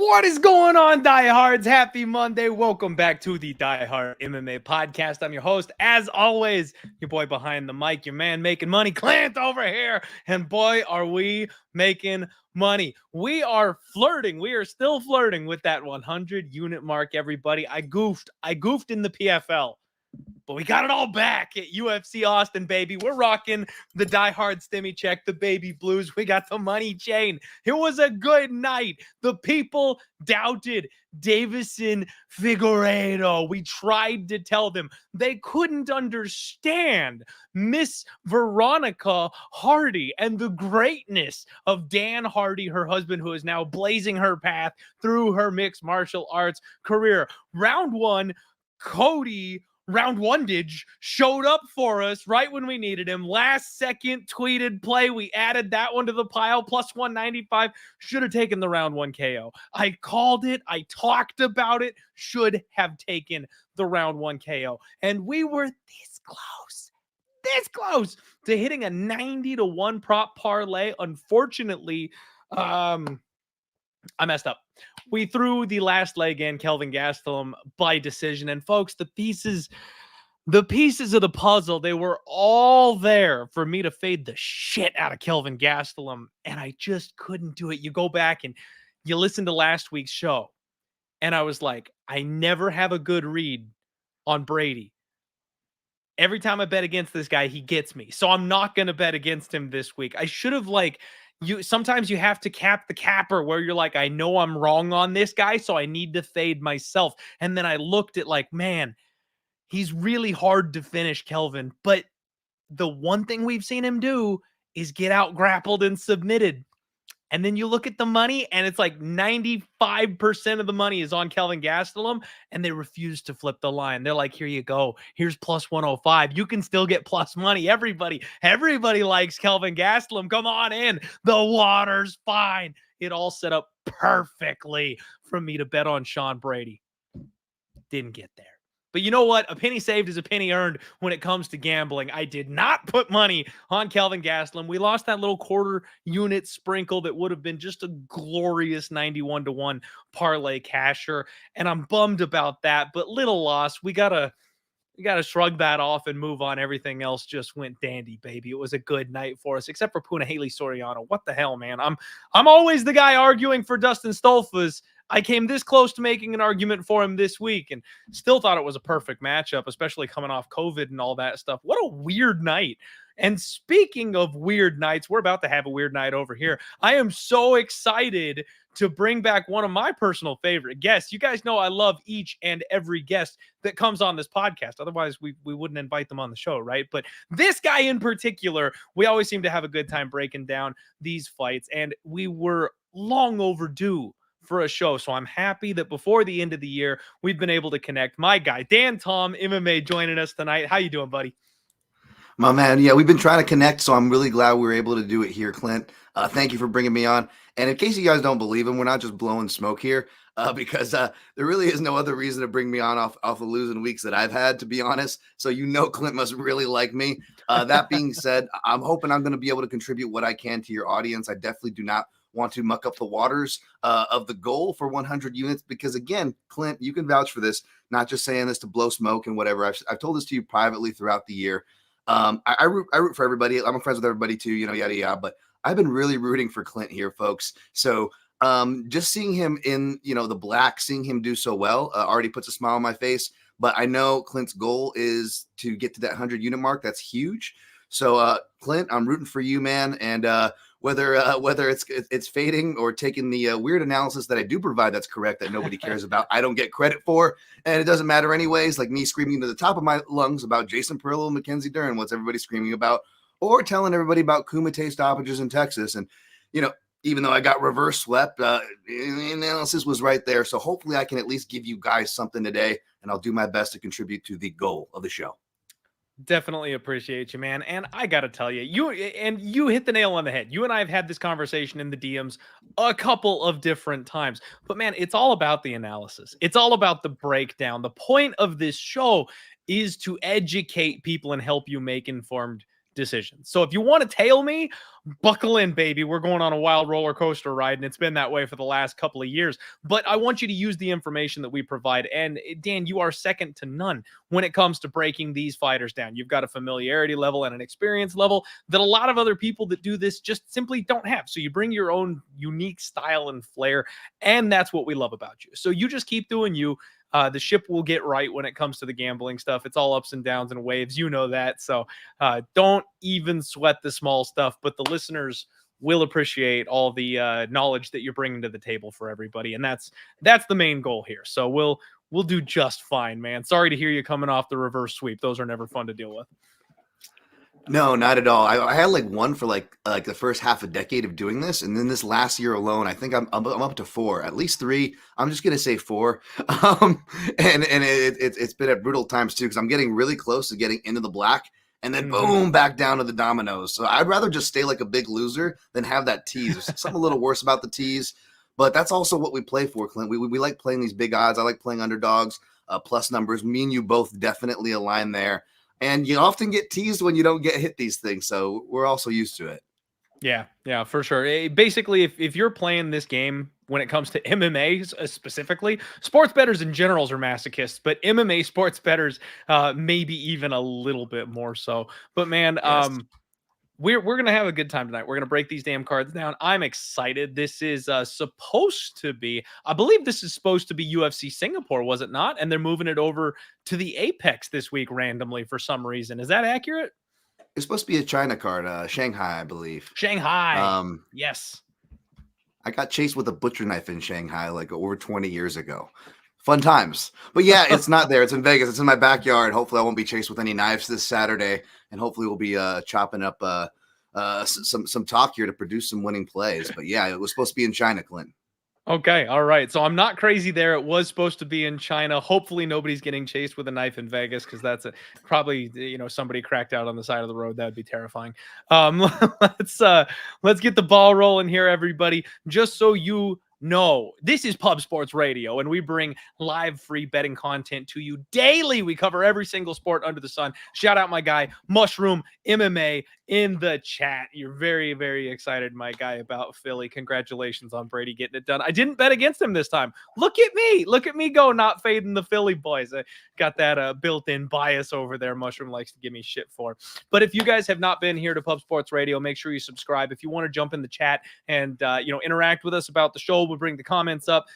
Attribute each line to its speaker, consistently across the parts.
Speaker 1: What is going on, diehards? Happy Monday. Welcome back to the Die Hard MMA podcast. I'm your host, as always, your boy behind the mic, your man making money, Clint over here. And boy, are we making money. We are flirting. We are still flirting with that 100 unit mark, everybody. I goofed in the PFL. But we got it all back at UFC Austin, baby. We're rocking the Die Hard Stimmy Check, the baby blues. We got the money chain. It was a good night. The people doubted Davison Figueiredo. We tried to tell them they couldn't understand Miss Veronica Hardy and the greatness of Dan Hardy, her husband, who is now blazing her path through her mixed martial arts career. Round one, Cody Round one-dage showed up for us right when we needed him. Last second tweeted play. We added that one to the pile. Plus 195. Should have taken the round one KO. I called it. I talked about it. Should have taken the round one KO. And we were this close to hitting a 90-1 prop parlay. Unfortunately, I messed up. We threw the last leg in, Kelvin Gastelum, by decision. And folks, the pieces of the puzzle, they were all there for me to fade the shit out of Kelvin Gastelum. And I just couldn't do it. You go back and you listen to last week's show. And I was like, I never have a good read on Brady. Every time I bet against this guy, he gets me. So I'm not going to bet against him this week. I should have sometimes you have to cap the capper where you're like, I know I'm wrong on this guy, so I need to fade myself. And then I looked at like, man, he's really hard to finish, Kelvin. But the one thing we've seen him do is get out grappled and submitted. And then you look at the money and it's like 95% of the money is on Kelvin Gastelum, and they refuse to flip the line. They're like, here you go. Here's plus 105. You can still get plus money. Everybody likes Kelvin Gastelum. Come on in. The water's fine. It all set up perfectly for me to bet on Sean Brady. Didn't get there. But you know what? A penny saved is a penny earned when it comes to gambling. I did not put money on Kelvin Gastelum. We lost that little quarter unit sprinkle that would have been just a glorious 91-1 parlay casher. And I'm bummed about that, but little loss. We gotta shrug that off and move on. Everything else just went dandy, baby. It was a good night for us, except for Puna Haley Soriano. What the hell, man? I'm always the guy arguing for Dustin Stolfus. I came this close to making an argument for him this week and still thought it was a perfect matchup, especially coming off COVID and all that stuff. What a weird night. And speaking of weird nights, we're about to have a weird night over here. I am so excited to bring back one of my personal favorite guests. You guys know I love each and every guest that comes on this podcast. Otherwise, we wouldn't invite them on the show, right? But this guy in particular, we always seem to have a good time breaking down these fights, and we were long overdue for a show. So I'm happy that before the end of the year, we've been able to connect. My guy, Dan Tom, MMA, joining us tonight. How you doing, buddy?
Speaker 2: My man, yeah, we've been trying to connect, so I'm really glad we were able to do it here, Clint. Thank you for bringing me on. And in case you guys don't believe him, we're not just blowing smoke here because there really is no other reason to bring me on off the losing weeks that I've had, to be honest. So Clint must really like me. That being said, I'm hoping I'm going to be able to contribute what I can to your audience. I definitely do not want to muck up the waters of the goal for 100 units because, again, Clint, you can vouch for this, not just saying this to blow smoke and whatever. I've told this to you privately throughout the year. I root for everybody. I'm friends with everybody too, yada, yada. But I've been really rooting for Clint here, folks. So just seeing him in, the black, seeing him do so well already puts a smile on my face. But I know Clint's goal is to get to that 100 unit mark. That's huge. So Clint, I'm rooting for you, man. And whether it's fading or taking the weird analysis that I do provide that's correct that nobody cares about, I don't get credit for, and it doesn't matter anyways, like me screaming to the top of my lungs about Jason Perillo and Mackenzie Dern, what's everybody screaming about, or telling everybody about Kumite stoppages in Texas. And, even though I got reverse swept, the analysis was right there. So hopefully I can at least give you guys something today, and I'll do my best to contribute to the goal of the show.
Speaker 1: Definitely appreciate you, man. And I got to tell you, you hit the nail on the head. You and I have had this conversation in the DMs a couple of different times. But man, it's all about the analysis. It's all about the breakdown. The point of this show is to educate people and help you make informed decisions. So if you want to tail me, buckle in, baby. We're going on a wild roller coaster ride, and it's been that way for the last couple of years. But I want you to use the information that we provide. And Dan, you are second to none when it comes to breaking these fighters down. You've got a familiarity level and an experience level that a lot of other people that do this just simply don't have. So you bring your own unique style and flair, and that's what we love about you. So you just keep doing you. The ship will get right when it comes to the gambling stuff. It's all ups and downs and waves. You know that. So don't even sweat the small stuff, but the listeners will appreciate all the knowledge that you're bringing to the table for everybody. And that's the main goal here. So we'll do just fine, man. Sorry to hear you coming off the reverse sweep. Those are never fun to deal with.
Speaker 2: No, not at all. I had like one for like the first half a decade of doing this, and then this last year alone, I think I'm up to 4, at least 3. I'm just gonna say 4, and it's been at brutal times too because I'm getting really close to getting into the black, and then boom, back down to the dominoes. So I'd rather just stay like a big loser than have that tease. There's something a little worse about the tease, but that's also what we play for, Clint. We like playing these big odds. I like playing underdogs, plus numbers. Me and you both definitely align there. And you often get teased when you don't get hit these things. So we're also used to it.
Speaker 1: Yeah, for sure. Basically, if you're playing this game when it comes to MMA specifically, sports bettors in general are masochists, but MMA sports bettors maybe even a little bit more so. But man, yes. We're going to have a good time tonight. We're going to break these damn cards down. I'm excited. This is supposed to be, I believe this is supposed to be UFC Singapore, was it not? And they're moving it over to the Apex this week randomly for some reason. Is that accurate?
Speaker 2: It's supposed to be a China card, Shanghai, I believe.
Speaker 1: Shanghai. Yes.
Speaker 2: I got chased with a butcher knife in Shanghai like over 20 years ago. Fun times. But yeah, it's not there. It's in Vegas. It's in my backyard. Hopefully I won't be chased with any knives this Saturday. And hopefully we'll be chopping up some talk here to produce some winning plays. But yeah, it was supposed to be in China, Clint.
Speaker 1: Okay. All right. So I'm not crazy there. It was supposed to be in China. Hopefully nobody's getting chased with a knife in Vegas because that's probably, somebody cracked out on the side of the road. That would be terrifying. Let's get the ball rolling here, everybody. Just so you know, this is Pub Sports Radio, and we bring live free betting content to you daily. We cover every single sport under the sun. Shout out my guy, Mushroom MMA, in the chat. You're very, very excited, my guy, about Philly. Congratulations on Brady getting it done. I didn't bet against him this time. Look at me go, not fading the Philly boys. I got that built-in bias over there. Mushroom likes to give me shit for. But if you guys have not been here to Pub Sports Radio, make sure you subscribe. If you want to jump in the chat and interact with us about the show, we'll bring the comments up.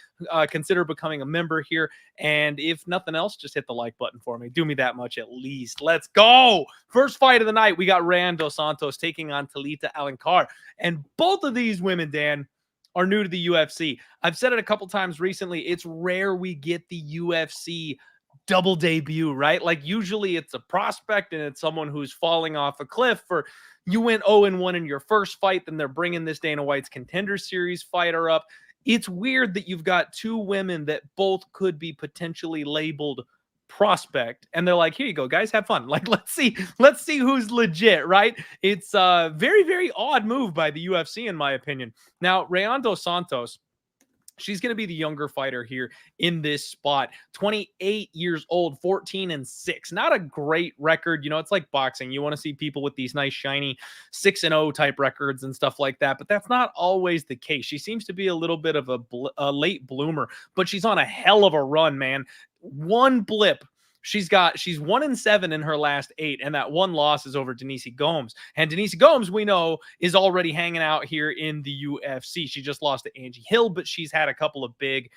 Speaker 1: Consider becoming a member here. And if nothing else, just hit the like button for me. Do me that much at least. Let's go. First fight of the night. We got Rayanne Santos taking on Talita Alencar. And both of these women, Dan, are new to the UFC. I've said it a couple times recently. It's rare we get the UFC double debut, right? Like usually it's a prospect and it's someone who's falling off a cliff, or you went 0-1 in your first fight. Then they're bringing this Dana White's Contender Series fighter up. It's weird that you've got two women that both could be potentially labeled prospect, and they're like, here you go, guys, have fun. Like, let's see who's legit, right? It's a very, very odd move by the UFC, in my opinion. Now, Rayanne Santos, she's going to be the younger fighter here in this spot. 28 years old, 14-6. Not a great record. It's like boxing. You want to see people with these nice, shiny 6-0 type records and stuff like that. But that's not always the case. She seems to be a little bit of a late bloomer, but she's on a hell of a run, man. One blip. She's 1-7 in her last 8, and that one loss is over Denise Gomes. And Denise Gomes, we know, is already hanging out here in the UFC. She just lost to Angie Hill, but she's had a couple of big,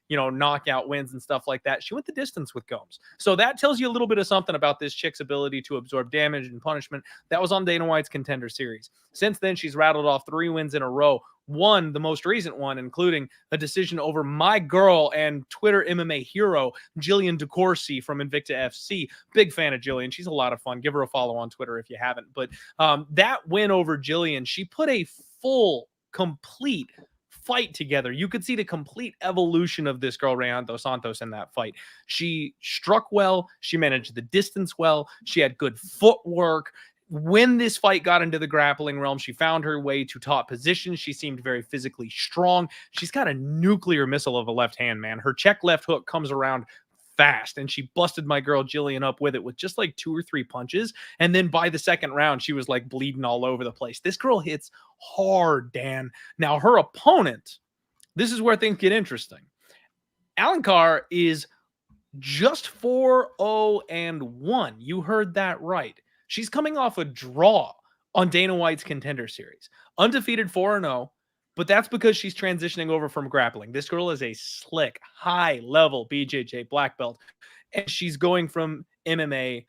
Speaker 1: knockout wins and stuff like that. She went the distance with Gomes. So that tells you a little bit of something about this chick's ability to absorb damage and punishment. That was on Dana White's Contender Series. Since then, she's rattled off 3 wins in a row. One, the most recent one, including a decision over my girl and Twitter MMA hero, Jillian DeCourcy from Invicta FC. Big fan of Jillian. She's a lot of fun. Give her a follow on Twitter if you haven't. But that win over Jillian, she put a full, complete fight together. You could see the complete evolution of this girl, Rayanne Santos, in that fight. She struck well. She managed the distance well. She had good footwork. When this fight got into the grappling realm, she found her way to top position. She seemed very physically strong. She's got a nuclear missile of a left hand, man. Her check left hook comes around fast, and she busted my girl Jillian up with it with just like 2 or 3 punches. And then by the second round, she was like bleeding all over the place. This girl hits hard, Dan. Now, her opponent, this is where things get interesting. Alencar is just 4-0-1. You heard that right. She's coming off a draw on Dana White's Contender Series. Undefeated 4-0, but that's because she's transitioning over from grappling. This girl is a slick, high-level BJJ black belt, and she's going from MMA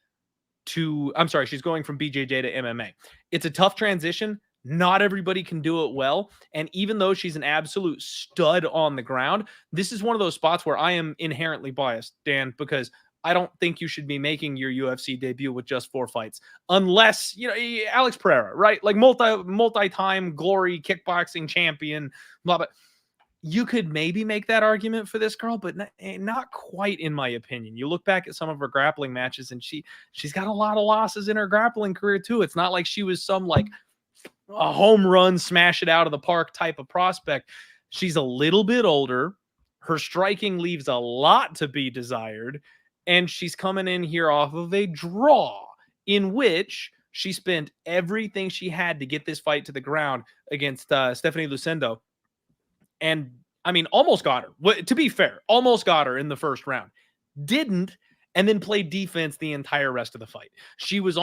Speaker 1: she's going from BJJ to MMA. It's a tough transition. Not everybody can do it well. And even though she's an absolute stud on the ground, this is one of those spots where I am inherently biased, Dan, because I don't think you should be making your UFC debut with just 4 fights. Unless, Alex Pereira, right? Like multi-time glory kickboxing champion, blah, blah. You could maybe make that argument for this girl, but not quite, in my opinion. You look back at some of her grappling matches, and she's got a lot of losses in her grappling career, too. It's not like she was some, like, a home run, smash it out of the park type of prospect. She's a little bit older. Her striking leaves a lot to be desired. And she's coming in here off of a draw in which she spent everything she had to get this fight to the ground against Stephanie Lucendo. And, I mean, almost got her. To be fair, almost got her in the first round. Didn't. And then played defense the entire rest of the fight. She was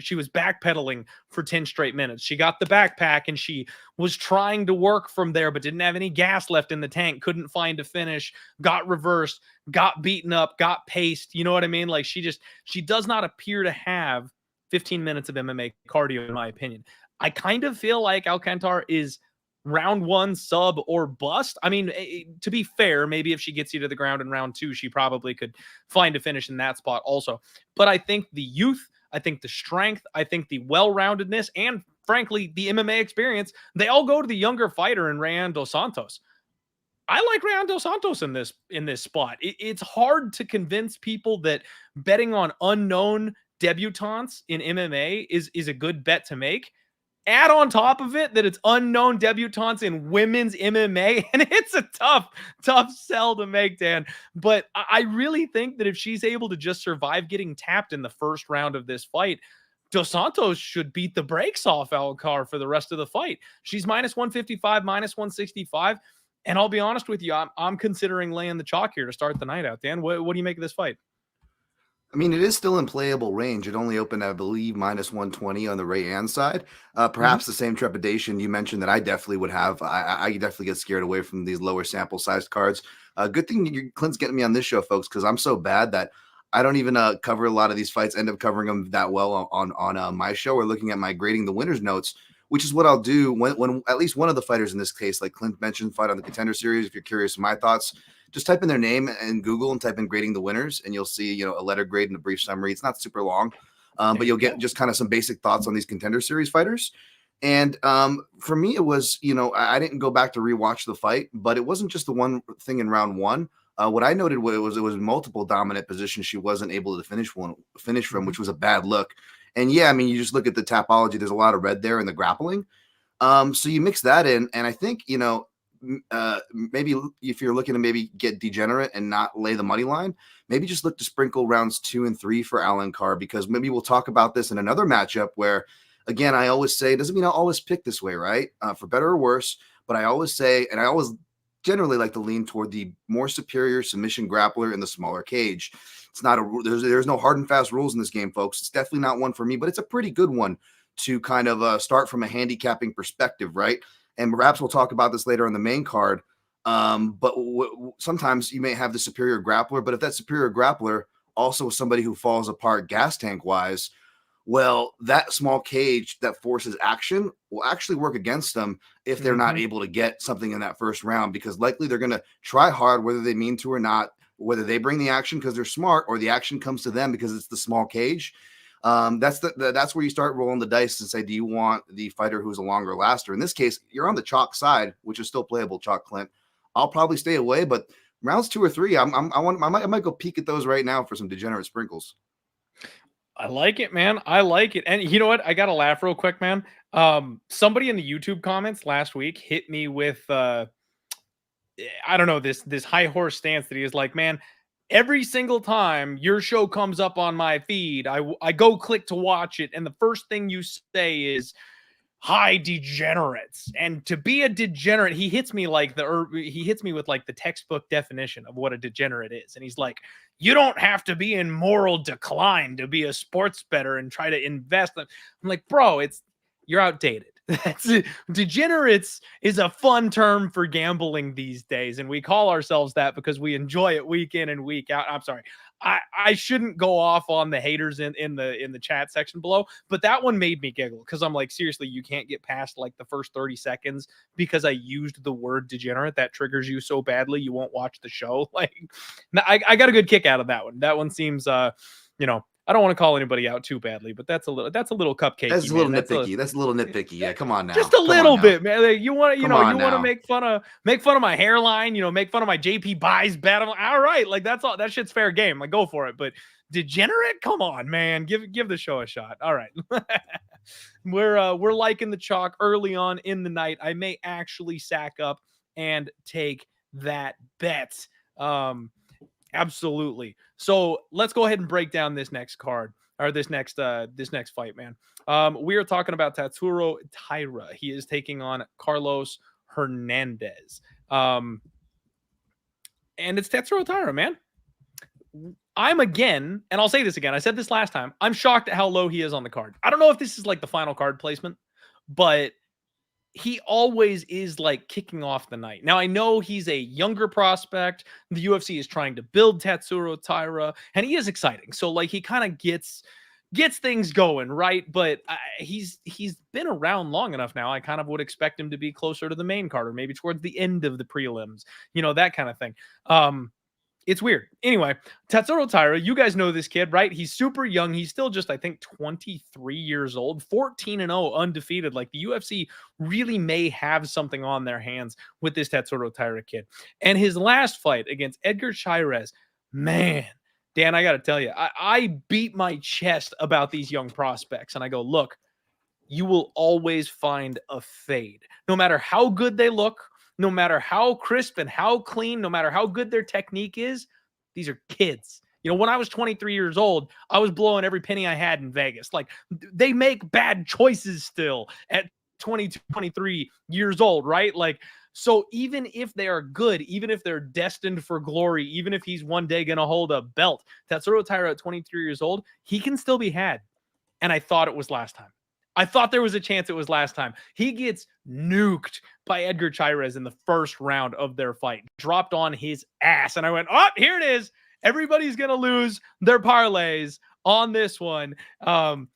Speaker 1: she was backpedaling for 10 straight minutes. She got the backpack and she was trying to work from there, but didn't have any gas left in the tank, couldn't find a finish, got reversed, got beaten up, got paced. You know what I mean? Like she does not appear to have 15 minutes of MMA cardio, in my opinion. I kind of feel like Alcantar is round 1 sub or bust. I mean, to be fair, maybe if she gets you to the ground in round 2, she probably could find a finish in that spot also. But I think the youth, I think the strength, I think the well-roundedness, and frankly, the MMA experience, they all go to the younger fighter in Rayanne dos Santos. I like Rayanne dos Santos in this spot. It's hard to convince people that betting on unknown debutantes in MMA is a good bet to make. Add on top of it that it's unknown debutantes in women's MMA, and it's a tough sell to make, Dan. But I really think that if she's able to just survive getting tapped in the first round of this fight, Dos Santos should beat the brakes off Alencar for the rest of the fight. She's minus 155, minus 165, and I'll be honest with you, I'm considering laying the chalk here to start the night out, Dan. What do you make of this fight?
Speaker 2: I mean, it is still in playable range. It only opened, I believe, minus 120 on the Rayanne side. Perhaps the same trepidation you mentioned that I definitely would have. I definitely get scared away from these lower sample sized cards. Good thing Clint's getting me on this show, folks, because I'm so bad that I don't even cover a lot of these fights, end up covering them that well on my show or looking at my grading the winners notes, which is what I'll do when at least one of the fighters in this case, like Clint mentioned, fight on the Contender Series. If you're curious my thoughts, just type in their name in Google and type in grading the winners, and you'll see, a letter grade and a brief summary. It's not super long, but you'll get just kind of some basic thoughts on these Contender Series fighters. And for me, it was, I didn't go back to rewatch the fight, but it wasn't just the one thing in round 1. What I noted was it was multiple dominant positions she wasn't able to finish from, which was a bad look. And yeah, I mean, you just look at the topology. There's a lot of red there in the grappling. So you mix that in, and I think, maybe if you're looking to maybe get degenerate and not lay the money line, maybe just look to sprinkle rounds 2 and 3 for Alencar, because maybe we'll talk about this in another matchup where, again, I always say, doesn't mean I always pick this way, right? For better or worse, but I always say, and I always generally like to lean toward the more superior submission grappler in the smaller cage. It's not there's no hard and fast rules in this game, folks. It's definitely not one for me, but it's a pretty good one to kind of start from a handicapping perspective, right? And perhaps we'll talk about this later on the main card. But sometimes you may have the superior grappler, but if that superior grappler also is somebody who falls apart gas tank wise, well, that small cage that forces action will actually work against them if they're not able to get something in that first round, because likely they're going to try hard, whether they mean to or not, whether they bring the action because they're smart or the action comes to them because it's the small cage. That's where you start rolling the dice and say, do you want the fighter who's a longer laster? In this case, you're on the chalk side, which is still playable chalk, Clint. I'll probably stay away, but rounds 2 or 3, I might go peek at those right now for some degenerate sprinkles.
Speaker 1: I like it, man. I like it. And you know what? I got to laugh real quick, man. Somebody in the YouTube comments last week hit me with, I don't know, this high horse stance that he was like, man, every single time your show comes up on my feed, I go click to watch it, and the first thing you say is, "Hi, degenerates." And to be a degenerate, he hits me with the textbook definition of what a degenerate is. And he's like, "You don't have to be in moral decline to be a sports bettor and try to invest." I'm like, bro, you're outdated. That's it. Degenerates is a fun term for gambling these days, and we call ourselves that because we enjoy it week in and week out. I'm sorry. I shouldn't go off on the haters in the chat section below, but that one made me giggle because I'm like, seriously, you can't get past like the first 30 seconds because I used the word degenerate. That triggers you so badly you won't watch the show. Like, I got a good kick out of that one. That one seems I don't want to call anybody out too badly, but that's a little cupcakey.
Speaker 2: That's a little nitpicky. That's a little nitpicky. Yeah, come on now.
Speaker 1: Just a little bit, man. Like, you want to make fun of my hairline, make fun of my JP buys bet. I'm like, all right, like that's all. That shit's fair game. Like, go for it. But degenerate, come on, man. Give the show a shot. All right. We're liking the chalk early on in the night. I may actually sack up and take that bet. Absolutely. So let's go ahead and break down this next card, or this next fight, man. We are talking about Tatsuro Taira. He is taking on Carlos Hernandez. And it's Tatsuro Taira, man. I'm again, and I'll say this again. I said this last time. I'm shocked at how low he is on the card. I don't know if this is like the final card placement, but he always is like kicking off the night. Now, I know he's a younger prospect. The UFC is trying to build Tatsuro Taira, and he is exciting. So like he kind of gets things going, right? But he's been around long enough now. I kind of would expect him to be closer to the main card or maybe towards the end of the prelims, that kind of thing. It's weird. Anyway, Tatsuro Taira, you guys know this kid, right? He's super young. He's still just, I think, 23 years old, 14-0 undefeated. Like, the UFC really may have something on their hands with this Tatsuro Taira kid. And his last fight against Edgar Chairez, man, Dan, I got to tell you, I beat my chest about these young prospects. And I go, look, you will always find a fade. No matter how good they look, no matter how crisp and how clean, no matter how good their technique is, these are kids. When I was 23 years old, I was blowing every penny I had in Vegas. Like, they make bad choices still at 22, 23 years old, right? Like, so even if they are good, even if they're destined for glory, even if he's one day going to hold a belt, Tatsuro Taira at 23 years old, he can still be had. And I thought it was last time. I thought there was a chance it was last time. He gets nuked by Edgar Chairez in the first round of their fight. Dropped on his ass. And I went, oh, here it is. Everybody's going to lose their parlays on this one. Man,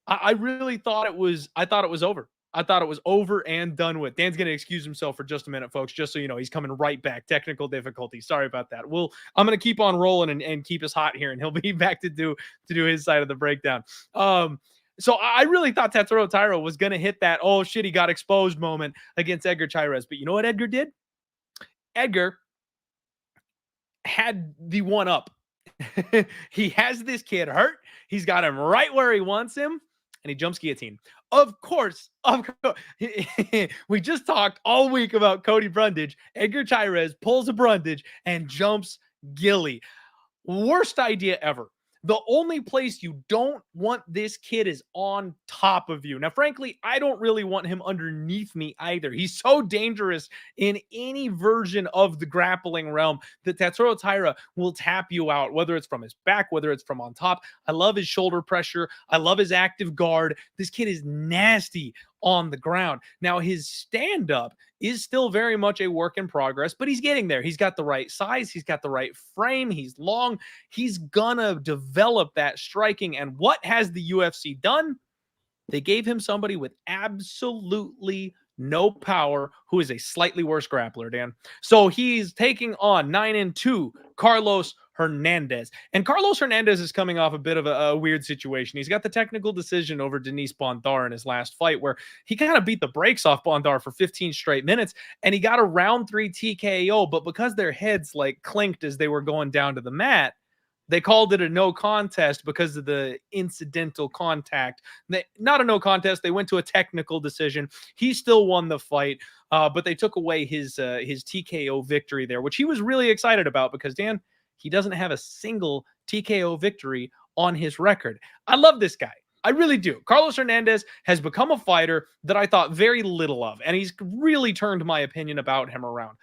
Speaker 1: I really thought it was over. I thought it was over and done with. Dan's going to excuse himself for just a minute, folks, just so you know. He's coming right back. Technical difficulty. Sorry about that. I'm going to keep on rolling and keep us hot here, and he'll be back to do his side of the breakdown. So I really thought Tatsuro Taira was going to hit that, oh, shit, he got exposed moment against Edgar Chairez. But you know what Edgar did? Edgar had the one up. He has this kid hurt. He's got him right where he wants him. And he jumps guillotine. Of course. We just talked all week about Cody Brundage. Edgar Chairez pulls a Brundage and jumps Gilly. Worst idea ever. The only place you don't want this kid is on top of you. Now, frankly, I don't really want him underneath me either. He's so dangerous in any version of the grappling realm that Tatsuro Taira will tap you out, whether it's from his back, whether it's from on top. I love his shoulder pressure. I love his active guard. This kid is nasty on the ground. Now, his stand-up is still very much a work in progress, but he's getting there. He's got the right size. He's got the right frame. He's long. He's gonna develop that striking. And what has the UFC done? They gave him somebody with absolutely no power, who is a slightly worse grappler, Dan. So he's taking on 9-2 Carlos Hernandez. And Carlos Hernandez is coming off a bit of a weird situation. He's got the technical decision over Denise Bondar in his last fight, where he kind of beat the brakes off Bondar for 15 straight minutes, and he got a round 3 TKO, but because their heads like clinked as they were going down to the mat, They called it a no contest because of the incidental contact. Not a no contest. They went to a technical decision. He still won the fight, but they took away his TKO victory there, which he was really excited about because, Dan, he doesn't have a single TKO victory on his record. I love this guy. I really do. Carlos Hernandez has become a fighter that I thought very little of, and he's really turned my opinion about him around.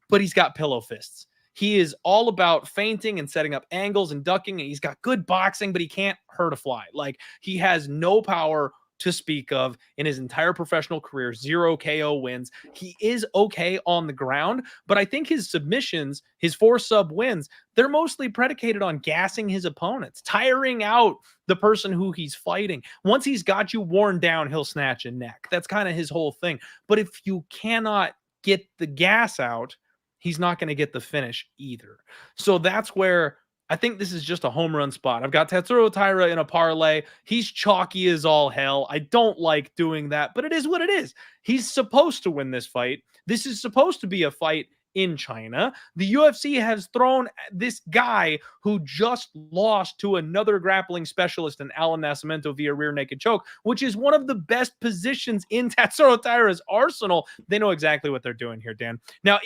Speaker 1: But he's got pillow fists. He is all about feinting and setting up angles and ducking, and he's got good boxing, but he can't hurt a fly. Like, he has no power to speak of in his entire professional career. 0 KO wins. He is okay on the ground, but I think his submissions, his 4 sub wins, they're mostly predicated on gassing his opponents, tiring out the person who he's fighting. Once he's got you worn down, he'll snatch a neck. That's kind of his whole thing. But if you cannot get the gas out, he's not going to get the finish either. So that's where I think this is just a home run spot. I've got Tatsuro Taira in a parlay. He's chalky as all hell. I don't like doing that, but it is what it is. He's supposed to win this fight. This is supposed to be a fight in China. The UFC has thrown this guy who just lost to another grappling specialist in Allan Nascimento via rear naked choke, which is one of the best positions in Tatsuro Taira's arsenal. They know exactly what they're doing here, Dan. Now,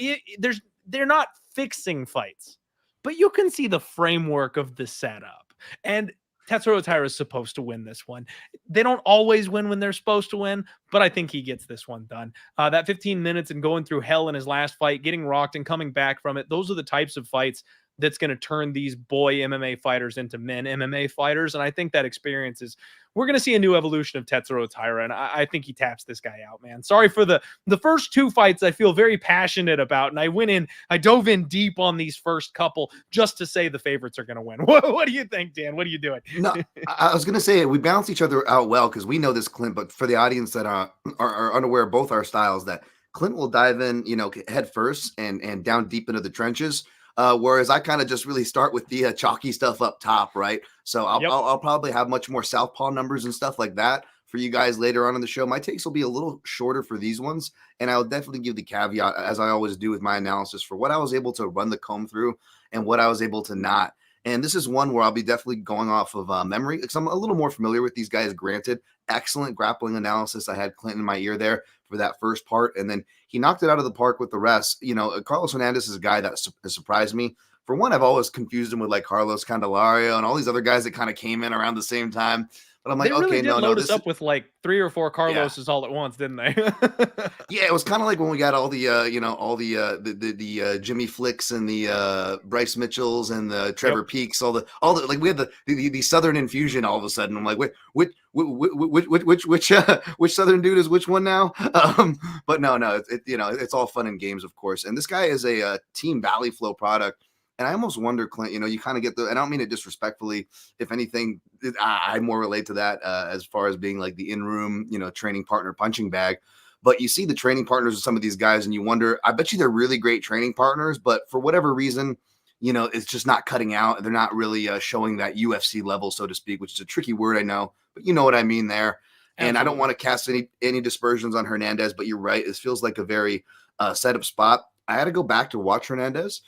Speaker 1: they're not fixing fights, but you can see the framework of the setup. And Tatsuro Taira is supposed to win this one. They don't always win when they're supposed to win, but I think he gets this one done. That 15 minutes and going through hell in his last fight, getting rocked and coming back from it, those are the types of fights that's going to turn these boy MMA fighters into men MMA fighters. And I think that experience is, we're going to see a new evolution of Tatsuro Taira. And I think he taps this guy out, man. Sorry for the first 2 fights I feel very passionate about. And I dove in deep on these first couple just to say the favorites are going to win. What do you think, Dan? What are you doing?
Speaker 2: No, I was going to say we balance each other out well because we know this, Clint, but for the audience that are unaware of both our styles, that Clint will dive in, head first and down deep into the trenches. Whereas I kind of just really start with the chalky stuff up top, right? So I'll probably have much more southpaw numbers and stuff like that for you guys later on in the show. My takes will be a little shorter for these ones, and I'll definitely give the caveat, as I always do with my analysis, for what I was able to run the comb through and what I was able to not. And this is one where I'll be definitely going off of memory because I'm a little more familiar with these guys. Granted, excellent grappling analysis. I had Clint in my ear there for that first part, and then he knocked it out of the park with the rest. Carlos Hernandez is a guy that has surprised me. For one, I've always confused him with like Carlos Candelario and all these other guys that kind of came in around the same time. But I'm like,
Speaker 1: they really
Speaker 2: okay,
Speaker 1: did load us up with like 3 or 4 Carloses all at once, didn't they?
Speaker 2: Yeah, it was kind of like when we got all the Jimmy Flicks and the Bryce Mitchells and the Trevor Peaks, all the like we had the Southern infusion all of a sudden. I'm like, which Southern dude is which one now? But no, it's all fun and games, of course. And this guy is a Team Valley Flow product. And I almost wonder, Clint, you kind of get and I don't mean it disrespectfully. If anything, I more relate to that as far as being like the in-room, training partner punching bag. But you see the training partners of some of these guys and you wonder, I bet you they're really great training partners, but for whatever reason, it's just not cutting out. They're not really showing that UFC level, so to speak, which is a tricky word, I know, but you know what I mean there. And Absolutely. I don't want to cast any dispersions on Hernandez, but you're right. This feels like a very set up spot. I had to go back to watch Hernandez.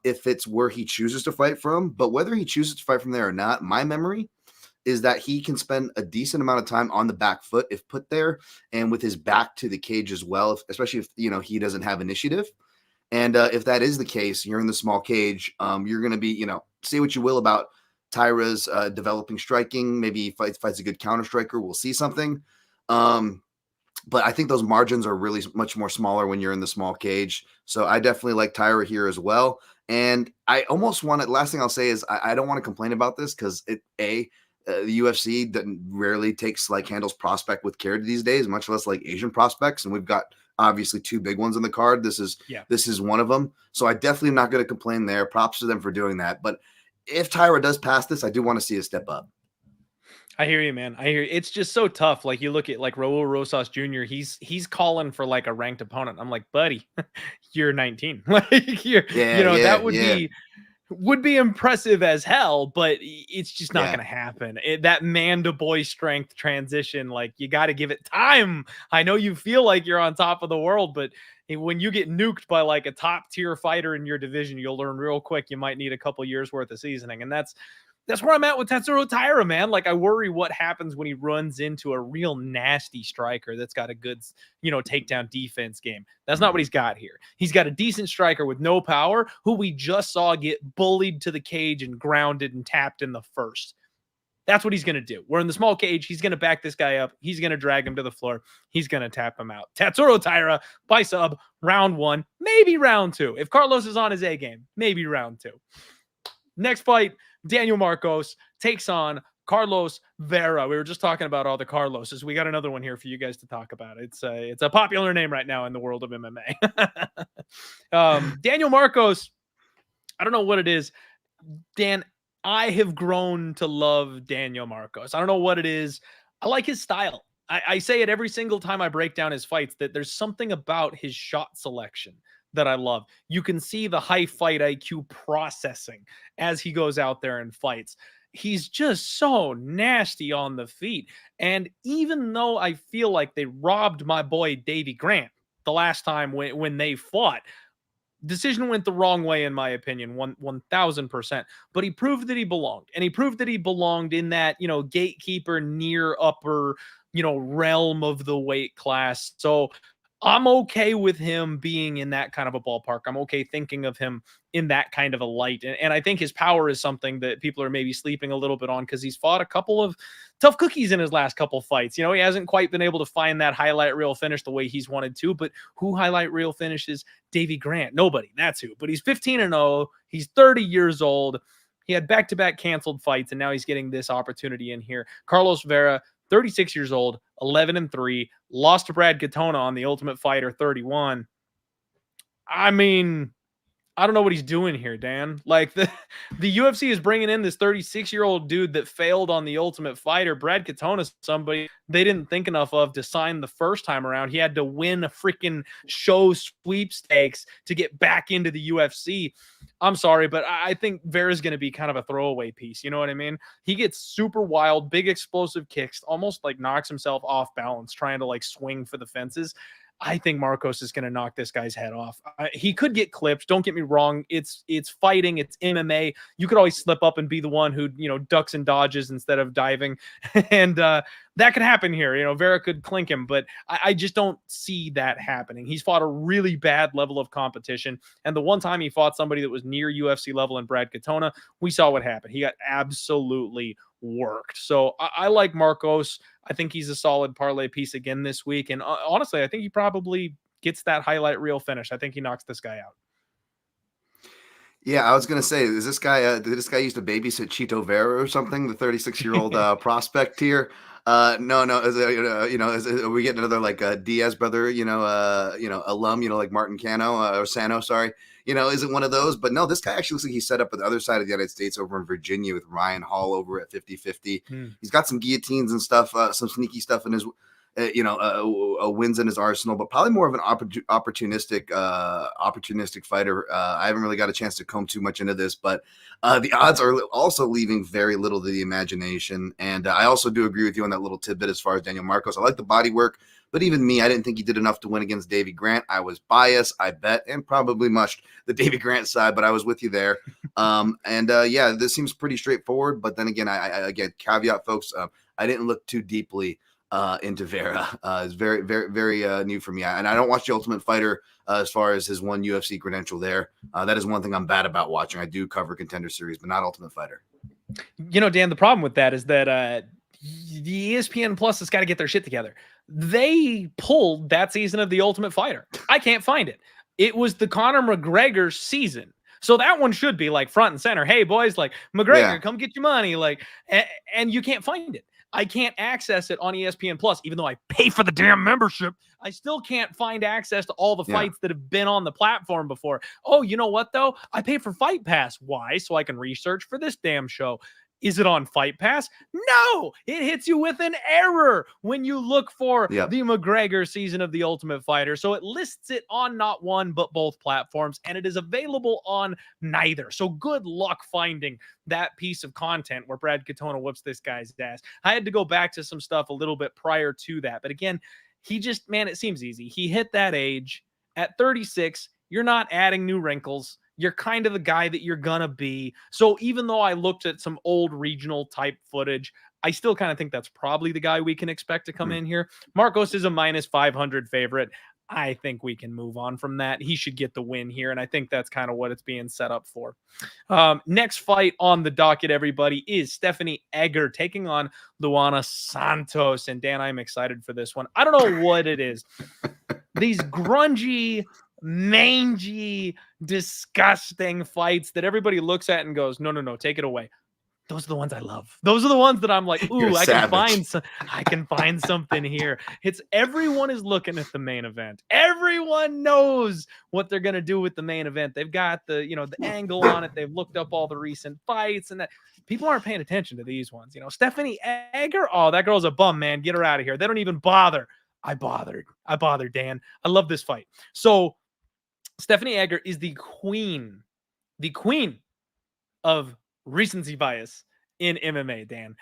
Speaker 2: If it's where he chooses to fight from, but whether he chooses to fight from there or not, my memory is that he can spend a decent amount of time on the back foot if put there and with his back to the cage as well, especially if, he doesn't have initiative. And if that is the case, you're in the small cage, you're going to be, say what you will about Taira's developing striking. Maybe he fights a good counter striker. We'll see something. But I think those margins are really much more smaller when you're in the small cage. So I definitely like Taira here as well. And I almost want to, last thing I'll say is I don't want to complain about this because the UFC rarely handles prospect with care these days, much less like Asian prospects. And we've got obviously 2 big ones on the card. This is one of them. So I definitely am not going to complain there. Props to them for doing that. But if Taira does pass this, I do want to see a step up.
Speaker 1: I hear you, man. I hear you. It's just so tough. Like you look at like Raul Rosas Jr. He's calling for like a ranked opponent. I'm like, buddy, you're 19. Like that would be impressive as hell, but it's just not going to happen. That man to boy strength transition, like you got to give it time. I know you feel like you're on top of the world, but when you get nuked by like a top tier fighter in your division, you'll learn real quick you might need a couple years worth of seasoning. And that's where I'm at with Tatsuro Taira, man. Like, I worry what happens when he runs into a real nasty striker that's got a good, takedown defense game. That's not what he's got here. He's got a decent striker with no power who we just saw get bullied to the cage and grounded and tapped in the first. That's what he's going to do. We're in the small cage. He's going to back this guy up. He's going to drag him to the floor. He's going to tap him out. Tatsuro Taira by sub, round 1, maybe round 2. If Carlos is on his A game, maybe round 2. Next fight, Daniel Marcos takes on Carlos Vera. We were just talking about all the Carloses. We got another one here for you guys to talk about. It's a popular name right now in the world of MMA. Daniel Marcos, I don't know what it is. Dan, I have grown to love Daniel Marcos. I don't know what it is. I like his style. I say it every single time I break down his fights, that there's something about his shot selection that I love. You can see the high fight IQ processing as he goes out there and fights. He's just so nasty on the feet. And even though I feel like they robbed my boy Davy Grant the last time when they fought, decision went the wrong way, in my opinion, 1000%. But he proved that he belonged. And he proved that he belonged in that, gatekeeper near upper, realm of the weight class. So I'm okay with him being in that kind of a ballpark. I'm okay thinking of him in that kind of a light. And I think his power is something that people are maybe sleeping a little bit on, because he's fought a couple of tough cookies in his last couple fights. He hasn't quite been able to find that highlight reel finish the way he's wanted to. But who highlight reel finishes Davy Grant? Nobody. That's who. But he's 15-0. He's 30 years old. He had back-to-back canceled fights, and now he's getting this opportunity in here. Carlos Vera, 36 years old, 11-3, lost to Brad Katona on The Ultimate Fighter 31. I mean, I don't know what he's doing here, Dan. Like, the UFC is bringing in this 36-year-old dude that failed on The Ultimate Fighter. Brad Katona, somebody they didn't think enough of to sign the first time around. He had to win a freaking show sweepstakes to get back into the UFC. I'm sorry, but I think Vera's going to be kind of a throwaway piece. You know what I mean? He gets super wild, big explosive kicks, almost like knocks himself off balance, trying to like swing for the fences. I think Marcos is going to knock this guy's head off. He could get clipped. Don't get me wrong. It's fighting. It's MMA. You could always slip up and be the one who, ducks and dodges instead of diving. And that could happen here. Vera could clink him, but I just don't see that happening. He's fought a really bad level of competition. And the one time he fought somebody that was near UFC level in Brad Katona, we saw what happened. He got absolutely worked. So I like Marcos. I think he's a solid parlay piece again this week. And honestly, I think he probably gets that highlight reel finish. I think he knocks this guy out.
Speaker 2: Yeah, I was going to say, is this guy, did this guy used to babysit Chito Vera or something? The 36-year-old prospect here. No. Are we getting another like Diaz brother, alum, like Martin Cano or Sano, sorry. Is it one of those? But no, this guy actually looks like he's set up at the other side of the United States over in Virginia with Ryan Hall over at 50-50. He's got some guillotines and stuff, some sneaky stuff in his, wins in his arsenal, but probably more of an opportunistic fighter. I haven't really got a chance to comb too much into this, but the odds are also leaving very little to the imagination. And I also do agree with you on that little tidbit as far as Daniel Marcos. I like the body work, but even me, I didn't think he did enough to win against Davy Grant. I was biased, I bet, and probably mushed the Davy Grant side, but I was with you there. This seems pretty straightforward. But then again, I again, caveat, folks, I didn't look too deeply into Vera. It's very, very, very new for me. And I don't watch The Ultimate Fighter as far as his one UFC credential there. That is one thing I'm bad about watching. I do cover Contender Series, but not Ultimate Fighter.
Speaker 1: Dan, the problem with that is that the ESPN Plus has got to get their shit together. They pulled that season of The Ultimate Fighter. I can't find it. It was the Conor McGregor season. So that one should be like front and center. Hey, boys, like McGregor, come get your money. Like, and you can't find it. I can't access it on ESPN Plus, even though I pay for the damn membership. I still can't find access to all the fights that have been on the platform before. Oh, you know what, though? I pay for Fight Pass. Why? So I can research for this damn show. Is it on Fight Pass? No, it hits you with an error when you look for the McGregor season of The Ultimate Fighter. So it lists it on not one, but both platforms, and it is available on neither. So good luck finding that piece of content where Brad Katona whoops this guy's ass. I had to go back to some stuff a little bit prior to that. But again, he just, man, it seems easy. He hit that age. At 36, you're not adding new wrinkles. You're kind of the guy that you're going to be. So even though I looked at some old regional type footage, I still kind of think that's probably the guy we can expect to come in here. Marcos is a minus 500 favorite. I think we can move on from that. He should get the win here, and I think that's kind of what it's being set up for. Next fight on the docket, everybody, is Stephanie Egger taking on Luana Santos. And Dan, I'm excited for this one. I don't know what it is. These grungy, mangy, disgusting fights that everybody looks at and goes, no, take it away. Those are the ones I love. Those are the ones that I'm like, ooh, I can find something here. It's everyone is looking at the main event. Everyone knows what they're going to do with the main event. They've got the angle on it. They've looked up all the recent fights, and that people aren't paying attention to these ones. Stephanie Egger, oh, that girl's a bum, man. Get her out of here. They don't even bother. I bothered, Dan. I love this fight. So Stephanie Egger is the queen of recency bias in MMA, Dan.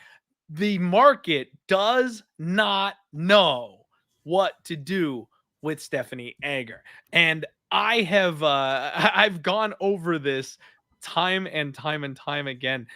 Speaker 1: The market does not know what to do with Stephanie Egger. And I have I've gone over this time and time again,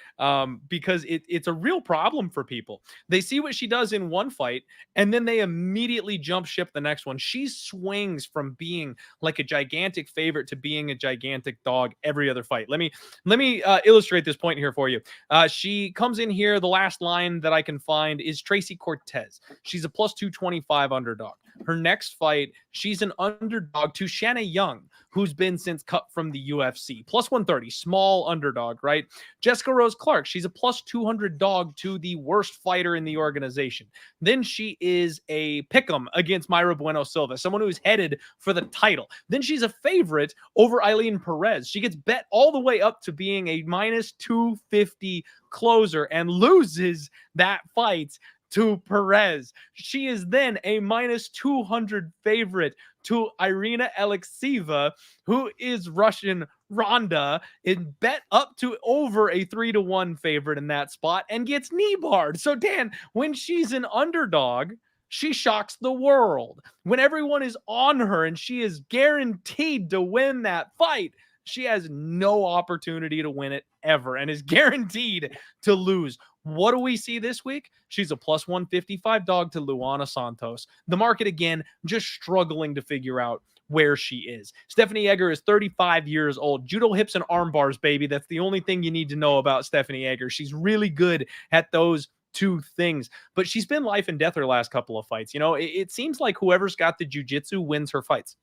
Speaker 1: because it's a real problem for people. They see what she does in one fight, and then they immediately jump ship the next one. She swings from being like a gigantic favorite to being a gigantic dog every other fight. Let me illustrate this point here for you. She comes in here. The last line that I can find is Tracy Cortez. She's a plus 225 underdog. Her next fight, she's an underdog to Shannon Yong, who's been since cut from the UFC. Plus 130, small underdog, right? Jessica Rose Clark, she's a plus 200 dog to the worst fighter in the organization. Then she is a pick'em against Mayra Bueno Silva, someone who's headed for the title. Then she's a favorite over Eileen Perez. She gets bet all the way up to being a minus 250 closer and loses that fight to Perez. She is then a minus 200 favorite to Irina Alekseeva, who is Russian Ronda, and bet up to over a 3-1 favorite in that spot and gets knee barred. So Dan, when she's an underdog, she shocks the world. When everyone is on her and she is guaranteed to win that fight, she has no opportunity to win it ever and is guaranteed to lose. What do we see this week? She's a plus 155 dog to Luana Santos. The market, again, just struggling to figure out where she is. Stephanie Egger is 35 years old. Judo hips and arm bars, baby. That's the only thing you need to know about Stephanie Egger. She's really good at those two things, but she's been life and death her last couple of fights. It seems like whoever's got the jiu-jitsu wins her fights.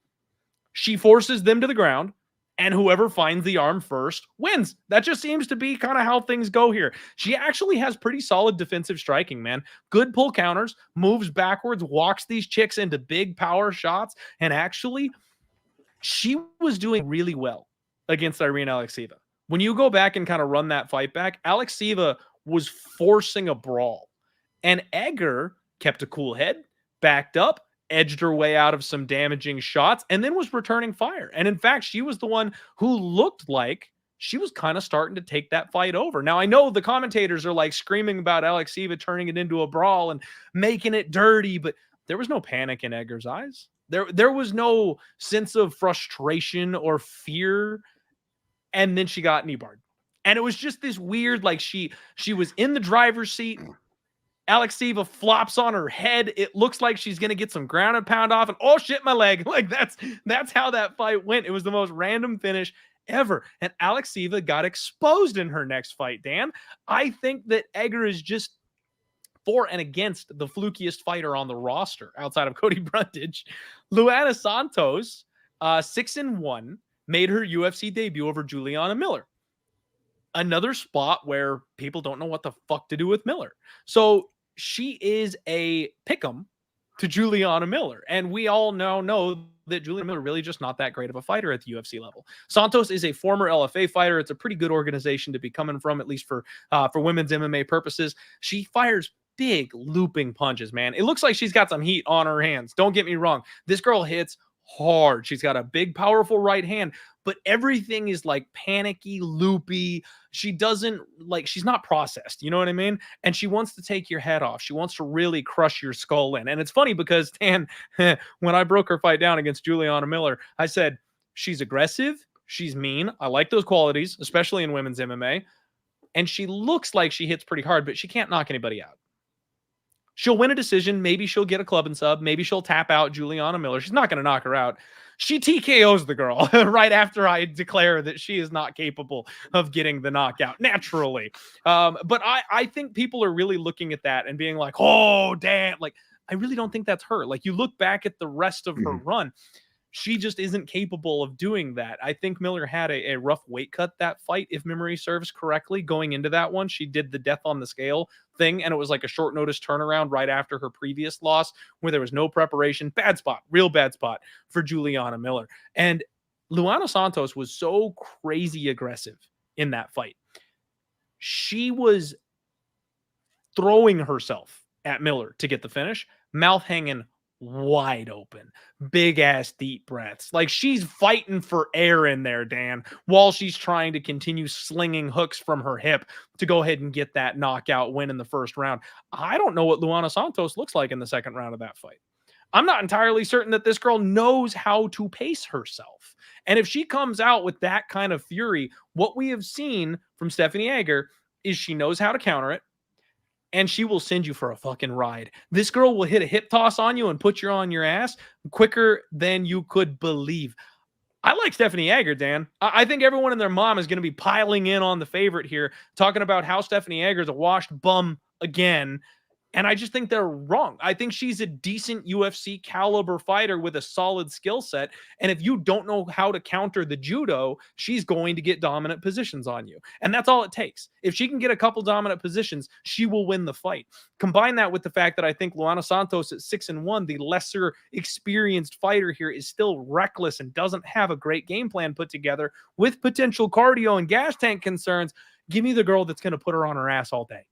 Speaker 1: She forces them to the ground, and whoever finds the arm first wins. That just seems to be kind of how things go here. She actually has pretty solid defensive striking, man. Good pull counters, moves backwards, walks these chicks into big power shots, and actually, she was doing really well against Irina Alekseeva. When you go back and kind of run that fight back, Alekseeva was forcing a brawl, and Egger kept a cool head, backed up, edged her way out of some damaging shots, and then was returning fire. And in fact, she was the one who looked like she was kind of starting to take that fight over. Now, I know the commentators are like screaming about Alekseeva turning it into a brawl and making it dirty, but there was no panic in Egger's eyes. There was no sense of frustration or fear. And then she got knee barred. And it was just this weird, like she was in the driver's seat. Alekseeva flops on her head. It looks like she's going to get some ground and pound off, and oh shit, my leg. Like that's how that fight went. It was the most random finish ever. And Alekseeva got exposed in her next fight, Dan. I think that Egger is just for and against the flukiest fighter on the roster outside of Cody Brundage. Luana Santos, 6-1, made her UFC debut over Juliana Miller. Another spot where people don't know what the fuck to do with Miller. So she is a pick'em to Juliana Miller. And we all now know that Juliana Miller really just not that great of a fighter at the UFC level. Santos is a former LFA fighter. It's a pretty good organization to be coming from, at least for women's MMA purposes. She fires big looping punches, man. It looks like she's got some heat on her hands. Don't get me wrong. This girl hits hard. She's got a big, powerful right hand, but everything is like panicky, loopy. She's not processed. You know what I mean? And she wants to take your head off. She wants to really crush your skull in. And it's funny because, Dan, when I broke her fight down against Juliana Miller, I said, she's aggressive. She's mean. I like those qualities, especially in women's MMA. And she looks like she hits pretty hard, but she can't knock anybody out. She'll win a decision. Maybe she'll get a club and sub. Maybe she'll tap out Juliana Miller. She's not going to knock her out. She TKOs the girl right after I declare that she is not capable of getting the knockout naturally. But I think people are really looking at that and being like, oh, damn. Like, I really don't think that's her. Like, you look back at the rest of her run, she just isn't capable of doing that. I think Miller had a rough weight cut that fight, if memory serves correctly. Going into that one, she did the death on the scale thing, and it was like a short notice turnaround right after her previous loss where there was no preparation. Bad spot, real bad spot for Juliana Miller. And Luana Santos was so crazy aggressive in that fight. She was throwing herself at Miller to get the finish, mouth hanging wide open, big ass deep breaths. Like, she's fighting for air in there, Dan, while she's trying to continue slinging hooks from her hip to go ahead and get that knockout win in the first round. I don't know what Luana Santos looks like in the second round of that fight. I'm not entirely certain that this girl knows how to pace herself. And if she comes out with that kind of fury, what we have seen from Stephanie Egger is she knows how to counter it. And she will send you for a fucking ride. This girl will hit a hip toss on you and put you on your ass quicker than you could believe. I like Stephanie Egger, Dan. I think everyone and their mom is going to be piling in on the favorite here, talking about how Stephanie Egger is a washed bum again. And I just think they're wrong. I think she's a decent UFC caliber fighter with a solid skill set. And if you don't know how to counter the judo, she's going to get dominant positions on you. And that's all it takes. If she can get a couple dominant positions, she will win the fight. Combine that with the fact that I think Luana Santos at 6-1, the lesser experienced fighter here, is still reckless and doesn't have a great game plan put together with potential cardio and gas tank concerns. Give me the girl that's going to put her on her ass all day.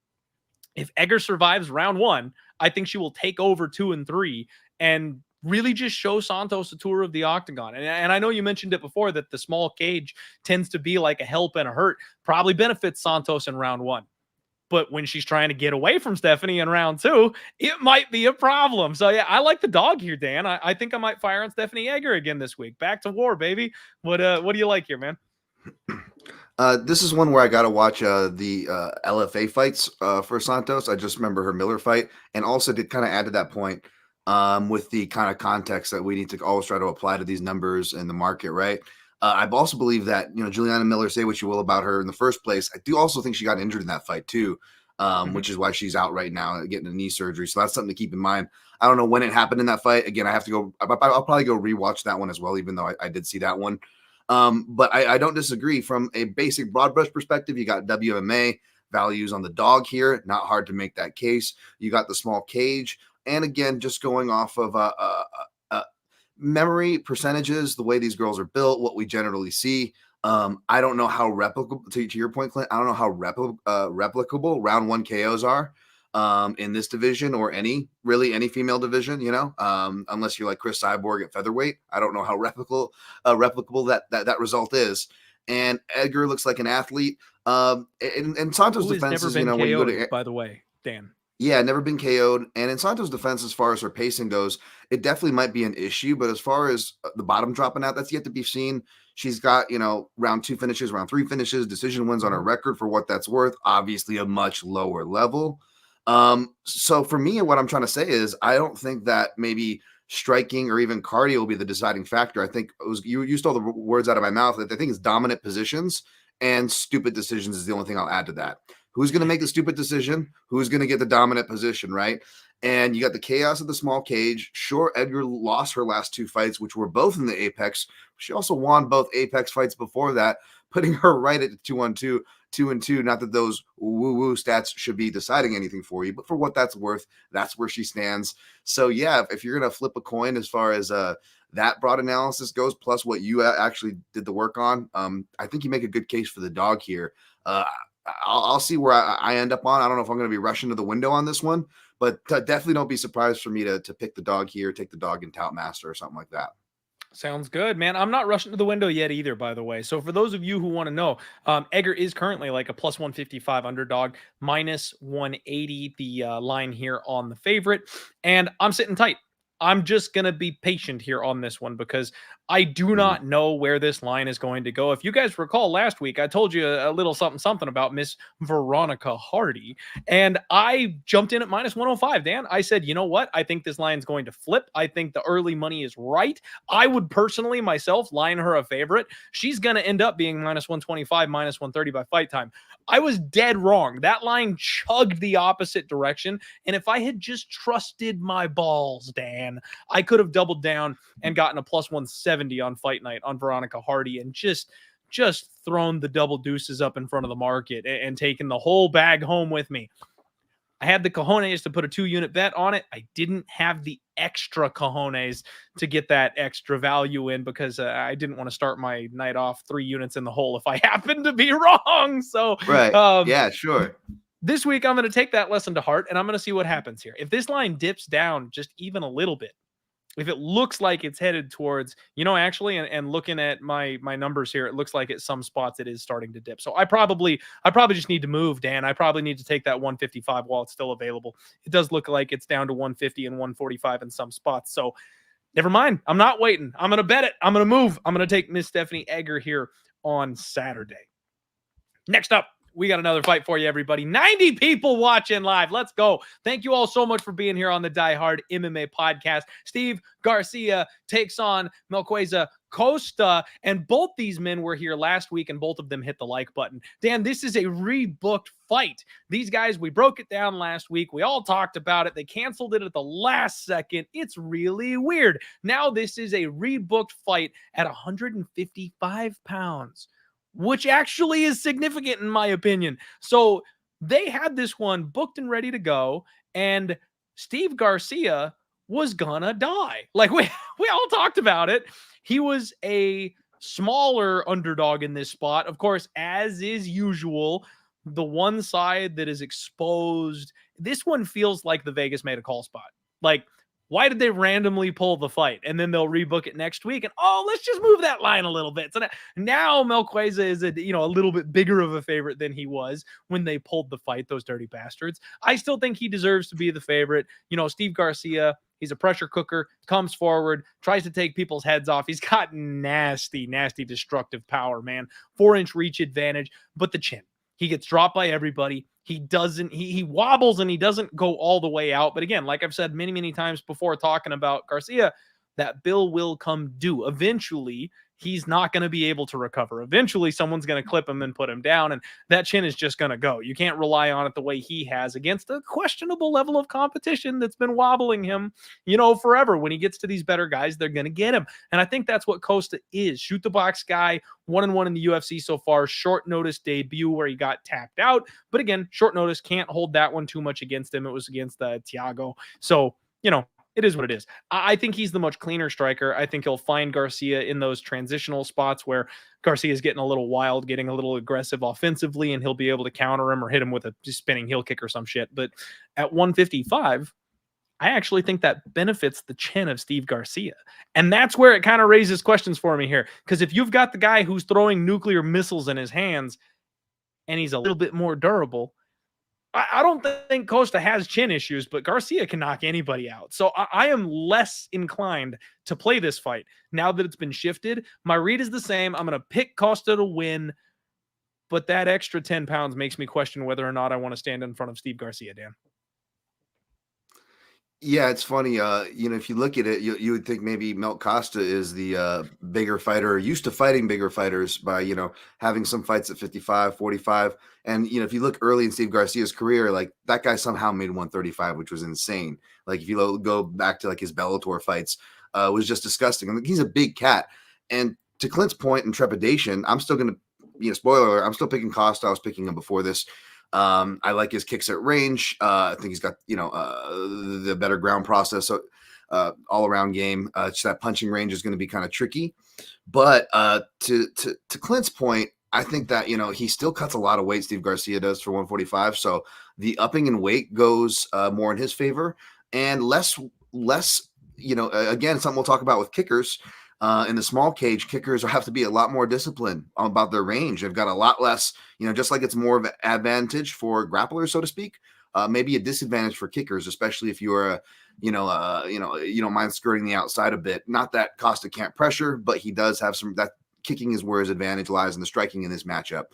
Speaker 1: If Egger survives round 1, I think she will take over 2 and 3 and really just show Santos a tour of the octagon. And I know you mentioned it before that the small cage tends to be like a help and a hurt, probably benefits Santos in round 1. But when she's trying to get away from Stephanie in round 2, it might be a problem. So yeah, I like the dog here, Dan. I think I might fire on Stephanie Egger again this week. Back to war, baby. What do you like here, man?
Speaker 2: This is one where I got to watch the LFA fights for Santos. I just remember her Miller fight, and also to kind of add to that point with the kind of context that we need to always try to apply to these numbers in the market, right? I also believe that, Juliana Miller, say what you will about her in the first place, I do also think she got injured in that fight too, which is why she's out right now getting a knee surgery. So that's something to keep in mind. I don't know when it happened in that fight. Again, I have to go. I'll probably go rewatch that one as well, even though I did see that one. But I don't disagree. From a basic broad brush perspective, you got WMA values on the dog here. Not hard to make that case. You got the small cage. And again, just going off of memory percentages, the way these girls are built, what we generally see. I don't know how replicable, to your point, Clint, I don't know how replicable round 1 KOs are in this division or any female division, unless you're like Chris Cyborg at featherweight. I don't know how replicable that result is. And Edgar looks like an athlete. And Santos' defense is, when you go to,
Speaker 1: by the way, Dan.
Speaker 2: Yeah, never been KO'd. And in Santos' defense, as far as her pacing goes, it definitely might be an issue. But as far as the bottom dropping out, that's yet to be seen. She's got, round 2 finishes, round 3 finishes, decision wins on her record for what that's worth. Obviously a much lower level. So for me, what I'm trying to say is I don't think that maybe striking or even cardio will be the deciding factor. I think you stole the words out of my mouth. I think it's dominant positions and stupid decisions is the only thing I'll add to that. Who's going to make the stupid decision? Who's going to get the dominant position, right? And you got the chaos of the small cage. Sure, Edgar lost her last 2 fights, which were both in the Apex. She also won both Apex fights before that, putting her right at 2-2. 2-2. Not that those woo-woo stats should be deciding anything for you, but for what that's worth, that's where she stands. So yeah, if you're going to flip a coin as far as that broad analysis goes, plus what you actually did the work on, I think you make a good case for the dog here. I'll see where I end up on. I don't know if I'm going to be rushing to the window on this one, but definitely don't be surprised for me to pick the dog here, take the dog in Tout Master or something like that.
Speaker 1: Sounds good, man. I'm not rushing to the window yet either, by the way. So for those of you who want to know, Egger is currently like a plus 155 underdog, minus 180 the line here on the favorite. And I'm sitting tight. I'm just going to be patient here on this one because I do
Speaker 2: Mhm.
Speaker 1: not know where this line is going to go. If you guys recall last week, I told you a little something about Miss Veronica Hardy, and I jumped in at minus 105, Dan. I said, you know what? I think this line is going to flip. I think the early money is right. I would personally myself line her a favorite. She's going to end up being minus 125, minus 130 by fight time. I was dead wrong. That line chugged the opposite direction. And if I had just trusted my balls, Dan, I could have doubled down and gotten a plus 170 on fight night on Veronica Hardy and just thrown the double deuces up in front of the market and taken the whole bag home with me. I had the cojones to put a 2-unit bet on it. I didn't have the extra cojones to get that extra value in because I didn't want to start my night off 3 units in the hole if I happened to be wrong. So,
Speaker 2: Right. Yeah, sure.
Speaker 1: This week, I'm going to take that lesson to heart and I'm going to see what happens here. If this line dips down just even a little bit, if it looks like it's headed towards, actually, and looking at my numbers here, it looks like at some spots it is starting to dip. So I probably just need to move, Dan. I probably need to take that 155 while it's still available. It does look like it's down to 150 and 145 in some spots. So never mind. I'm not waiting. I'm going to bet it. I'm going to move. I'm going to take Miss Stephanie Egger here on Saturday. Next up, we got another fight for you, everybody. 90 people watching live. Let's go. Thank you all so much for being here on the Die Hard MMA podcast. Steve Garcia takes on Melquizael Costa, and both these men were here last week, and both of them hit the like button. Dan, this is a rebooked fight. These guys, we broke it down last week. We all talked about it. They canceled it at the last second. It's really weird. Now this is a rebooked fight at 155 pounds. Which actually is significant in my opinion. So they had this one booked and ready to go, and Steve Garcia was gonna die. Like we all talked about it. He was a smaller underdog in this spot. Of course, as is usual, the one side that is exposed, this one feels like the Vegas made a call spot. Like, why did they randomly pull the fight? And then they'll rebook it next week. And, let's just move that line a little bit. So now Melquizael is a little bit bigger of a favorite than he was when they pulled the fight, those dirty bastards. I still think he deserves to be the favorite. Steve Garcia, he's a pressure cooker, comes forward, tries to take people's heads off. He's got nasty, nasty destructive power, man. 4-inch reach advantage, but the chin. He gets dropped by everybody. He wobbles and he doesn't go all the way out. But again, like I've said many, many times before talking about Garcia, that bill will come due. Eventually, he's not going to be able to recover. Eventually, someone's going to clip him and put him down, and that chin is just going to go. You can't rely on it the way he has against a questionable level of competition that's been wobbling him, forever. When he gets to these better guys, they're going to get him. And I think that's what Costa is. Shoot the box guy, 1-1 in the UFC so far. Short notice debut where he got tapped out. But again, short notice, can't hold that one too much against him. It was against Thiago. So, it is what it is. I think he's the much cleaner striker. I think he'll find Garcia in those transitional spots where Garcia is getting a little wild, getting a little aggressive offensively, and he'll be able to counter him or hit him with a spinning heel kick or some shit. But at 155, I actually think that benefits the chin of Steve Garcia. And that's where it kind of raises questions for me here. Because if you've got the guy who's throwing nuclear missiles in his hands and he's a little bit more durable, I don't think Costa has chin issues, but Garcia can knock anybody out. So I am less inclined to play this fight now that it's been shifted. My read is the same. I'm going to pick Costa to win, but that extra 10 pounds makes me question whether or not I want to stand in front of Steve Garcia, Dan.
Speaker 2: Yeah, it's funny. If you look at it, you would think maybe Melt Costa is the bigger fighter, used to fighting bigger fighters by, having some fights at 55, 45. And, if you look early in Steve Garcia's career, like that guy somehow made 135, which was insane. Like if you go back to like his Bellator fights, was just disgusting. I mean, he's a big cat. And to Clint's point and trepidation, I'm still going to, spoiler alert, I'm still picking Costa. I was picking him before this. I like his kicks at range. I think he's got, the better ground process. So all around game, just that punching range is going to be kind of tricky. But to Clint's point, I think that, he still cuts a lot of weight. Steve Garcia does for 145. So the upping in weight goes more in his favor and less, again, something we'll talk about with kickers. In the small cage, kickers have to be a lot more disciplined about their range. They've got a lot less, just like it's more of an advantage for grapplers, so to speak. Maybe a disadvantage for kickers, especially if you're you don't mind skirting the outside a bit. Not that Costa can't pressure, but he does have that kicking is where his advantage lies in the striking in this matchup.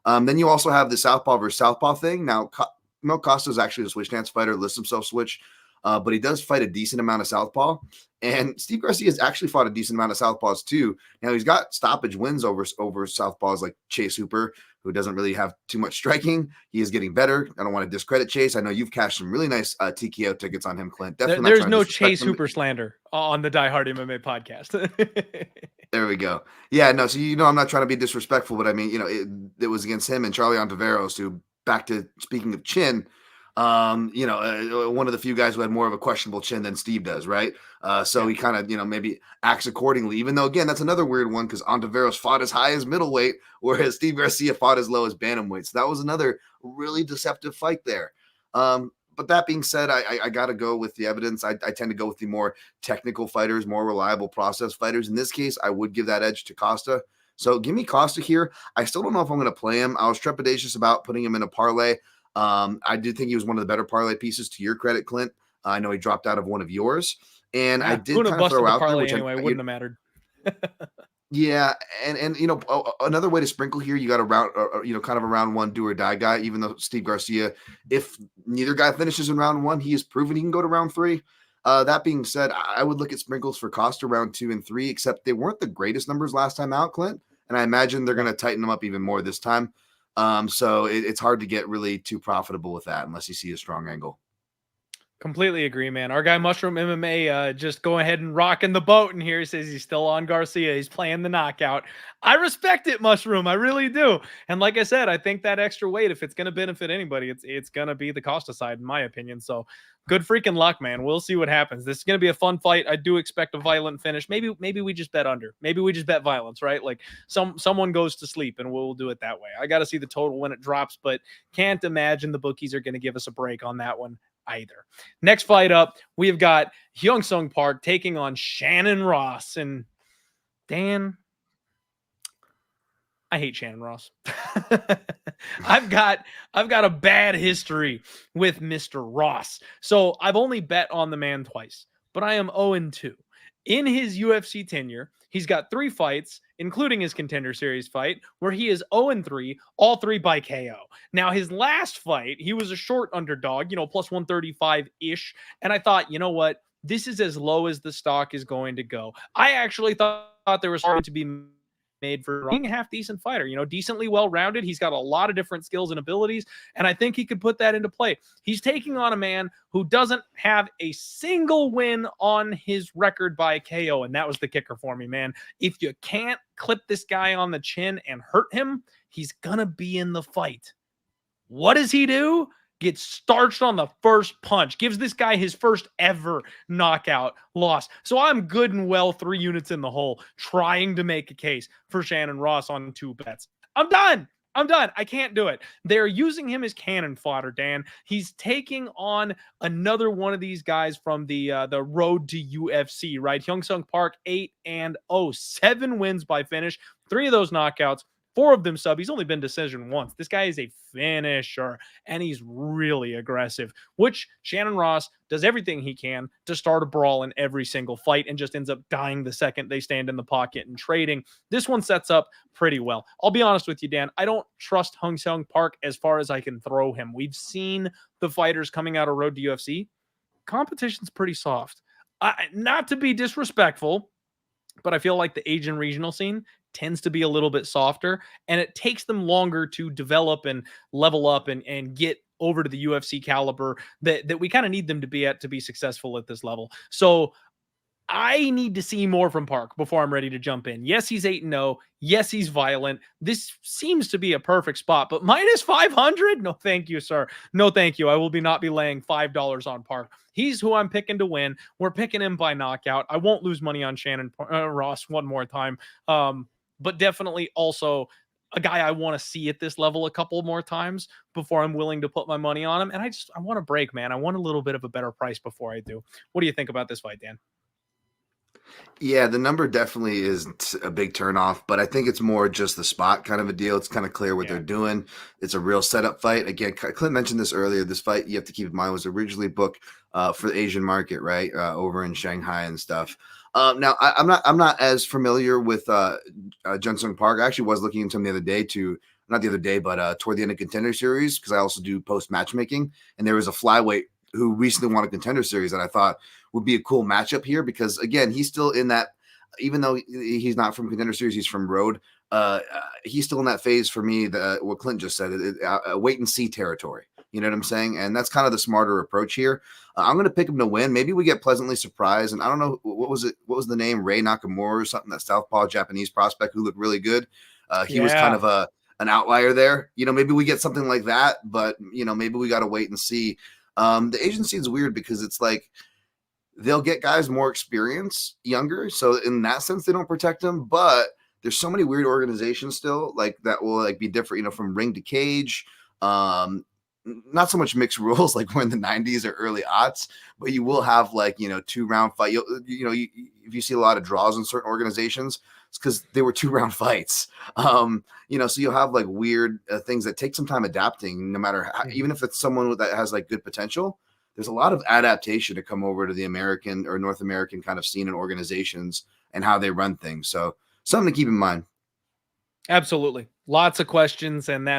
Speaker 2: Then you also have the southpaw versus southpaw thing. Now, Costa is actually a switch stance fighter, lists himself switch, but he does fight a decent amount of southpaw. And Steve Garcia has actually fought a decent amount of southpaws too. Now he's got stoppage wins over southpaws like Chase Hooper, who doesn't really have too much striking. He is getting better. I don't want to discredit Chase. I know you've cashed some really nice TKO tickets on him, Clint.
Speaker 1: Definitely there's no Chase Hooper slander on the Die Hard MMA podcast.
Speaker 2: There we go. Yeah, no, so I'm not trying to be disrespectful, but I mean, it was against him and Charlie Ontiveros, who, back to speaking of chin, one of the few guys who had more of a questionable chin than Steve does, right? So he kind of, maybe acts accordingly, even though, again, that's another weird one because Ontiveros fought as high as middleweight, whereas Steve Garcia fought as low as bantamweight. So that was another really deceptive fight there. But that being said, I got to go with the evidence. I tend to go with the more technical fighters, more reliable process fighters. In this case, I would give that edge to Costa. So give me Costa here. I still don't know if I'm going to play him. I was trepidatious about putting him in a parlay. I did think he was one of the better parlay pieces, to your credit, Clint. I know he dropped out of one of yours. And I did kind of throw out there, which
Speaker 1: anyway, wouldn't have mattered.
Speaker 2: Yeah, and another way to sprinkle here, you got a round, kind of a round one do or die guy. Even though Steve Garcia, if neither guy finishes in round one, he has proven he can go to round three. That being said, I would look at sprinkles for Costa round 2 and 3, except they weren't the greatest numbers last time out, Clint. And I imagine they're going to tighten them up even more this time. So it's hard to get really too profitable with that unless you see a strong angle.
Speaker 1: Completely agree, man. Our guy Mushroom MMA just go ahead and rocking the boat in here. He says he's still on Garcia. He's playing the knockout. I respect it, Mushroom. I really do. And like I said, I think that extra weight, if it's going to benefit anybody, it's going to be the Costa side, in my opinion. So good freaking luck, man. We'll see what happens. This is going to be a fun fight. I do expect a violent finish. Maybe we just bet under. Maybe we just bet violence, right? Like someone goes to sleep and we'll do it that way. I got to see the total when it drops, but can't imagine the bookies are going to give us a break on that one either. Next fight up, we have got Hyun Park taking on Shannon Ross. And Dan, I hate Shannon Ross. I've got a bad history with Mr. Ross. So I've only bet on the man twice, but I am 0-2. In his UFC tenure, he's got 3 fights, including his Contender Series fight, where he is 0-3, all 3 by KO. Now, his last fight, he was a short underdog, plus 135-ish. And I thought, you know what? This is as low as the stock is going to go. I actually thought there was going to be made for being a half decent fighter, decently well-rounded. He's got a lot of different skills and abilities, and I think he could put that into play. He's taking on a man who doesn't have a single win on his record by KO, and that was the kicker for me, man. If you can't clip this guy on the chin and hurt him, he's gonna be in the fight. What does he do? Gets starched on the first punch, gives this guy his first ever knockout loss. So I'm good and well 3 units in the hole, trying to make a case for Shannon Ross on 2 bets. I'm done. I can't do it. They're using him as cannon fodder, Dan. He's taking on another one of these guys from the road to UFC, right? Hyun Park, 8-0, 7 wins by finish, 3 of those knockouts. 4 of them sub. He's only been decision once. This guy is a finisher, and he's really aggressive, which Shannon Ross does everything he can to start a brawl in every single fight and just ends up dying the second they stand in the pocket and trading. This one sets up pretty well. I'll be honest with you, Dan. I don't trust Hyun Park as far as I can throw him. We've seen the fighters coming out of road to UFC. Competition's pretty soft. Not to be disrespectful, but I feel like the Asian regional scene tends to be a little bit softer, and it takes them longer to develop and level up and get over to the UFC caliber that we kind of need them to be at to be successful at this level. So I need to see more from Park before I'm ready to jump in. Yes, he's 8-0. Yes, he's violent. This seems to be a perfect spot, but minus 500? No, thank you, sir. No, thank you. I will not be laying $5 on Park. He's who I'm picking to win. We're picking him by knockout. I won't lose money on Shannon Ross one more time. But definitely also a guy I want to see at this level a couple more times before I'm willing to put my money on him. And I want to break, man. I want a little bit of a better price before I do. What do you think about this fight, Dan?
Speaker 2: Yeah, the number definitely is a big turnoff, but I think it's more just the spot kind of a deal. It's kind of clear what they're doing. It's a real setup fight. Again, Clint mentioned this earlier. This fight, you have to keep in mind, was originally booked for the Asian market, right? Over in Shanghai and stuff. Now, I'm not as familiar with Jun Park. I actually was looking into him the other day not the other day, but toward the end of Contender Series, because I also do post matchmaking, and there was a flyweight who recently won a Contender Series that I thought would be a cool matchup here, because again, he's still in that, even though he's not from Contender Series, he's from Road. He's still in that phase for me, what Clint just said, wait and see territory. You know what I'm saying? And that's kind of the smarter approach here. I'm going to pick him to win. Maybe we get pleasantly surprised. And I don't know, what was the name? Ray Nakamura or something, that southpaw Japanese prospect who looked really good. He was kind of an outlier there. Maybe we get something like that, but maybe we got to wait and see. The Asian scene is weird because it's like, they'll get guys more experience, younger. So in that sense, they don't protect them. But there's so many weird organizations still like that will like be different, from ring to cage. Not so much mixed rules like we're in the 90s or early aughts, but you will have like 2-round fight. If you see a lot of draws in certain organizations, it's because they were 2-round fights. So you'll have like weird things that take some time adapting. No matter how, even if it's someone that has like good potential. There's a lot of adaptation to come over to the American or North American kind of scene and organizations and how they run things. So something to keep in mind.
Speaker 1: Absolutely. Lots of questions. And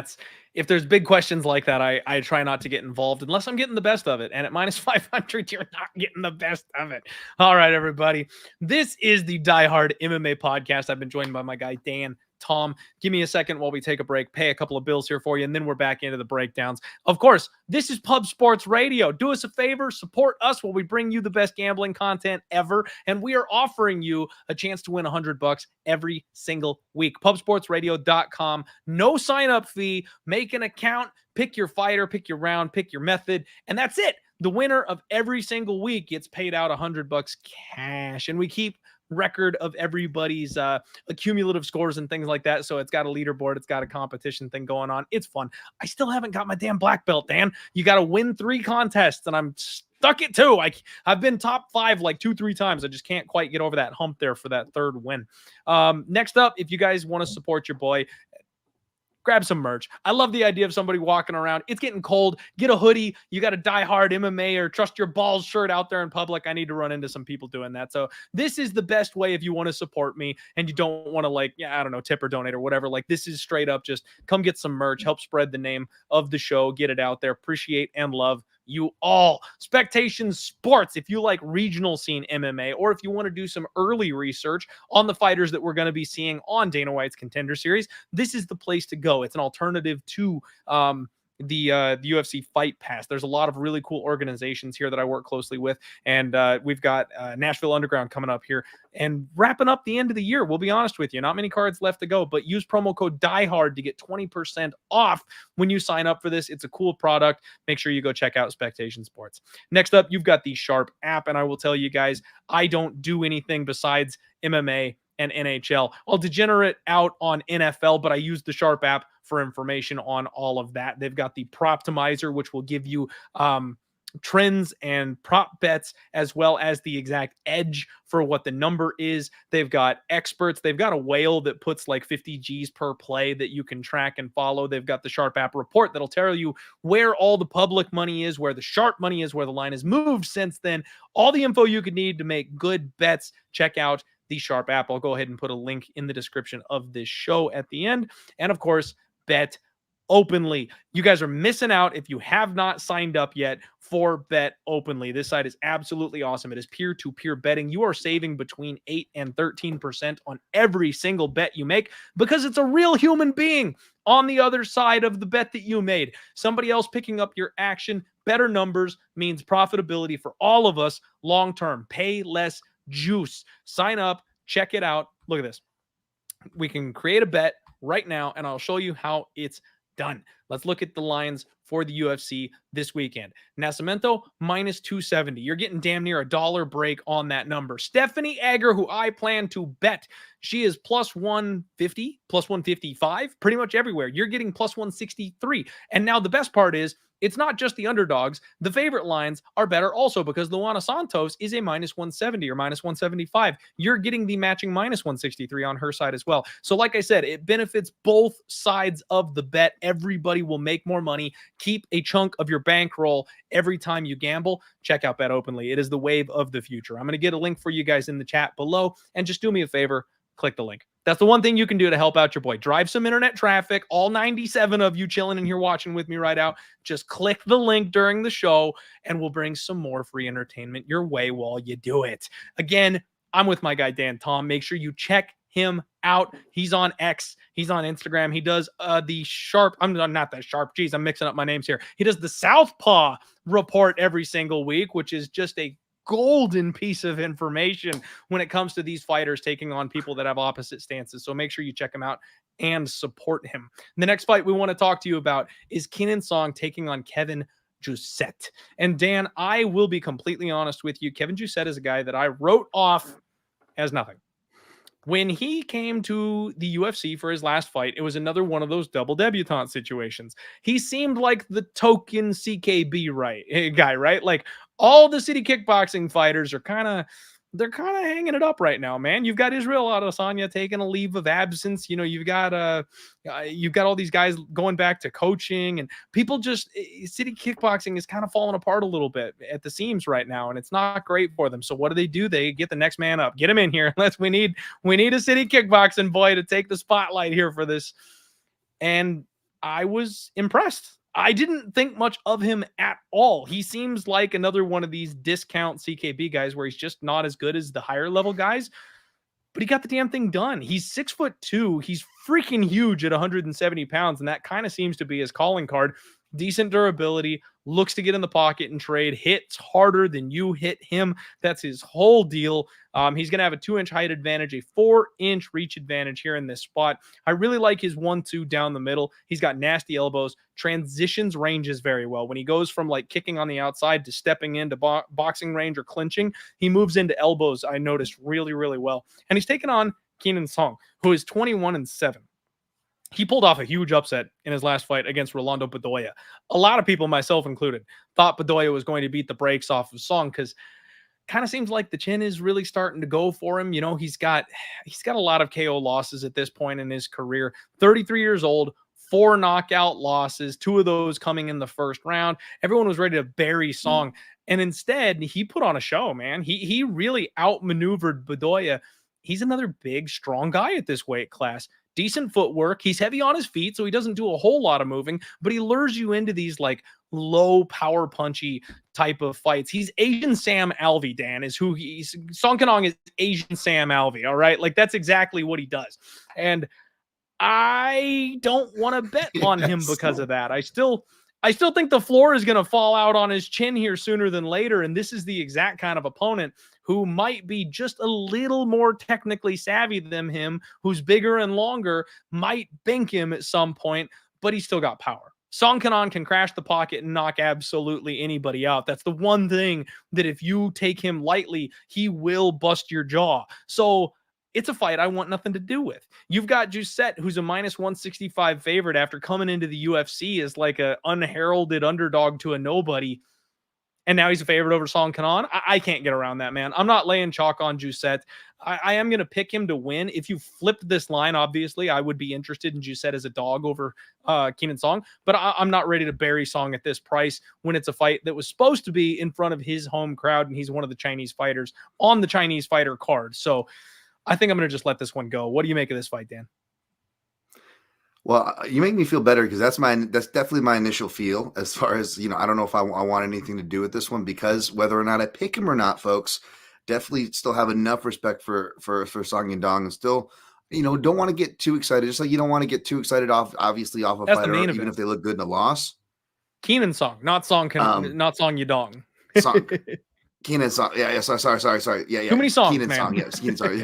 Speaker 1: if there's big questions like that, I try not to get involved unless I'm getting the best of it. And at minus 500, you're not getting the best of it. All right, everybody. This is the Die Hard MMA podcast. I've been joined by my guy, Dan. Tom, give me a second while we take a break, pay a couple of bills here for you, and then we're back into the breakdowns. Of course, this is Pub Sports Radio. Do us a favor, support us while we bring you the best gambling content ever, and we are offering you a chance to win $100 every single week. PubSportsRadio.com. No sign-up fee. Make an account, pick your fighter, pick your round, pick your method, and that's it. The winner of every single week gets paid out $100 cash, and we keep record of everybody's accumulative scores and things like that. So it's got a leaderboard, it's got a competition thing going on. It's fun. I still haven't got my damn black belt, Dan. You got to win 3 contests, and I'm stuck at 2. I've been top 5 like 2-3 times. I just can't quite get over that hump there for that 3rd win. Next up, if you guys want to support your boy, grab some merch. I love the idea of somebody walking around. It's getting cold. Get a hoodie. You got a Die Hard MMA or Trust Your Balls shirt out there in public. I need to run into some people doing that. So this is the best way if you want to support me and you don't want to tip or donate or whatever. Like, this is straight up just come get some merch, help spread the name of the show, get it out there. Appreciate and love you all. Spectation Sports, if you like regional scene MMA, or if you want to do some early research on the fighters that we're going to be seeing on Dana White's Contender Series, this is the place to go. It's an alternative to the UFC Fight Pass. There's a lot of really cool organizations here that I work closely with, and we've got Nashville Underground coming up here and wrapping up the end of the year. We'll be honest with you, not many cards left to go, but use promo code DIEHARD to get 20% off when you sign up for this. It's a cool product. Make sure you go check out Spectation Sports. Next up, you've got the Sharp app, and I will tell you guys, I don't do anything besides MMA and NHL. I'll degenerate out on NFL, but I use the Sharp app for information on all of that. They've got the Proptimizer, which will give you trends and prop bets, as well as the exact edge for what the number is. They've got experts. They've got a whale that puts like 50 G's per play that you can track and follow. They've got the Sharp app report that'll tell you where all the public money is, where the sharp money is, where the line has moved since then. All the info you could need to make good bets. Check out the Sharp app. I'll go ahead and put a link in the description of this show at the end. And of course, Bet Openly. You guys are missing out if you have not signed up yet for Bet Openly. This site is absolutely awesome. It is peer-to-peer betting. You are saving between 8 and 13% on every single bet you make because it's a real human being on the other side of the bet that you made. Somebody else picking up your action. Better numbers means profitability for all of us long-term. Pay less juice. Sign up. Check it out. Look at this. We can create a bet right now, and I'll show you how it's done. Let's look at the lines for the UFC this weekend. Nascimento minus 270. You're getting damn near $1 break on that number. Stephanie Egger, who I plan to bet, she is plus 150, plus 155, pretty much everywhere. You're getting plus 163. And now the best part is, it's not just the underdogs. The favorite lines are better also because Luana Santos is a minus 170 or minus 175. You're getting the matching minus 163 on her side as well. So like I said, it benefits both sides of the bet. Everybody will make more money. Keep a chunk of your bankroll every time you gamble. Check out Bet Openly. It is the wave of the future. I'm going to get a link for you guys in the chat below, and just do me a favor, click the link. That's the one thing you can do to help out your boy. Drive some internet traffic. All 97 of you chilling in here watching with me right now, just click the link during the show and we'll bring some more free entertainment your way while you do it. Again, I'm with my guy Dan Tom. Make sure you check him out. He's on X. He's on Instagram. He does the sharp. I'm not that sharp. Geez, I'm mixing up my names here. He does the Southpaw report every single week, which is just a golden piece of information when it comes to these fighters taking on people that have opposite stances. So make sure you check him out and support him. The next fight we want to talk to you about is Kenan Song taking on Kevin Jousset. And Dan, I will be completely honest with you. Kevin Jousset is a guy that I wrote off as nothing. When he came to the UFC for his last fight, it was another one of those double debutante situations. He seemed like the token CKB guy, right? Like all the city kickboxing fighters are they're kind of hanging it up right now, man. You've got Israel Adesanya taking a leave of absence. You know, you've got all these guys going back to coaching, and people just city kickboxing is kind of falling apart a little bit at the seams right now, and it's not great for them. So what do? They get the next man up, get him in here. We need a city kickboxing boy to take the spotlight here for this. And I was impressed. I didn't think much of him at all. He seems like another one of these discount CKB guys where he's just not as good as the higher level guys, but he got the damn thing done. He's 6'2". He's freaking huge at 170 pounds. And that kind of seems to be his calling card. Decent durability, looks to get in the pocket and trade, hits harder than you hit him. That's his whole deal. He's going to have a 2-inch height advantage, a 4-inch reach advantage here in this spot. I really like his 1-2 down the middle. He's got nasty elbows, transitions ranges very well. When he goes from like kicking on the outside to stepping into boxing range or clinching, he moves into elbows, I noticed really, really well. And he's taken on Kenan Song, who is 21-7. He pulled off a huge upset in his last fight against Rolando Bedoya. A lot of people, myself included, thought Bedoya was going to beat the brakes off of Song because kind of seems like the chin is really starting to go for him. You know, he's got a lot of KO losses at this point in his career. 33 years old, 4 knockout losses, 2 of those coming in the first round. Everyone was ready to bury Song. And instead, he put on a show, man. He really outmaneuvered Bedoya. He's another big, strong guy at this weight class. Decent footwork. He's heavy on his feet, so he doesn't do a whole lot of moving, but he lures you into these like low power punchy type of fights. He's Asian Sam Alvey, Dan, is who he's. Song Kenan is Asian Sam Alvey, all right? Like that's exactly what he does. And I don't want to bet on him because of that. I still think the floor is going to fall out on his chin here sooner than later, and this is the exact kind of opponent who might be just a little more technically savvy than him, who's bigger and longer, might bink him at some point, but he's still got power. Song Kenan can crash the pocket and knock absolutely anybody out. That's the one thing that if you take him lightly, he will bust your jaw. So it's a fight I want nothing to do with. You've got Jousset, who's a minus 165 favorite after coming into the UFC as like a unheralded underdog to a nobody. And now he's a favorite over Song Kenan. I can't get around that, man. I'm not laying chalk on Jousset. I am going to pick him to win. If you flipped this line, obviously, I would be interested in Jousset as a dog over Kenan Song. But I'm not ready to bury Song at this price when it's a fight that was supposed to be in front of his home crowd, and he's one of the Chinese fighters on the Chinese fighter card. So I think I'm going to just let this one go. What do you make of this fight, Dan?
Speaker 2: Well, you make me feel better because that's definitely my initial feel as far as, you know, I don't know if I want anything to do with this one because whether or not I pick him or not, folks, definitely still have enough respect for Song Yadong and still, you know, don't want to get too excited. Just like you don't want to get too excited off a fighter, even if they look good in a loss.
Speaker 1: Kenan Song, not Song Yadong.
Speaker 2: Song. Kenan Song. Yeah. Sorry. Yeah.
Speaker 1: Too many songs,
Speaker 2: Kenan
Speaker 1: man.
Speaker 2: Song. Yes. Kenan Song.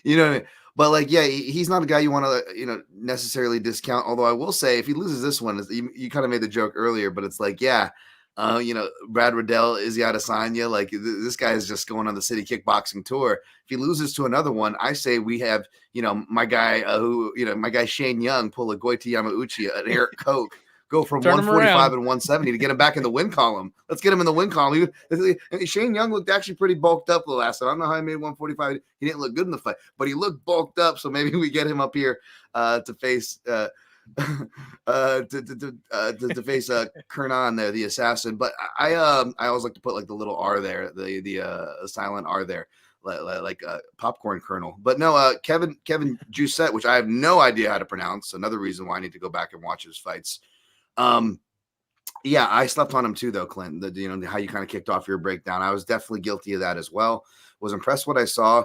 Speaker 2: You know what I mean? But like, yeah, he's not a guy you want to, you know, necessarily discount. Although I will say, if he loses this one, you kind of made the joke earlier, but it's like, yeah, you know, Brad Riddell, Izzy Adesanya, like this guy is just going on the city kickboxing tour. If he loses to another one, I say we have, you know, my guy Shane Young pull a Goiti Yamauchi, an Eric Koch, go from
Speaker 1: Turn him
Speaker 2: 145
Speaker 1: around.
Speaker 2: and 170 to get him back in the win column. Let's get him in the win column. Shane Young looked actually pretty bulked up the last time. I don't know how he made 145. He didn't look good in the fight, but he looked bulked up. So maybe we get him up here to face to face Kenan there, the assassin. But I always like to put like the little R there, the silent R there, like a popcorn kernel. But no, Kevin Jousset, which I have no idea how to pronounce. Another reason why I need to go back and watch his fights. Yeah, I slept on him too, though, Clint. How you kind of kicked off your breakdown. I was definitely guilty of that as well. Was impressed what I saw.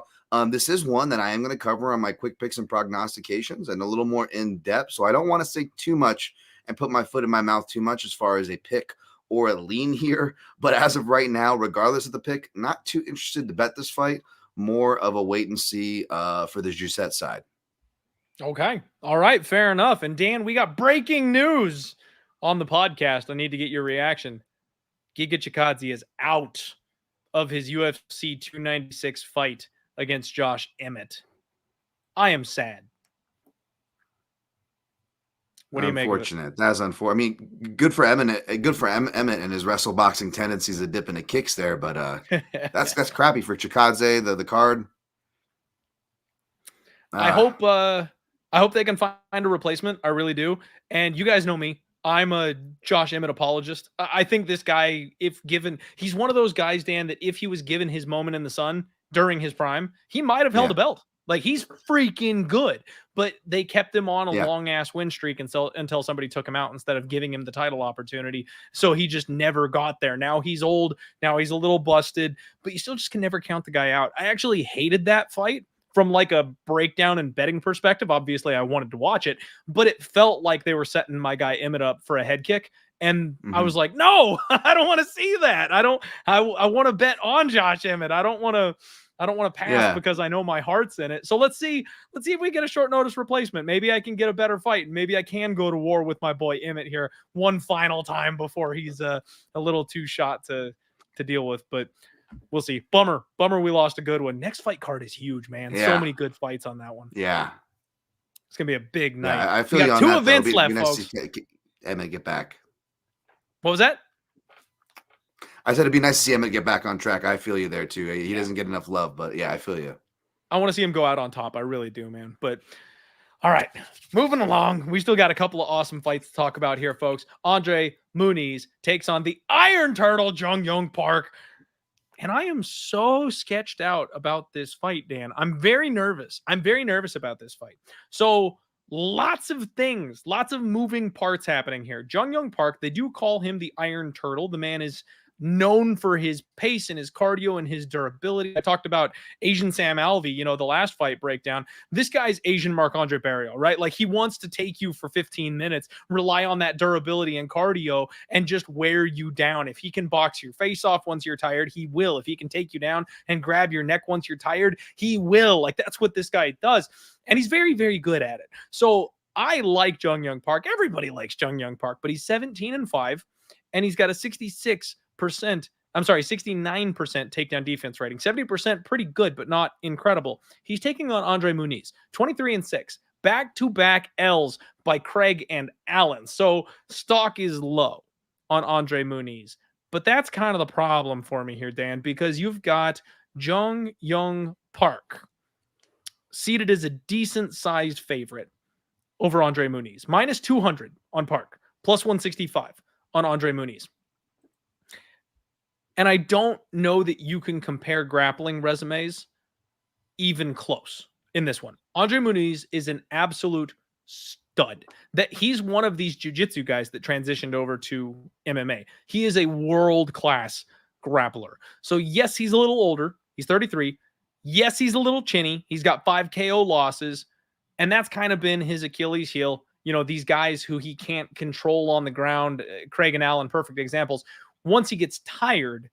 Speaker 2: This is one that I am going to cover on my quick picks and prognostications and a little more in depth. So I don't want to say too much and put my foot in my mouth too much as far as a pick or a lean here. But as of right now, regardless of the pick, not too interested to bet this fight. More of a wait and see for the Jousset side.
Speaker 1: Okay. All right. Fair enough. And Dan, we got breaking news on the podcast. I need to get your reaction. Giga Chikadze is out of his UFC 296 fight against Josh Emmett. I am sad. What do you make of it?
Speaker 2: Unfortunate. That's unfortunate. I mean, good for Emmett and his wrestle boxing tendencies of dipping the kicks there, but that's crappy for Chikadze, the card.
Speaker 1: I hope they can find a replacement. I really do. And you guys know me. I'm a Josh Emmett apologist. I think this guy, if given, he's one of those guys, Dan, that if he was given his moment in the sun during his prime, he might have held a belt. Like, he's freaking good. But they kept him on a long-ass win streak until somebody took him out instead of giving him the title opportunity. So he just never got there. Now he's old. Now he's a little busted. But you still just can never count the guy out. I actually hated that fight. From like a breakdown and betting perspective. Obviously, I wanted to watch it, but it felt like they were setting my guy Emmett up for a head kick. And I was like, no, I don't want to see that. I want to bet on Josh Emmett. I don't want to pass because I know my heart's in it. So let's see if we get a short notice replacement. Maybe I can get a better fight. Maybe I can go to war with my boy Emmett here one final time before he's a little too shot to deal with. But we'll see. Bummer we lost a good one. Next fight card is huge, man. So many good fights on that one.
Speaker 2: Yeah.
Speaker 1: It's going to be a big night.
Speaker 2: Yeah, I feel
Speaker 1: we
Speaker 2: you
Speaker 1: got
Speaker 2: on
Speaker 1: two
Speaker 2: that,
Speaker 1: events
Speaker 2: though.
Speaker 1: left,
Speaker 2: Nice
Speaker 1: folks.
Speaker 2: Emmett get back.
Speaker 1: What was that?
Speaker 2: I said it'd be nice to see Emmett get back on track. I feel you there, too. He doesn't get enough love, but yeah, I feel you.
Speaker 1: I want to see him go out on top. I really do, man. But all right, moving along. We still got a couple of awesome fights to talk about here, folks. Andre Muniz takes on the Iron Turtle, Jong Park. And I am so sketched out about this fight, Dan. I'm very nervous. About this fight. So lots of things, lots of moving parts happening here. Jong Park, they do call him the Iron Turtle. The man is known for his pace and his cardio and his durability. I talked about Asian Sam Alvey, the last fight breakdown. This guy's Asian Marc-Andre Barrios, right? Like, he wants to take you for 15 minutes, rely on that durability and cardio, and just wear you down. If he can box your face off once you're tired, he will. If he can take you down and grab your neck once you're tired, he will. Like, that's what this guy does. And he's very, very good at it. So I like Jong Park. Everybody likes Jong Park, but he's 17-5, and he's got a 69% takedown defense rating. 70% pretty good, but not incredible. He's taking on Andre Muniz, 23-6, back-to-back L's by Craig and Allan. So stock is low on Andre Muniz. But that's kind of the problem for me here, Dan, because you've got Jong Park seated as a decent-sized favorite over Andre Muniz. -200 on Park, +165 on Andre Muniz. And I don't know that you can compare grappling resumes even close in this one. Andre Muniz is an absolute stud. That he's one of these jiu-jitsu guys that transitioned over to MMA. He is a world-class grappler. So yes, he's a little older. He's 33. Yes, he's a little chinny. He's got 5 KO losses. And that's kind of been his Achilles heel. These guys who he can't control on the ground, Craig and Allan, perfect examples. Once he gets tired,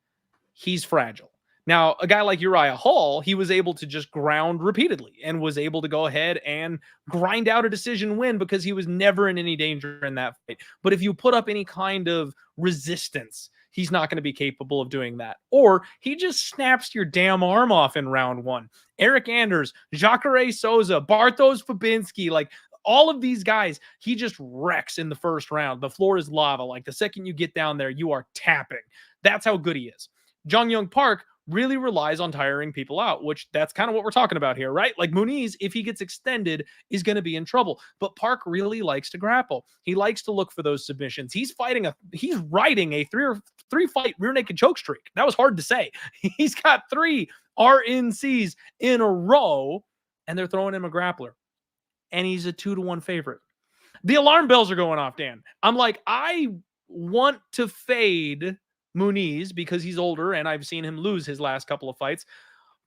Speaker 1: he's fragile. Now, a guy like Uriah Hall, he was able to just ground repeatedly and was able to go ahead and grind out a decision win because he was never in any danger in that fight. But if you put up any kind of resistance, he's not going to be capable of doing that. Or he just snaps your damn arm off in round one. Eric Anders, Jacare Souza, Bartosz Fabinski, like All of these guys, he just wrecks in the first round. The floor is lava. Like the second you get down there, you are tapping. That's how good he is. Jung Young Park really relies on tiring people out, which that's kind of what we're talking about here, right? Like Muniz, if he gets extended, is going to be in trouble. But Park really likes to grapple. He likes to look for those submissions. He's riding a three fight rear naked choke streak. That was hard to say. He's got 3 RNCs in a row, and they're throwing him a grappler. And he's a 2-1 favorite. The alarm bells are going off, Dan. I'm like, I want to fade Muniz because he's older and I've seen him lose his last couple of fights.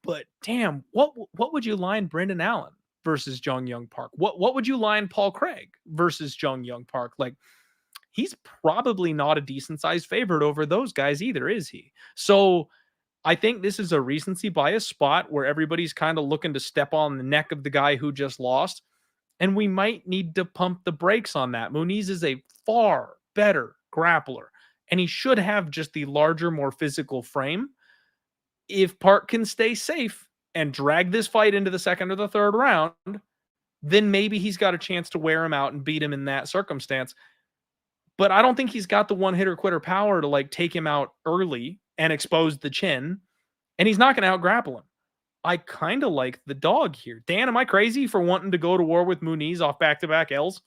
Speaker 1: But damn, what would you line Brendan Allen versus Jung Young Park? What would you line Paul Craig versus Jung Young Park? Like, he's probably not a decent sized favorite over those guys either, is he? So I think this is a recency bias spot where everybody's kind of looking to step on the neck of the guy who just lost. And we might need to pump the brakes on that. Muniz is a far better grappler, and he should have just the larger, more physical frame. If Park can stay safe and drag this fight into the second or the third round, then maybe he's got a chance to wear him out and beat him in that circumstance. But I don't think he's got the one-hitter quitter power to like take him out early and expose the chin, and he's not going to out-grapple him. I kind of like the dog here. Dan, am I crazy for wanting to go to war with Muniz off back-to-back L's?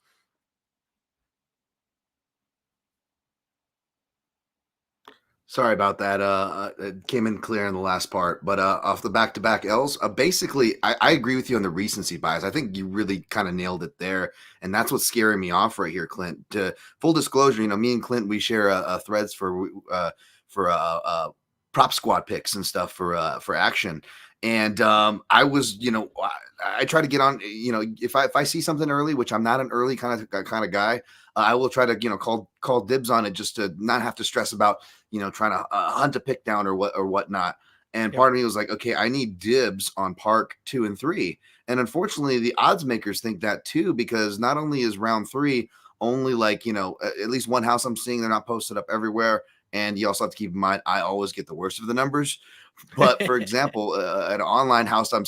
Speaker 2: Sorry about that. It came in clear in the last part, but off the back-to-back L's, basically, I agree with you on the recency bias. I think you really kind of nailed it there, and that's what's scaring me off right here, Clint. To full disclosure, me and Clint, we share threads for prop squad picks and stuff for action. And I was, I try to get on, if I see something early, which I'm not an early kind of guy, I will try to, call dibs on it just to not have to stress about, trying to hunt a pick down or whatnot. And part of me was like, okay, I need dibs on Park 2 and 3. And unfortunately, the odds makers think that too, because not only is round 3 only like, at least one house I'm seeing, they're not posted up everywhere. And you also have to keep in mind, I always get the worst of the numbers. But for example, an online house I'm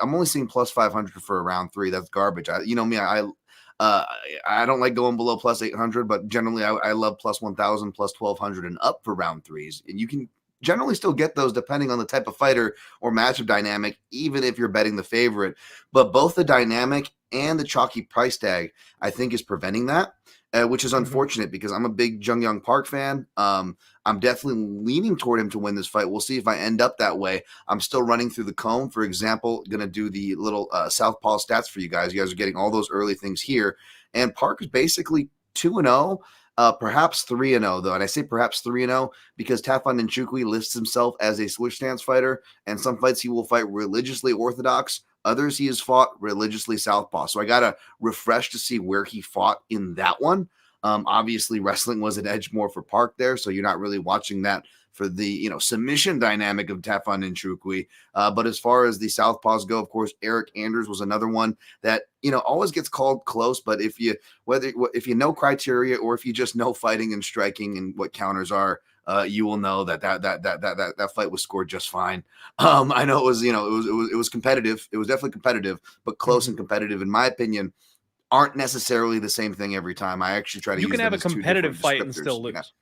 Speaker 2: only seeing plus 500 for a round 3. That's garbage. I don't like going below plus 800, but generally I love plus 1,000, plus 1,200 and up for round 3s. And you can generally still get those depending on the type of fighter or matchup dynamic, even if you're betting the favorite. But both the dynamic and the chalky price tag, I think, is preventing that. Which is unfortunate because I'm a big Jung Young Park fan. I'm definitely leaning toward him to win this fight. We'll see if I end up that way. I'm still running through the comb. For example, going to do the little Southpaw stats for you guys. You guys are getting all those early things here. And Park is basically 2-0, perhaps 3-0, though. And I say perhaps 3-0 because Tafon Nchukwi lists himself as a switch stance fighter. And some fights he will fight religiously orthodox. Others he has fought religiously southpaw. So I got to refresh to see where he fought in that one. Obviously, wrestling was an edge more for Park there, so you're not really watching that for the submission dynamic of Tafon Nchukwi. But as far as the southpaws go, of course, Eric Anders was another one that always gets called close. But if you know criteria or if you just know fighting and striking and what counters are, you will know that fight was scored just fine. I know it was competitive. It was definitely competitive, but close and competitive, in my opinion, aren't necessarily the same thing every time. I actually try to.
Speaker 1: You can have a competitive fight and still lose.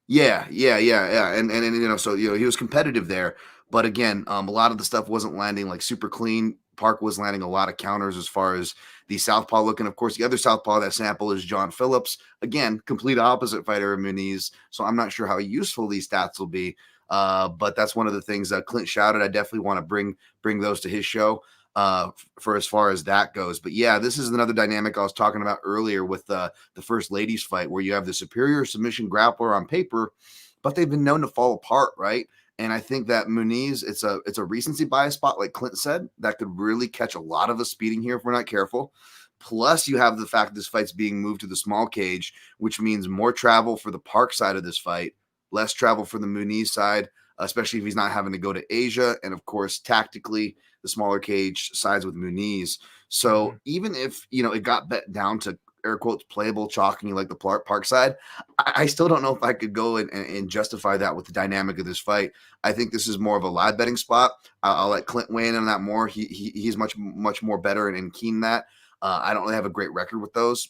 Speaker 2: Yeah. And so he was competitive there, but again, a lot of the stuff wasn't landing like super clean. Park was landing a lot of counters as far as the southpaw look. And of course, the other southpaw that sample is John Phillips. Again, complete opposite fighter of Muniz. So I'm not sure how useful these stats will be. But that's one of the things that Clint shouted. I definitely want to bring those to his show for as far as that goes. But yeah, this is another dynamic I was talking about earlier with the first ladies fight, where you have the superior submission grappler on paper, but they've been known to fall apart, right? And I think that Muniz, it's a recency bias spot, like Clint said, that could really catch a lot of us speeding here if we're not careful. Plus, you have the fact this fight's being moved to the small cage, which means more travel for the Park side of this fight, less travel for the Muniz side, especially if he's not having to go to Asia. And of course, tactically, the smaller cage sides with Muniz. So even if it got bet down to air quotes playable chalk and you like the park side, I still don't know if I could go and justify that with the dynamic of this fight. I think this is more of a live betting spot. I'll let Clint weigh in on that more. He's much more better and keen that. I don't really have a great record with those,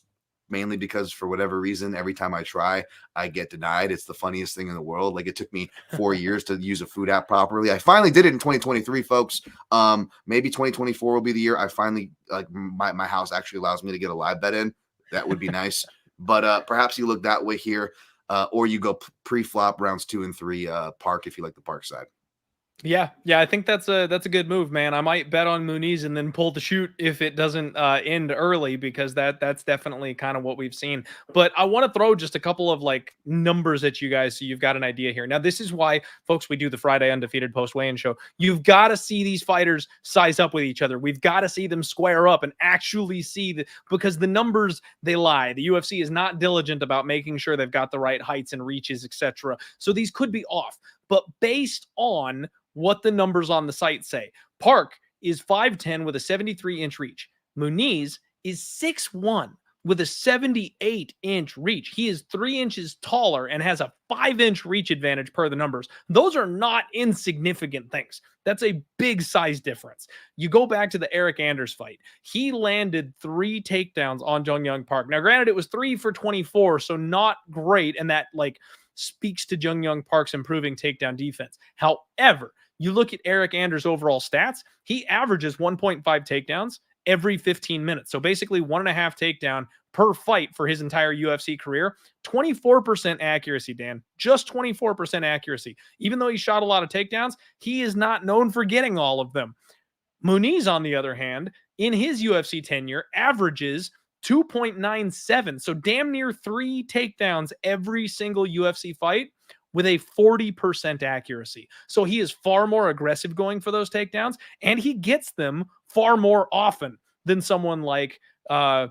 Speaker 2: mainly because for whatever reason, every time I try, I get denied. It's the funniest thing in the world. Like, it took me 4 years to use a food app properly. I finally did it in 2023, folks. Maybe 2024 will be the year I finally, like, my house actually allows me to get a live bet in. That would be nice. But perhaps you look that way here, or you go pre-flop rounds 2 and 3 park if you like the park side.
Speaker 1: Yeah, I think that's a good move, man. I might bet on Muniz and then pull the shoot if it doesn't end early, because that's definitely kind of what we've seen. But I want to throw just a couple of like numbers at you guys so you've got an idea here. Now, this is why, folks, we do the Friday Undefeated post weigh-in show. You've got to see these fighters size up with each other. We've got to see them square up and actually see because the numbers, they lie. The UFC is not diligent about making sure they've got the right heights and reaches, etc. So these could be off. But based on what the numbers on the site say, Park is 5'10" with a 73-inch reach. Muniz is 6'1" with a 78-inch reach. He is 3 inches taller and has a 5-inch reach advantage per the numbers. Those are not insignificant things. That's a big size difference. You go back to the Eric Anders fight. He landed 3 takedowns on Jung Park. Now, granted, it was 3 for 24, so not great, and that like speaks to Jung Park's improving takedown defense. However, you look at Eric Anders' overall stats, he averages 1.5 takedowns every 15 minutes. So basically 1.5 takedown per fight for his entire UFC career. 24% accuracy, Dan. Just 24% accuracy. Even though he shot a lot of takedowns, he is not known for getting all of them. Muniz, on the other hand, in his UFC tenure, averages 2.97. So damn near 3 takedowns every single UFC fight, with a 40% accuracy. So he is far more aggressive going for those takedowns, and he gets them far more often than someone like Eric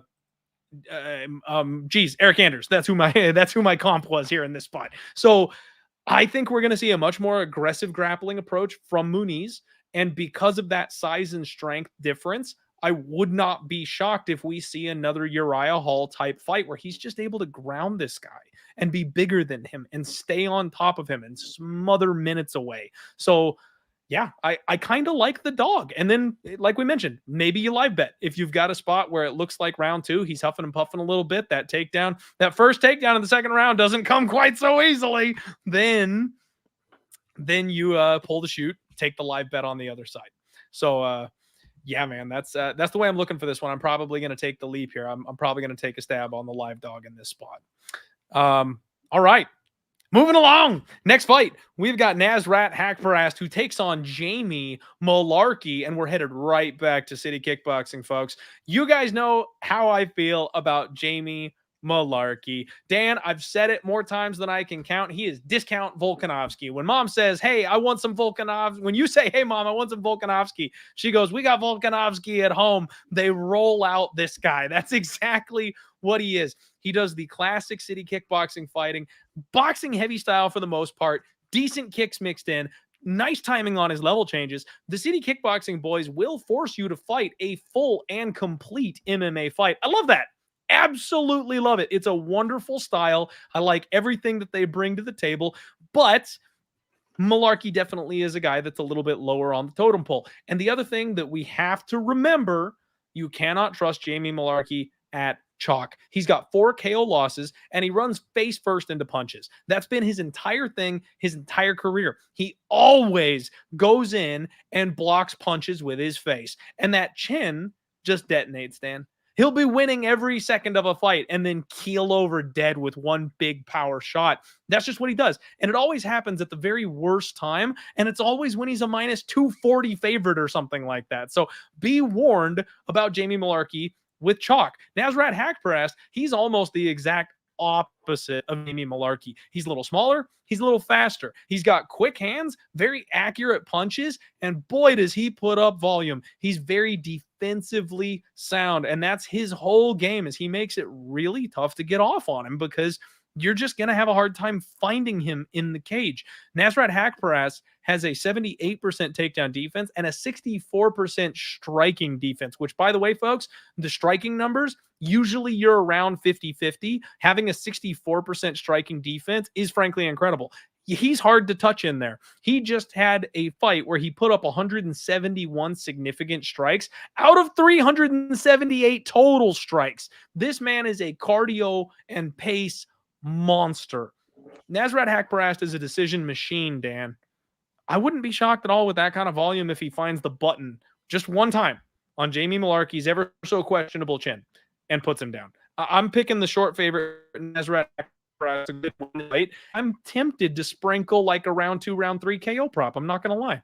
Speaker 1: Anders. That's who my comp was here in this spot. So I think we're going to see a much more aggressive grappling approach from Muniz, and because of that size and strength difference, I would not be shocked if we see another Uriah Hall type fight where he's just able to ground this guy and be bigger than him and stay on top of him and smother minutes away. So yeah, I kind of like the dog. And then, like we mentioned, maybe you live bet. If you've got a spot where it looks like round 2, he's huffing and puffing a little bit, that first takedown in the second round doesn't come quite so easily, then you pull the shoot, take the live bet on the other side. So yeah, man, that's the way I'm looking for this one. I'm probably going to take the leap here. I'm probably going to take a stab on the live dog in this spot. All right, moving along. Next fight, we've got Nasrat Haqparast, who takes on Jamie Mullarkey, and we're headed right back to City Kickboxing, folks. You guys know how I feel about Jamie Mullarkey. Dan, I've said it more times than I can count. He is discount Volkanovski. When mom says, hey, I want some Volkanovski, when you say, hey, mom, I want some Volkanovski, she goes, we got Volkanovski at home. They roll out this guy. That's exactly what he is. He does the classic City Kickboxing fighting, boxing heavy style for the most part, decent kicks mixed in, nice timing on his level changes. The City Kickboxing boys will force you to fight a full and complete MMA fight. I love that. Absolutely love it. It's a wonderful style. I like everything that they bring to the table, but Mullarkey definitely is a guy that's a little bit lower on the totem pole. And the other thing that we have to remember, you cannot trust Jamie Mullarkey at chalk. He's got 4 KO losses, and he runs face first into punches. That's been his entire thing, his entire career. He always goes in and blocks punches with his face, and that chin just detonates, Dan. He'll be winning every second of a fight and then keel over dead with one big power shot. That's just what he does. And it always happens at the very worst time. And it's always when he's a minus 240 favorite or something like that. So be warned about Jamie Mullarkey with chalk. Nasrat Haqparast, he's almost the exact opposite of Jamie Mullarkey. He's a little smaller. He's a little faster. He's got quick hands, very accurate punches, and boy, does he put up volume. He's very defensively sound, and that's his whole game, is he makes it really tough to get off on him because you're just going to have a hard time finding him in the cage. Nasrat Haqparast has a 78% takedown defense and a 64% striking defense, which, by the way, folks, the striking numbers, Usually you're around 50-50. Having a 64% striking defense is frankly incredible. He's hard to touch in there. He just had a fight where he put up 171 significant strikes out of 378 total strikes. This man is a cardio and pace monster. Nasrat Haqparast is a decision machine, Dan. I wouldn't be shocked at all with that kind of volume if he finds the button just one time on Jamie Mullarkey's ever so questionable chin and puts him down. I'm picking the short favorite, Nasrat. A good one, right? I'm tempted to sprinkle like a round 2, round 3 KO prop. I'm not going to lie.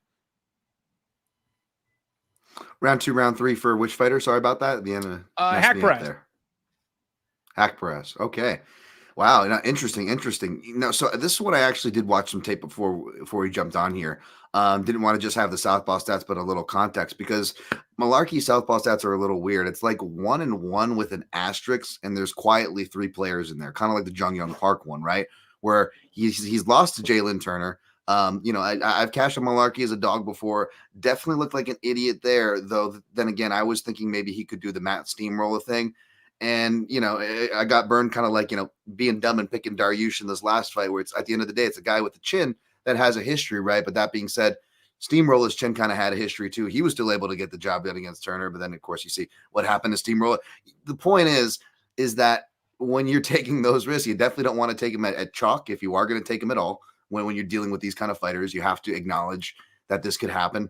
Speaker 2: Round 2, round 3 for which fighter? Sorry about that. At the end,
Speaker 1: Haqparast.
Speaker 2: Haqparast. Okay. Wow, interesting. No, so this is what I actually did watch some tape before we jumped on here. Didn't want to just have the southpaw stats, but a little context, because Mullarkey's southpaw stats are a little weird. It's like 1-1 with an asterisk, and there's quietly 3 players in there, kind of like the Jung Young Park one, right? Where he's lost to Jalen Turner. I've cashed on Mullarkey as a dog before. Definitely looked like an idiot there, though. Then again, I was thinking maybe he could do the Matt Steamroller thing. And, I got burned kind of like, being dumb and picking Dariush in this last fight, where it's at the end of the day, it's a guy with the chin that has a history, right? But that being said, Steamroller's chin kind of had a history too. He was still able to get the job done against Turner. But then, of course, you see what happened to Steamroller. The point is that when you're taking those risks, you definitely don't want to take them at chalk. If you are going to take them at all, when you're dealing with these kind of fighters, you have to acknowledge that this could happen.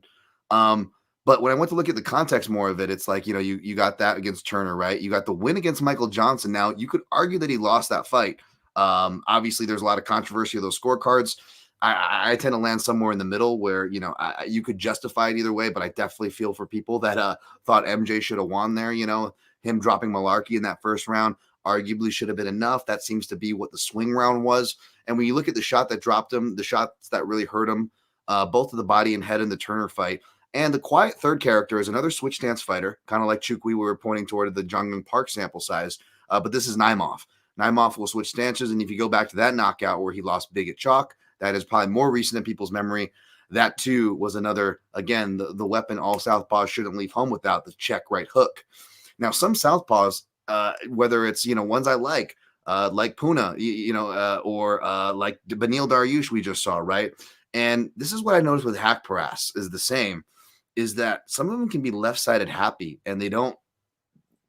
Speaker 2: But when I went to look at the context more of it, it's like, you got that against Turner, right? You got the win against Michael Johnson. Now, you could argue that he lost that fight. Obviously, there's a lot of controversy of those scorecards. I tend to land somewhere in the middle where, you could justify it either way, but I definitely feel for people that thought MJ should have won there. Him dropping Mullarkey in that first round arguably should have been enough. That seems to be what the swing round was. And when you look at the shot that dropped him, the shots that really hurt him, both to the body and head in the Turner fight. And the quiet third character is another switch stance fighter, kind of like Chukwi, we were pointing toward the Jungman Park sample size. But this is Naimov. Naimov will switch stances. And if you go back to that knockout where he lost big at chalk, that is probably more recent in people's memory. That too was another, again, the weapon all southpaws shouldn't leave home without, the check right hook. Now, some southpaws, whether it's, ones I like Puna, or like Beneil Dariush we just saw, right? And this is what I noticed with Haqparast is the same, is that some of them can be left-sided happy and they don't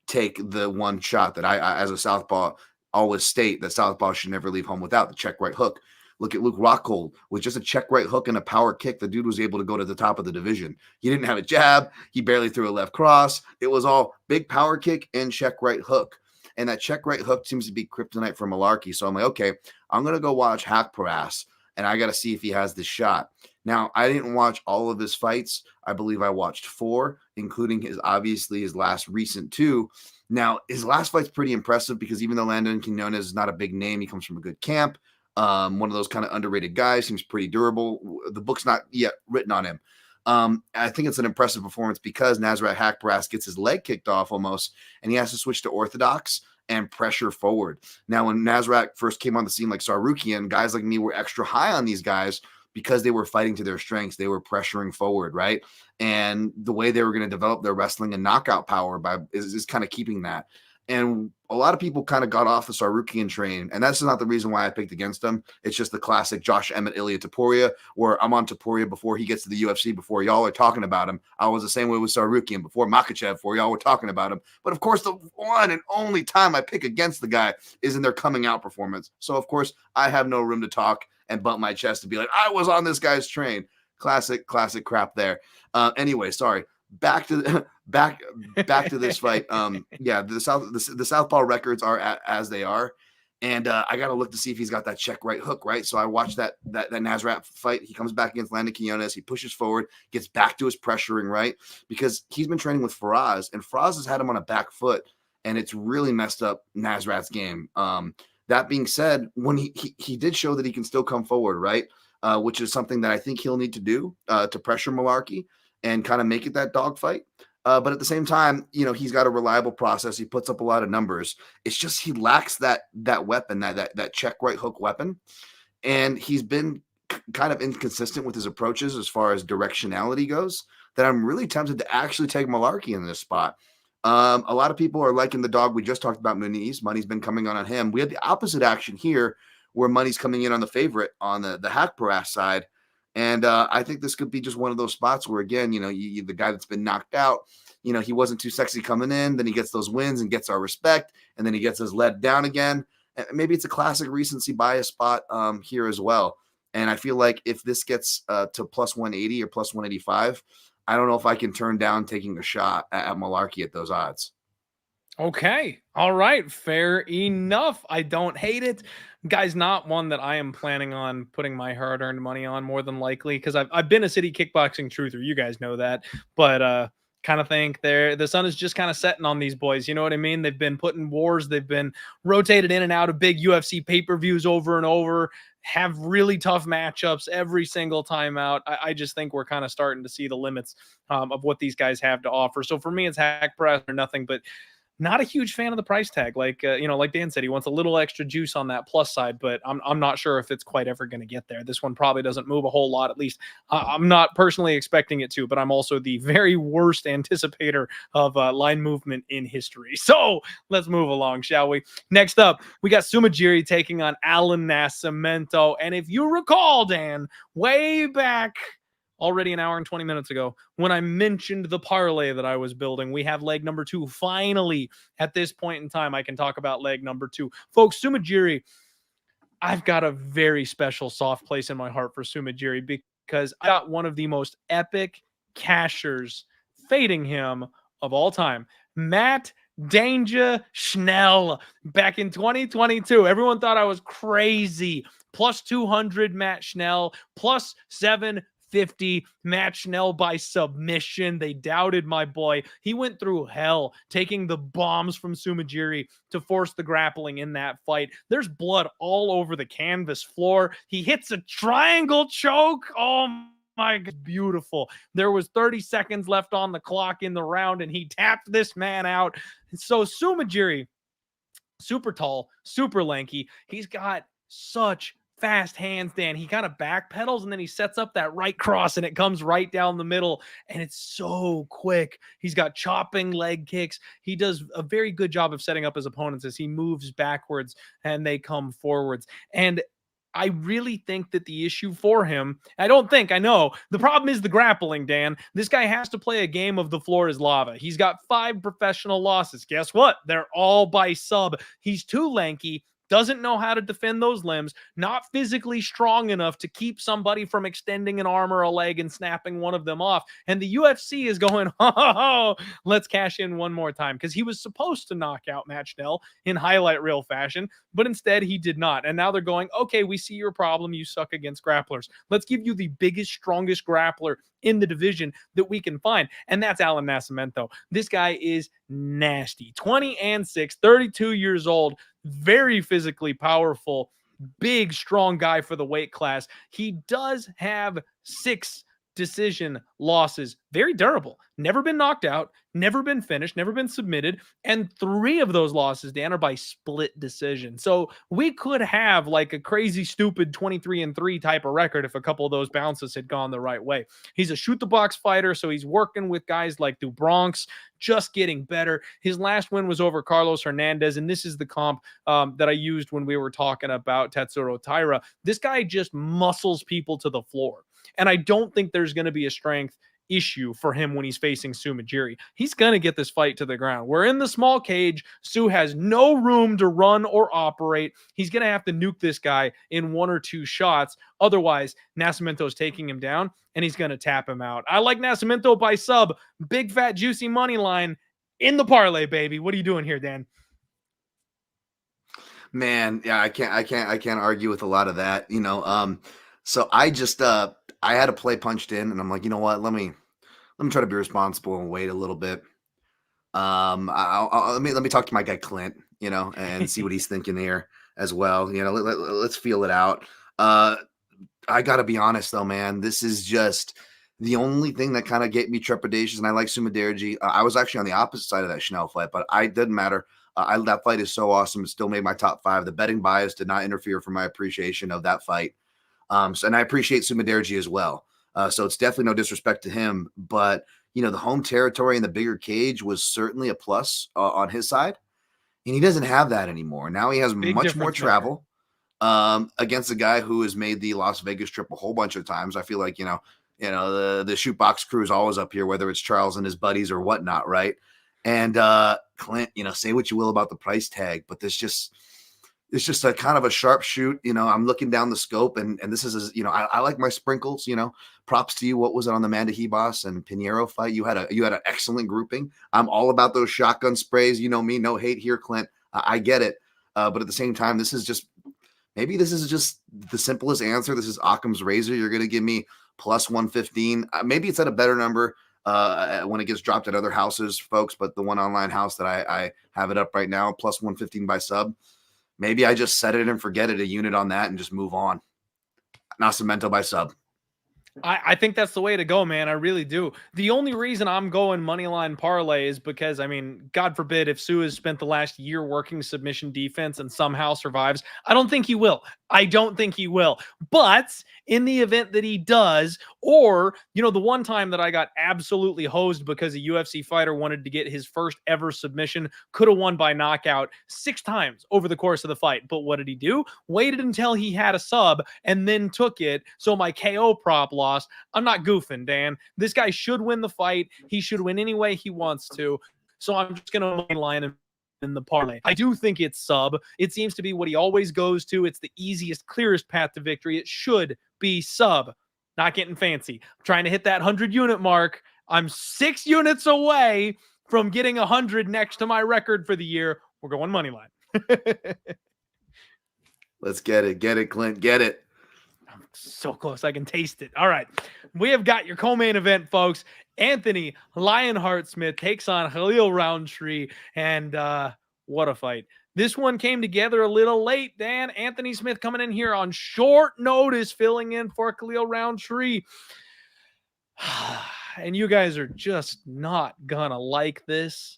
Speaker 2: take the one shot that I as a southpaw, always state that southpaw should never leave home without, the check right hook. Look at Luke Rockhold with just a check right hook and a power kick. The dude was able to go to the top of the division. He didn't have a jab. He barely threw a left cross. It was all big power kick and check right hook. And that check right hook seems to be kryptonite for Mullarkey. So I'm like, okay, I'm going to go watch Haqparast and I got to see if he has this shot. Now, I didn't watch all of his fights. I believe I watched 4, including his last recent 2. Now, his last fight's pretty impressive because even though Landon Quinones is not a big name, he comes from a good camp. One of those kind of underrated guys, seems pretty durable. The book's not yet written on him. I think it's an impressive performance because Nasrat Haqparast gets his leg kicked off almost, and he has to switch to orthodox and pressure forward. Now, when Nasrat first came on the scene like Sarukian, guys like me were extra high on these guys because they were fighting to their strengths. They were pressuring forward, right? And the way they were going to develop their wrestling and knockout power is kind of keeping that. And a lot of people kind of got off the Sarukian train, and that's not the reason why I picked against him. It's just the classic Josh Emmett, Ilya Topuria, where I'm on Topuria before he gets to the UFC, before y'all are talking about him. I was the same way with Sarukian before Makhachev, before y'all were talking about him. But of course, the one and only time I pick against the guy is in their coming out performance. So of course, I have no room to talk and bump my chest to be like, I was on this guy's train. Classic crap there. Anyway, sorry. Back to this fight. The southpaw records are as they are, and I got to look to see if he's got that check right hook, right? So I watched that Nasrat fight. He comes back against Landon Quinones. He pushes forward, gets back to his pressuring, right? Because he's been training with Faraz, and Faraz has had him on a back foot, and it's really messed up Nasrat's game. That being said, when he did show that he can still come forward, right? Which is something that I think he'll need to do to pressure Mullarkey and kind of make it that dogfight. But at the same time, he's got a reliable process. He puts up a lot of numbers. It's just he lacks that weapon, that check right hook weapon. And he's been kind of inconsistent with his approaches as far as directionality goes, that I'm really tempted to actually take Mullarkey in this spot. A lot of people are liking the dog. We just talked about Muniz. Money's been coming on him. We had the opposite action here where money's coming in on the favorite on the Haqparast side. And I think this could be just one of those spots where, again, the guy that's been knocked out, he wasn't too sexy coming in. Then he gets those wins and gets our respect. And then he gets us let down again. And maybe it's a classic recency bias spot here as well. And I feel like if this gets to plus 180 or plus 185, I don't know if I can turn down taking a shot at Mullarkey at those odds.
Speaker 1: Okay. All right. Fair enough. I don't hate it. Guy's not one that I am planning on putting my hard-earned money on, more than likely, because I've been a city kickboxing truther. You guys know that. But kind of think the sun is just kind of setting on these boys. You know what I mean? They've been put in wars. They've been rotated in and out of big UFC pay-per-views over and over, have really tough matchups every single time out. I just think we're kind of starting to see the limits of what these guys have to offer. So for me, it's Haqparast or nothing, but not a huge fan of the price tag. Like Dan said, he wants a little extra juice on that plus side, but I'm not sure if it's quite ever going to get there. This one probably doesn't move a whole lot. At least I'm not personally expecting it to, but I'm also the very worst anticipator of line movement in history. So let's move along, shall we? Next up, we got Sumudaerji taking on Allan Nascimento. And if you recall, Dan, way back already an hour and 20 minutes ago, when I mentioned the parlay that I was building, we have leg number 2. Finally, at this point in time, I can talk about leg number 2. Folks, Sumudaerji, I've got a very special soft place in my heart for Sumudaerji because I got one of the most epic cashers fading him of all time. Matt Danger Schnell back in 2022. Everyone thought I was crazy. Plus 200 Matt Schnell, plus 750 Matt Schnell by submission. They doubted my boy. He went through hell taking the bombs from Sumudaerji to force the grappling in that fight. There's blood all over the canvas floor. He hits a triangle choke. Oh my God, beautiful. There was 30 seconds left on the clock in the round, and he tapped this man out. So Sumudaerji, super tall, super lanky. He's got such fast hands, Dan. He kind of backpedals and then he sets up that right cross and it comes right down the middle, and it's so quick. He's got chopping leg kicks. He does a very good job of setting up his opponents as he moves backwards and they come forwards. And I really think that the issue for him, I know, the problem is the grappling, Dan. This guy has to play a game of the floor is lava. He's got 5 professional losses. Guess what? They're all by sub. He's too lanky, doesn't know how to defend those limbs, not physically strong enough to keep somebody from extending an arm or a leg and snapping one of them off. And the UFC is going, oh, let's cash in one more time, because he was supposed to knock out Matt Schnell in highlight reel fashion, but instead he did not. And now they're going, okay, we see your problem. You suck against grapplers. Let's give you the biggest, strongest grappler in the division that we can find, and that's Allan Nascimento. This guy is nasty. 20-6, 32 years old, very physically powerful, big, strong guy for the weight class. He does have 6 decision losses. Very durable. Never been knocked out, never been finished, never been submitted. And 3 of those losses, Dan, are by split decision. So we could have like a crazy, stupid 23-3 type of record if a couple of those bounces had gone the right way. He's a shoot the box fighter, so he's working with guys like the Bronx, just getting better. His last win was over Carlos Hernandez, and this is the comp that I used when we were talking about Tatsuro Taira. This guy just muscles people to the floor. And I don't think there's going to be a strength issue for him when he's facing Sumudaerji. He's going to get this fight to the ground. We're in the small cage. Sue has no room to run or operate. He's going to have to nuke this guy in 1 or 2 shots. Otherwise, Nascimento's taking him down and he's going to tap him out. I like Nascimento by sub. Big, fat, juicy money line in the parlay, baby. What are you doing here, Dan?
Speaker 2: Man, yeah, I can't argue with a lot of that, So I just I had a play punched in, and I'm like, you know what? Let me try to be responsible and wait a little bit. Let me talk to my guy Clint, and see what he's thinking here as well. Let's feel it out. I gotta be honest though, man. This is just the only thing that kind of gave me trepidations. And I like Sumudaerji. I was actually on the opposite side of that Schnell fight, but I didn't matter. That fight is so awesome. It still made my top 5. The betting bias did not interfere for my appreciation of that fight. And I appreciate Sumudaerji as well. So it's definitely no disrespect to him, but the home territory and the bigger cage was certainly a plus on his side, and he doesn't have that anymore. Now he has
Speaker 1: Big
Speaker 2: much more
Speaker 1: difference maker.
Speaker 2: travel against a guy who has made the Las Vegas trip a whole bunch of times. I feel like the shootbox crew is always up here, whether it's Charles and his buddies or whatnot, right? And Clint, say what you will about the price tag, but it's just a kind of a sharp shoot. I'm looking down the scope, and this is, I like my sprinkles. Props to you. What was it on the Mandahibas and Pinheiro fight? You had an excellent grouping. I'm all about those shotgun sprays. You know me, no hate here, Clint. I get it, but at the same time, this is just the simplest answer. This is Occam's razor. You're gonna give me plus 115. Maybe it's at a better number when it gets dropped at other houses, folks. But the one online house that I have it up right now, plus 115 by sub. Maybe I just set it and forget it, a unit on that, and just move on. Nascimento by sub.
Speaker 1: I think that's the way to go, man. I really do. The only reason I'm going moneyline parlay is because, God forbid, if Sue has spent the last year working submission defense and somehow survives, I don't think he will. But in the event that he does, or, the one time that I got absolutely hosed because a UFC fighter wanted to get his first ever submission, could have won by knockout 6 times over the course of the fight. But what did he do? Waited until he had a sub and then took it. So my KO prop lost. I'm not goofing, Dan. This guy should win the fight. He should win any way he wants to. So I'm just going to mainline him in the parlay. I do think it's sub. It seems to be what he always goes to. It's the easiest, clearest path to victory. It should be sub. Not getting fancy. I'm trying to hit that 100 unit mark. I'm 6 units away from getting 100 next to my record for the year. We're going money line.
Speaker 2: Let's get it. Get it, Clint. Get it.
Speaker 1: I'm so close. I can taste it. All right. We have got your co-main event, folks. Anthony Lionheart Smith takes on Khalil Rountree, and what a fight. This one came together a little late, Dan. Anthony Smith coming in here on short notice, filling in for Khalil Rountree. And you guys are just not gonna like this.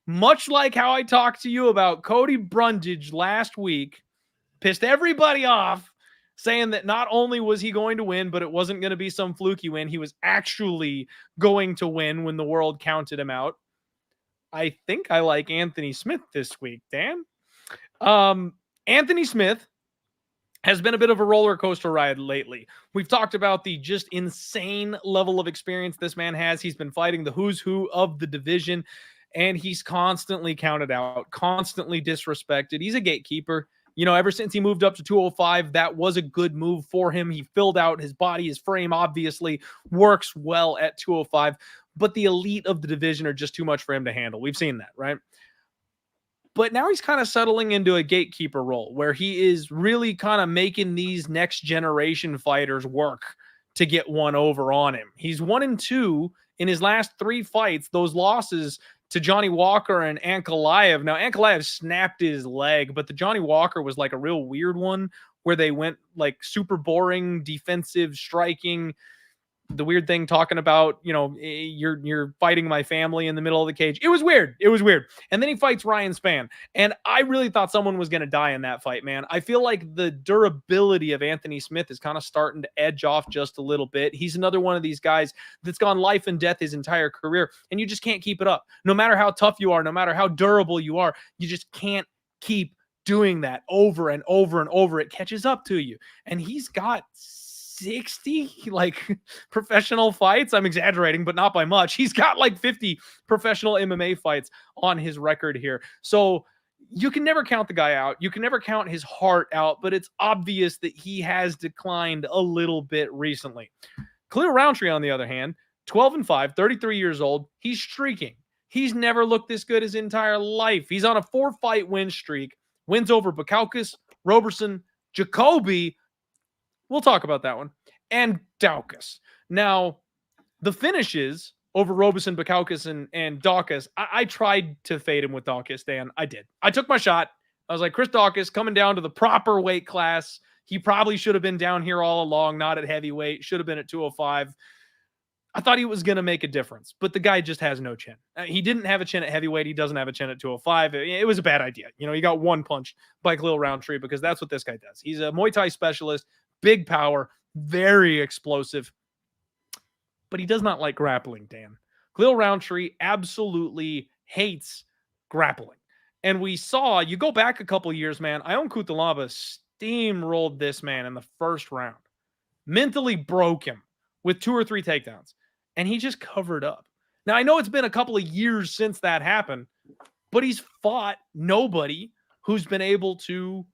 Speaker 1: Much like how I talked to you about Cody Brundage last week, pissed everybody off, saying that not only was he going to win, but it wasn't going to be some fluky win. He was actually going to win when the world counted him out. I think I like Anthony Smith this week, Dan. Anthony Smith has been a bit of a roller coaster ride lately. We've talked about the just insane level of experience this man has. He's been fighting the who's who of the division, and he's constantly counted out, constantly disrespected. He's a gatekeeper. Ever since he moved up to 205, that was a good move for him. He filled out his body, his frame obviously works well at 205, but the elite of the division are just too much for him to handle. We've seen that, right? But now he's kind of settling into a gatekeeper role where he is really kind of making these next generation fighters work to get one over on him. He's 1-2 in his last 3 fights. Those losses to Johnny Walker and Ankalaev. Now, Ankalaev snapped his leg, but the Johnny Walker was like a real weird one where they went like super boring, defensive, striking. The weird thing talking about, you're fighting my family in the middle of the cage. It was weird. And then he fights Ryan Spann. And I really thought someone was going to die in that fight, man. I feel like the durability of Anthony Smith is kind of starting to edge off just a little bit. He's another one of these guys that's gone life and death his entire career. And you just can't keep it up. No matter how tough you are, no matter how durable you are, you just can't keep doing that over and over and over. It catches up to you. And he's got 60 professional fights. I'm exaggerating, but not by much. He's got 50 professional MMA fights on his record here. So you can never count the guy out. You can never count his heart out, but it's obvious that he has declined a little bit recently. Khalil Rountree, on the other hand, 12-5, 33 years old. He's streaking. He's never looked this good his entire life. He's on a 4-fight win streak. Wins over Bukowskis, Roberson, Jacoby. We'll talk about that one. And Daukaus. Now, the finishes over Roberson, Bukowskis, and Daukaus, I tried to fade him with Daukaus, Dan. I did. I took my shot. I was like, Chris Daukaus coming down to the proper weight class. He probably should have been down here all along, not at heavyweight. Should have been at 205. I thought he was going to make a difference, but the guy just has no chin. He didn't have a chin at heavyweight. He doesn't have a chin at 205. It was a bad idea. He got one punch by Khalil Rountree because that's what this guy does. He's a Muay Thai specialist, big power, very explosive, but he does not like grappling, Dan. Khalil Rountree absolutely hates grappling. And we saw, you go back a couple years, man, Ion Cutelaba steamrolled this man in the first round, mentally broke him with 2 or 3 takedowns, and he just covered up. Now, I know it's been a couple of years since that happened, but he's fought nobody who's been able to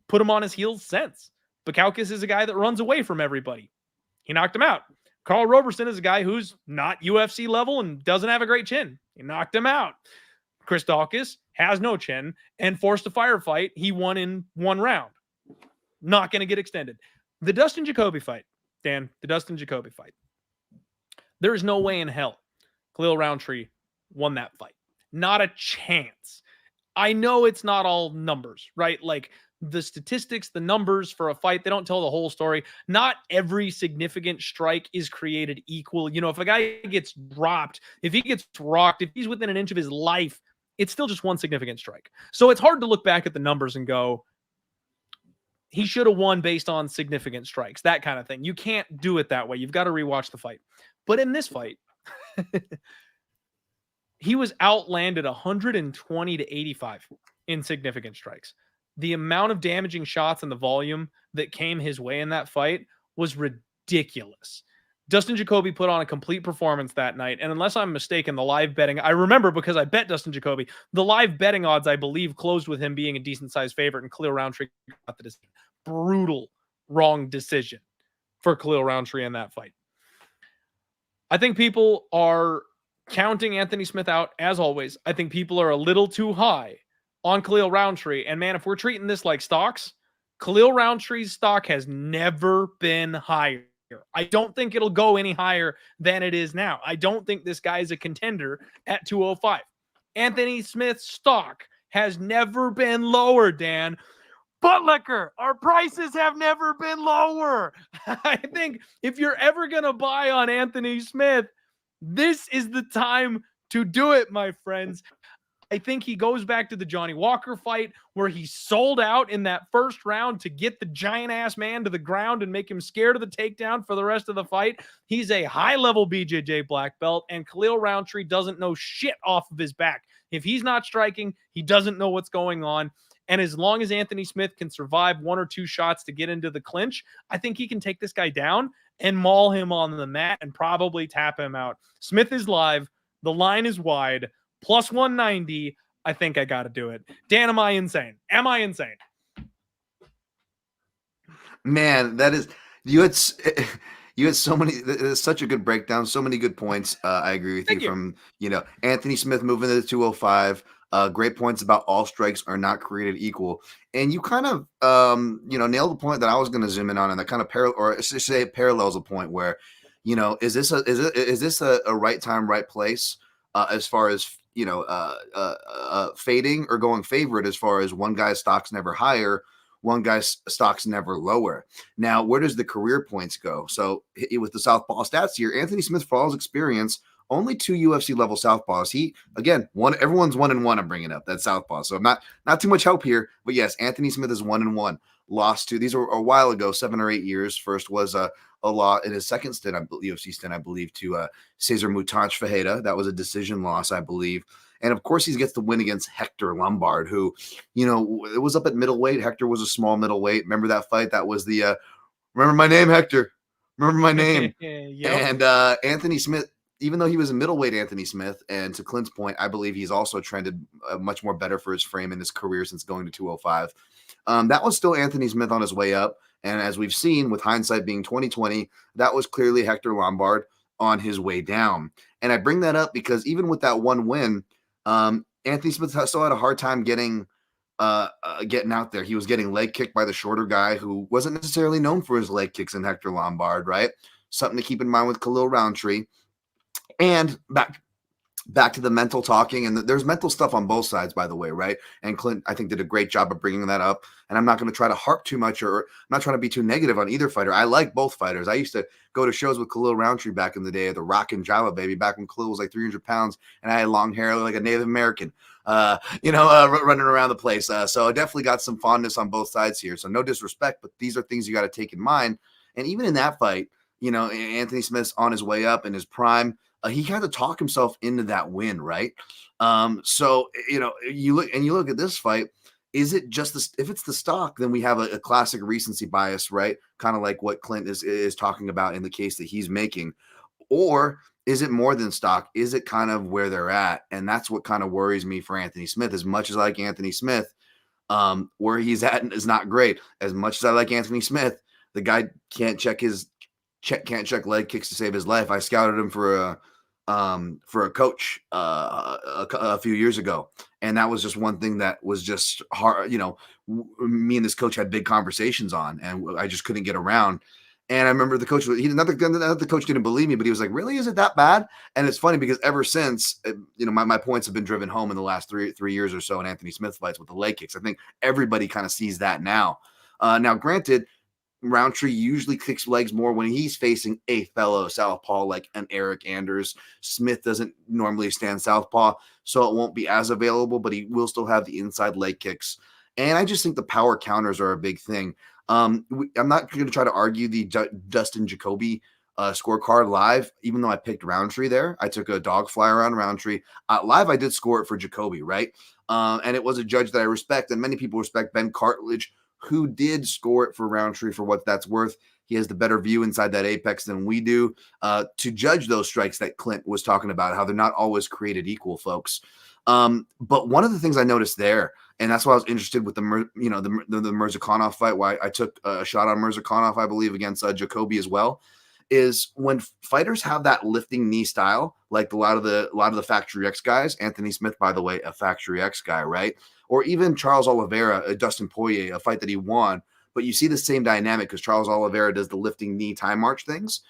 Speaker 1: put him on his heels since. Bukowskis is a guy that runs away from everybody. He knocked him out. Carl Roberson is a guy who's not UFC level and doesn't have a great chin. He knocked him out. Chris Daukaus has no chin and forced a firefight. He won in 1 round. Not going to get extended. The Dustin Jacoby fight, Dan, the Dustin Jacoby fight. There is no way in hell Khalil Rountree won that fight. Not a chance. I know it's not all numbers, right? Like the statistics, the numbers for a fight, they don't tell the whole story. Not every significant strike is created equal. You know, if a guy gets dropped, if he gets rocked, if he's within an inch of his life, it's still just one significant strike. So it's hard to look back at the numbers and go, he should have won based on significant strikes, that kind of thing. You can't do it that way. You've got to rewatch the fight. But in this fight, he was outlanded 120 to 85 in significant strikes. The amount of damaging shots and the volume that came his way in that fight was ridiculous. Dustin Jacoby put on a complete performance that night. And unless I'm mistaken, the live betting, I remember because I bet Dustin Jacoby, the live betting odds, I believe, closed with him being a decent sized favorite, and Khalil Rountree got the decision. Brutal wrong decision for Khalil Rountree in that fight. I think people are counting Anthony Smith out, as always. I think people are a little too high on Khalil Rountree. And man, if we're treating this like stocks, Khalil Rountree's stock has never been higher. I don't think it'll go any higher than it is now. I don't think this guy is a contender at 205. Anthony Smith's stock has never been lower, Dan. Butt liquor, our prices have never been lower. I think if you're ever going to buy on Anthony Smith, this is the time to do it, my friends. I think he goes back to the Johnny Walker fight where he sold out in that first round to get the giant-ass man to the ground and make him scared of the takedown for the rest of the fight. He's a high-level BJJ black belt, and Khalil Rountree doesn't know shit off of his back. If he's not striking, he doesn't know what's going on. And as long as Anthony Smith can survive 1 or 2 shots to get into the clinch, I think he can take this guy down and maul him on the mat and probably tap him out. Smith is live. The line is wide. Plus 190. I think I got to do it. Dan, am I insane? Am I insane?
Speaker 2: Man, that is, you had so many, such a good breakdown, so many good points. I agree with you. From, Anthony Smith moving to the 205. Great points about all strikes are not created equal. And you kind of, nailed the point that I was going to zoom in on, and that kind of parallels a point where, is this a right time, right place as far as, fading or going favorite as far as one guy's stock's never higher, one guy's stock's never lower. Now, where does the career points go? So with the southpaw stats here, Anthony Smith, for all his experience, only 2 UFC level southpaws. He, again, everyone's 1-1. I'm bringing up that southpaw. So not too much help here, but yes, Anthony Smith is 1-1. Lost to, these were a while ago, 7 or 8 years. First was a law in his second stint, UFC stint, I believe, to Cesar Mutanch Fajeda. That was a decision loss, I believe. And of course, he gets the win against Hector Lombard, who, it was up at middleweight. Hector was a small middleweight. Remember that fight? That was the, remember my name, Hector. Remember my name. Yep. And Anthony Smith, even though he was a middleweight Anthony Smith, and to Clint's point, I believe he's also trended much more better for his frame in his career since going to 205. That was still Anthony Smith on his way up. And as we've seen, with hindsight being 2020, that was clearly Hector Lombard on his way down. And I bring that up because even with that one win, Anthony Smith still had a hard time getting out there. He was getting leg kicked by the shorter guy who wasn't necessarily known for his leg kicks in Hector Lombard, right? Something to keep in mind with Khalil Rountree. And back to the mental talking, and there's mental stuff on both sides, by the way, right? And Clint, I think, did a great job of bringing that up. And I'm not going to try to harp too much, or I'm not trying to be too negative on either fighter. I like both fighters. I used to go to shows with Khalil Rountree back in the day, the Rock and Java, baby, back when Khalil was like 300 pounds, and I had long hair like a Native American, running around the place. So I definitely got some fondness on both sides here. So no disrespect, but these are things you got to take in mind. And even in that fight, Anthony Smith's on his way up in his prime. He had to talk himself into that win, right? So you look at this fight. Is it just if it's the stock, then we have a classic recency bias, right? Kind of like what Clint is talking about in the case that he's making. Or is it more than stock? Is it kind of where they're at? And that's what kind of worries me for Anthony Smith. As much as I like Anthony Smith, where he's at is not great. As much as I like Anthony Smith, the guy can't check leg kicks to save his life. I scouted him for a coach a few years ago, and that was just one thing that was just hard. Me and this coach had big conversations on, and I just couldn't get around. And I remember the coach, another coach didn't believe me, but he was like, really, is it that bad? And it's funny because ever since, my points have been driven home in the last three years or so in Anthony Smith fights with the leg kicks. I think everybody kind of sees that now. Now, granted, Rountree usually kicks legs more when he's facing a fellow southpaw like an Eric Anders. Smith doesn't normally stand southpaw, so it won't be as available, but he will still have the inside leg kicks. And I just think the power counters are a big thing. I'm not going to try to argue the Dustin Jacoby scorecard live, even though I picked Rountree there. I took a dog flyer on Rountree. Live, I did score it for Jacoby, right? And it was a judge that I respect, and many people respect, Ben Cartledge, who did score it for Rountree for what that's worth. He has the better view inside that apex than we do to judge those strikes that Clint was talking about, how they're not always created equal, folks. But one of the things I noticed there, and that's why I was interested with the Mirzakhanov fight, why I took a shot on Mirzakhanov, I believe, against Jacoby as well, is when fighters have that lifting knee style, like a lot of the Factory X guys. Anthony Smith, by the way, a Factory X guy, right? Or even Charles Oliveira, Dustin Poirier, a fight that he won. But you see the same dynamic because Charles Oliveira does the lifting knee time march things,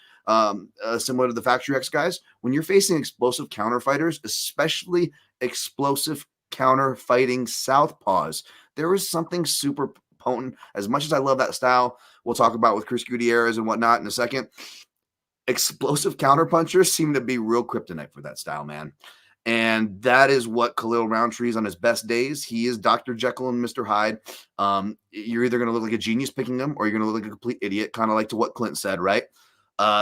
Speaker 2: similar to the Factory X guys. When you're facing explosive counter fighters, especially explosive counter fighting southpaws, there is something super potent. As much as I love that style, we'll talk about with Chris Gutierrez and whatnot in a second. Explosive counter punchers seem to be real kryptonite for that style, man. And that is what Khalil Rountree is on his best days. He is Dr. Jekyll and Mr. Hyde. You're either going to look like a genius picking him or you're going to look like a complete idiot, kind of like to what Clint said, right?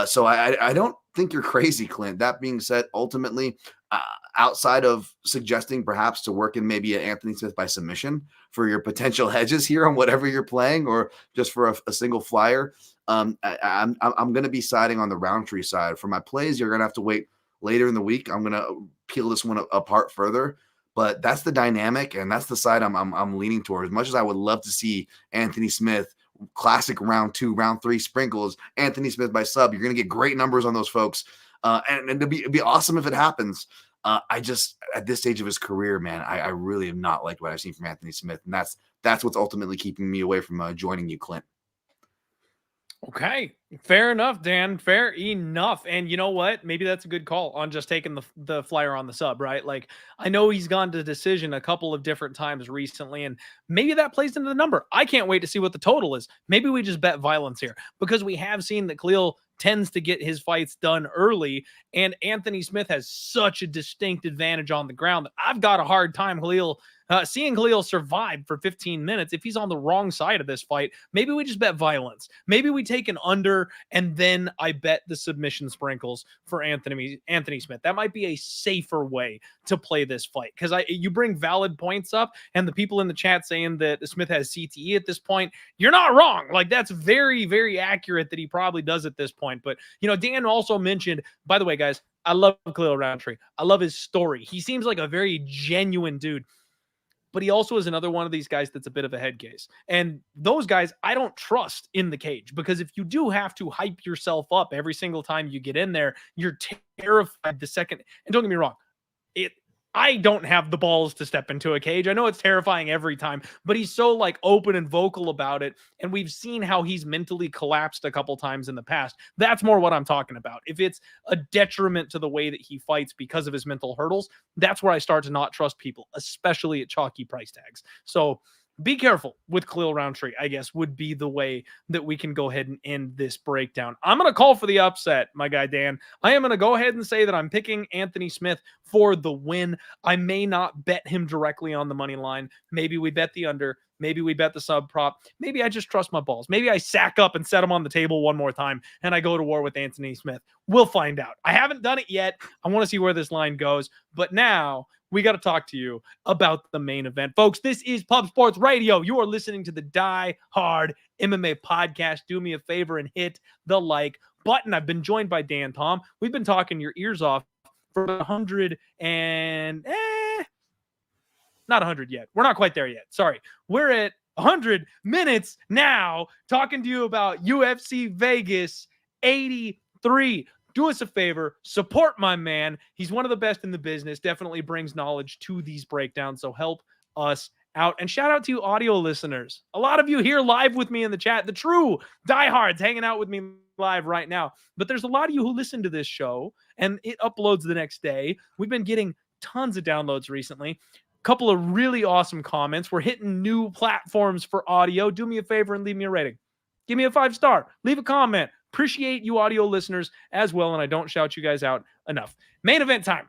Speaker 2: So I don't think you're crazy, Clint. That being said, ultimately, outside of suggesting perhaps to work in maybe an Anthony Smith by submission for your potential hedges here on whatever you're playing or just for a single flyer, I'm going to be siding on the Rountree side. For my plays, you're going to have to wait later in the week. I'm going to peel this one apart further, but that's the dynamic and that's the side I'm leaning towards. As much as I would love to see Anthony Smith classic round 2, round 3 sprinkles, Anthony Smith by sub, you're going to get great numbers on those folks. And it'd be awesome if it happens. I just, at this stage of his career, man, I really have not liked what I've seen from Anthony Smith. And that's what's ultimately keeping me away from joining you, Clint.
Speaker 1: Okay, fair enough, Dan. Fair enough. And you know what? Maybe that's a good call on just taking the flyer on the sub, right? Like, I know he's gone to decision a couple of different times recently, and maybe that plays into the number. I can't wait to see what the total is. Maybe we just bet violence here because we have seen that Khalil tends to get his fights done early, and Anthony Smith has such a distinct advantage on the ground that I've got a hard time seeing Khalil survive for 15 minutes if he's on the wrong side of this fight. Maybe we just bet violence. Maybe we take an under, and then I bet the submission sprinkles for Anthony Smith. That might be a safer way to play this fight because you bring valid points up, and the people in the chat saying that Smith has CTE at this point, you're not wrong. Like, that's very, very accurate that he probably does at this point. But, Dan also mentioned, by the way, guys, I love Khalil Rountree. I love his story. He seems like a very genuine dude. But he also is another one of these guys that's a bit of a head case. And those guys, I don't trust in the cage because if you do have to hype yourself up every single time you get in there, you're terrified the second. And don't get me wrong, I don't have the balls to step into a cage. I know it's terrifying every time, but he's so open and vocal about it. And we've seen how he's mentally collapsed a couple times in the past. That's more what I'm talking about. If it's a detriment to the way that he fights because of his mental hurdles, that's where I start to not trust people, especially at chalky price tags. So be careful with Khalil Rountree, I guess, would be the way that we can go ahead and end this breakdown. I'm going to call for the upset, my guy Dan. I am going to go ahead and say that I'm picking Anthony Smith for the win. I may not bet him directly on the money line. Maybe we bet the under. Maybe we bet the sub prop. Maybe I just trust my balls. Maybe I sack up and set them on the table one more time and I go to war with Anthony Smith. We'll find out. I haven't done it yet. I want to see where this line goes. But now we got to talk to you about the main event. Folks, this is Pub Sports Radio. You are listening to the Die Hard MMA podcast. Do me a favor and hit the like button. I've been joined by Dan Tom. We've been talking your ears off for 100 and not 100 yet. We're not quite there yet. Sorry. We're at 100 minutes now talking to you about UFC Vegas 83. Do us a favor, support my man. He's one of the best in the business, definitely brings knowledge to these breakdowns, so help us out. And shout out to you audio listeners. A lot of you here live with me in the chat, the true diehards hanging out with me live right now. But there's a lot of you who listen to this show and it uploads the next day. We've been getting tons of downloads recently. Couple of really awesome comments. We're hitting new platforms for audio. Do me a favor and leave me a rating. Give me a 5-star. Leave a comment. Appreciate you audio listeners as well, and I don't shout you guys out enough. Main event time.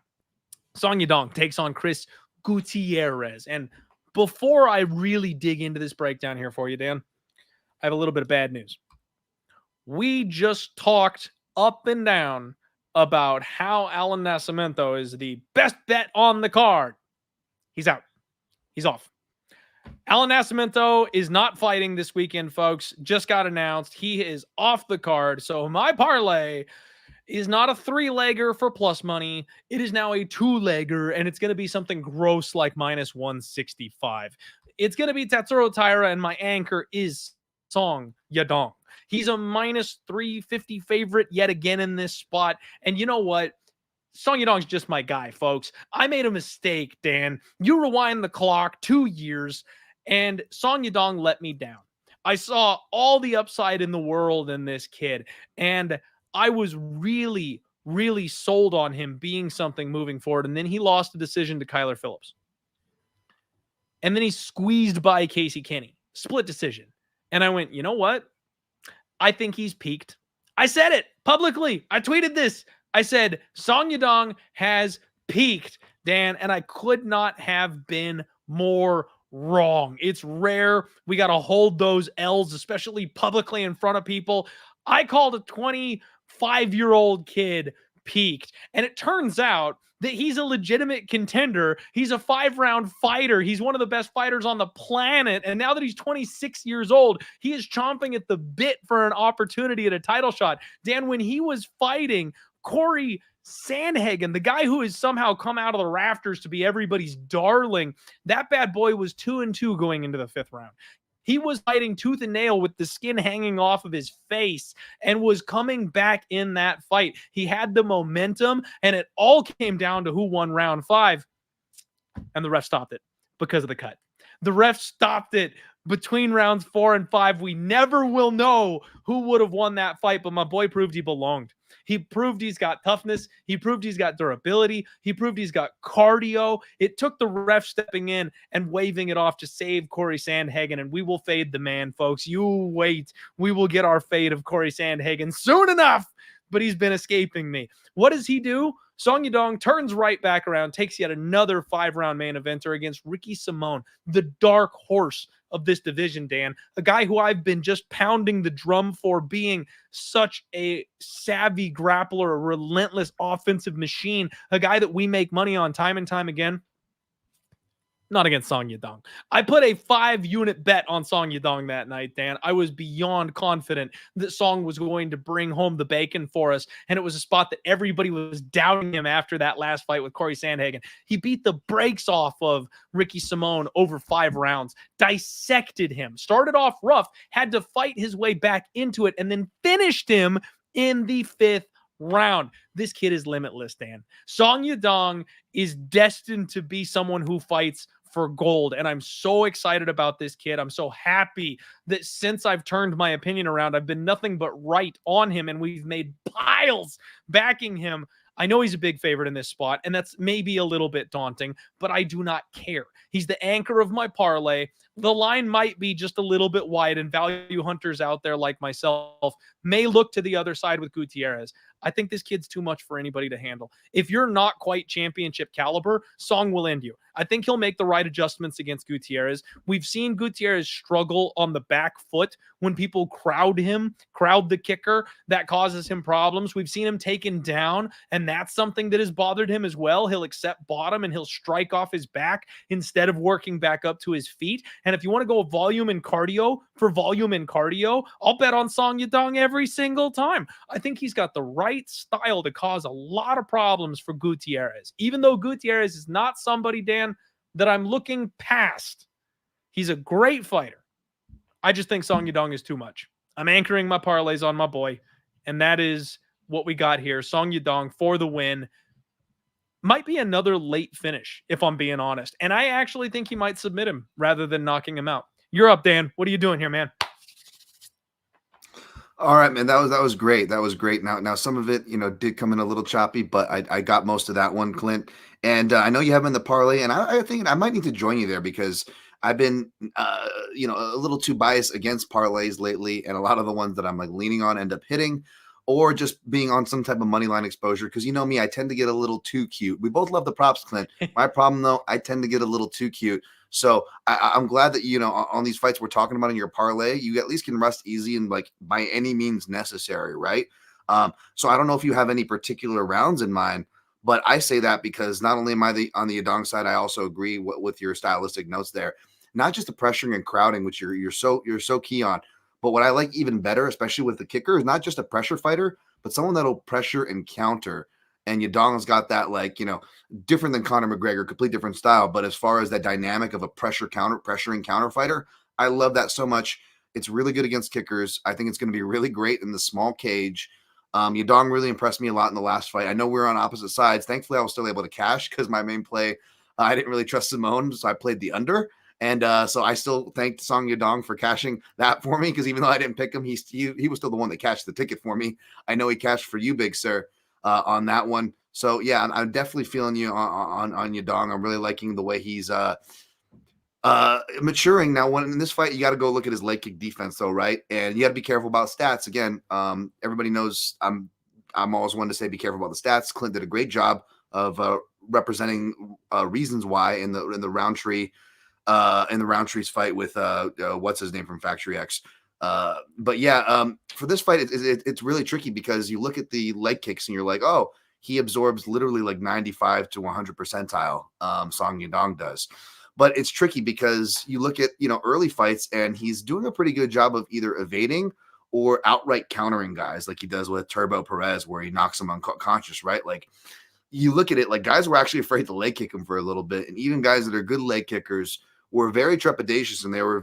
Speaker 1: Song Yadong takes on Chris Gutierrez. And before I really dig into this breakdown here for you, Dan, I have a little bit of bad news. We just talked up and down about how Allan Nascimento is the best bet on the card. He's out. He's off. Allan Nascimento is not fighting this weekend, folks. Just got announced. He is off the card. So my parlay is not a 3-legger for plus money. It is now a 2-legger, and it's going to be something gross like minus 165. It's going to be Tatsuro Taira, and my anchor is Song Yadong. He's a minus 350 favorite yet again in this spot. And you know what? Song Yadong's just my guy, folks. I made a mistake, Dan. You rewind the clock 2 years, and Song Yadong let me down. I saw all the upside in the world in this kid, and I was really, really sold on him being something moving forward, and then he lost the decision to Kyler Phillips. And then he squeezed by Casey Kenny. Split decision. And I went, you know what? I think he's peaked. I said it publicly. I tweeted this. I said, Song Yadong has peaked, Dan, and I could not have been more wrong. It's rare. We got to hold those L's, especially publicly in front of people. I called a 25-year-old kid peaked, and it turns out that he's a legitimate contender. He's a 5-round fighter. He's one of the best fighters on the planet. And now that he's 26 years old, he is chomping at the bit for an opportunity at a title shot. Dan, when he was fighting Corey Sandhagen, the guy who has somehow come out of the rafters to be everybody's darling, that bad boy was 2-2 going into the 5th round. He was fighting tooth and nail with the skin hanging off of his face and was coming back in that fight. He had the momentum, and it all came down to who won round 5, and the ref stopped it because of the cut. The ref stopped it between rounds 4 and 5. We never will know who would have won that fight, but my boy proved he belonged. He proved he's got toughness. He proved he's got durability. He proved he's got cardio. It took the ref stepping in and waving it off to save Corey Sandhagen, and we will fade the man, folks. You wait. We will get our fade of Corey Sandhagen soon enough, but he's been escaping me. What does he do? Song Yadong turns right back around, takes yet another 5-round main eventer against Ricky Simón, the dark horse of this division, Dan, a guy who I've been just pounding the drum for being such a savvy grappler, a relentless offensive machine, a guy that we make money on time and time again. Not against Song Yadong. I put a 5-unit bet on Song Yadong that night, Dan. I was beyond confident that Song was going to bring home the bacon for us, and it was a spot that everybody was doubting him after that last fight with Corey Sandhagen. He beat the brakes off of Ricky Simón over 5 rounds, dissected him, started off rough, had to fight his way back into it, and then finished him in the 5th round. This kid is limitless, Dan. Song Yadong is destined to be someone who fights for gold, and I'm so excited about this kid. I'm so happy that since I've turned my opinion around, I've been nothing but right on him, and we've made piles backing him. I know he's a big favorite in this spot, and that's maybe a little bit daunting, but I do not care. He's the anchor of my parlay. The line might be just a little bit wide, and value hunters out there like myself may look to the other side with Gutierrez. I think this kid's too much for anybody to handle. If you're not quite championship caliber, Song will end you. I think he'll make the right adjustments against Gutierrez. We've seen Gutierrez struggle on the back foot when people crowd the kicker. That causes him problems. We've seen him taken down, and that's something that has bothered him as well. He'll accept bottom and he'll strike off his back instead of working back up to his feet. And if you want to go volume and cardio for volume and cardio, I'll bet on Song Yadong every single time. I think he's got the right style to cause a lot of problems for Gutierrez. Even though Gutierrez is not somebody, Dan, that I'm looking past. He's a great fighter. I just think Song Yadong is too much. I'm anchoring my parlays on my boy, and that is what we got here. Song Yadong for the win. Might be another late finish, if I'm being honest. And I actually think he might submit him rather than knocking him out. You're up, Dan. What are you doing here, man?
Speaker 2: All right, man. That was great. That was great. Now some of it, did come in a little choppy, but I got most of that one, Clint. And I know you have him in the parlay, and I think I might need to join you there because I've been, a little too biased against parlays lately, and a lot of the ones that I'm like leaning on end up hitting, or just being on some type of money line exposure. Because you know me, I tend to get a little too cute. We both love the props, Clint. My problem though, I tend to get a little too cute. So I'm glad that, on these fights we're talking about in your parlay, you at least can rest easy and like by any means necessary, right? So I don't know if you have any particular rounds in mind, but I say that because not only am I on the Yadong side, I also agree with your stylistic notes there. Not just the pressuring and crowding, which you're so key on, but what I like even better, especially with the kicker, is not just a pressure fighter, but someone that'll pressure and counter. And Yadong's got that, different than Conor McGregor, complete different style. But as far as that dynamic of a pressuring counter fighter, I love that so much. It's really good against kickers. I think it's going to be really great in the small cage. Yadong really impressed me a lot in the last fight. I know we were on opposite sides. Thankfully, I was still able to cash because my main play, I didn't really trust Simone, so I played the under. And so I still thanked Song Yadong for cashing that for me because even though I didn't pick him, he was still the one that cashed the ticket for me. I know he cashed for you, big sir, on that one. So yeah, I'm definitely feeling you on Yadong. I'm really liking the way he's maturing now. When in this fight, you got to go look at his leg kick defense, though, right? And you got to be careful about stats. Again, everybody knows I'm always one to say be careful about the stats. Clint did a great job of representing reasons why in the Rountree. In the Rountree's fight with what's his name from Factory X. But yeah, for this fight, it's really tricky because you look at the leg kicks and you're like, oh, he absorbs literally like 95 to 100 percentile. Song Yadong does. But it's tricky because you look at, early fights and he's doing a pretty good job of either evading or outright countering guys like he does with Turbo Perez, where he knocks him unconscious, right? Like you look at it, like guys were actually afraid to leg kick him for a little bit. And even guys that are good leg kickers were very trepidatious, and they were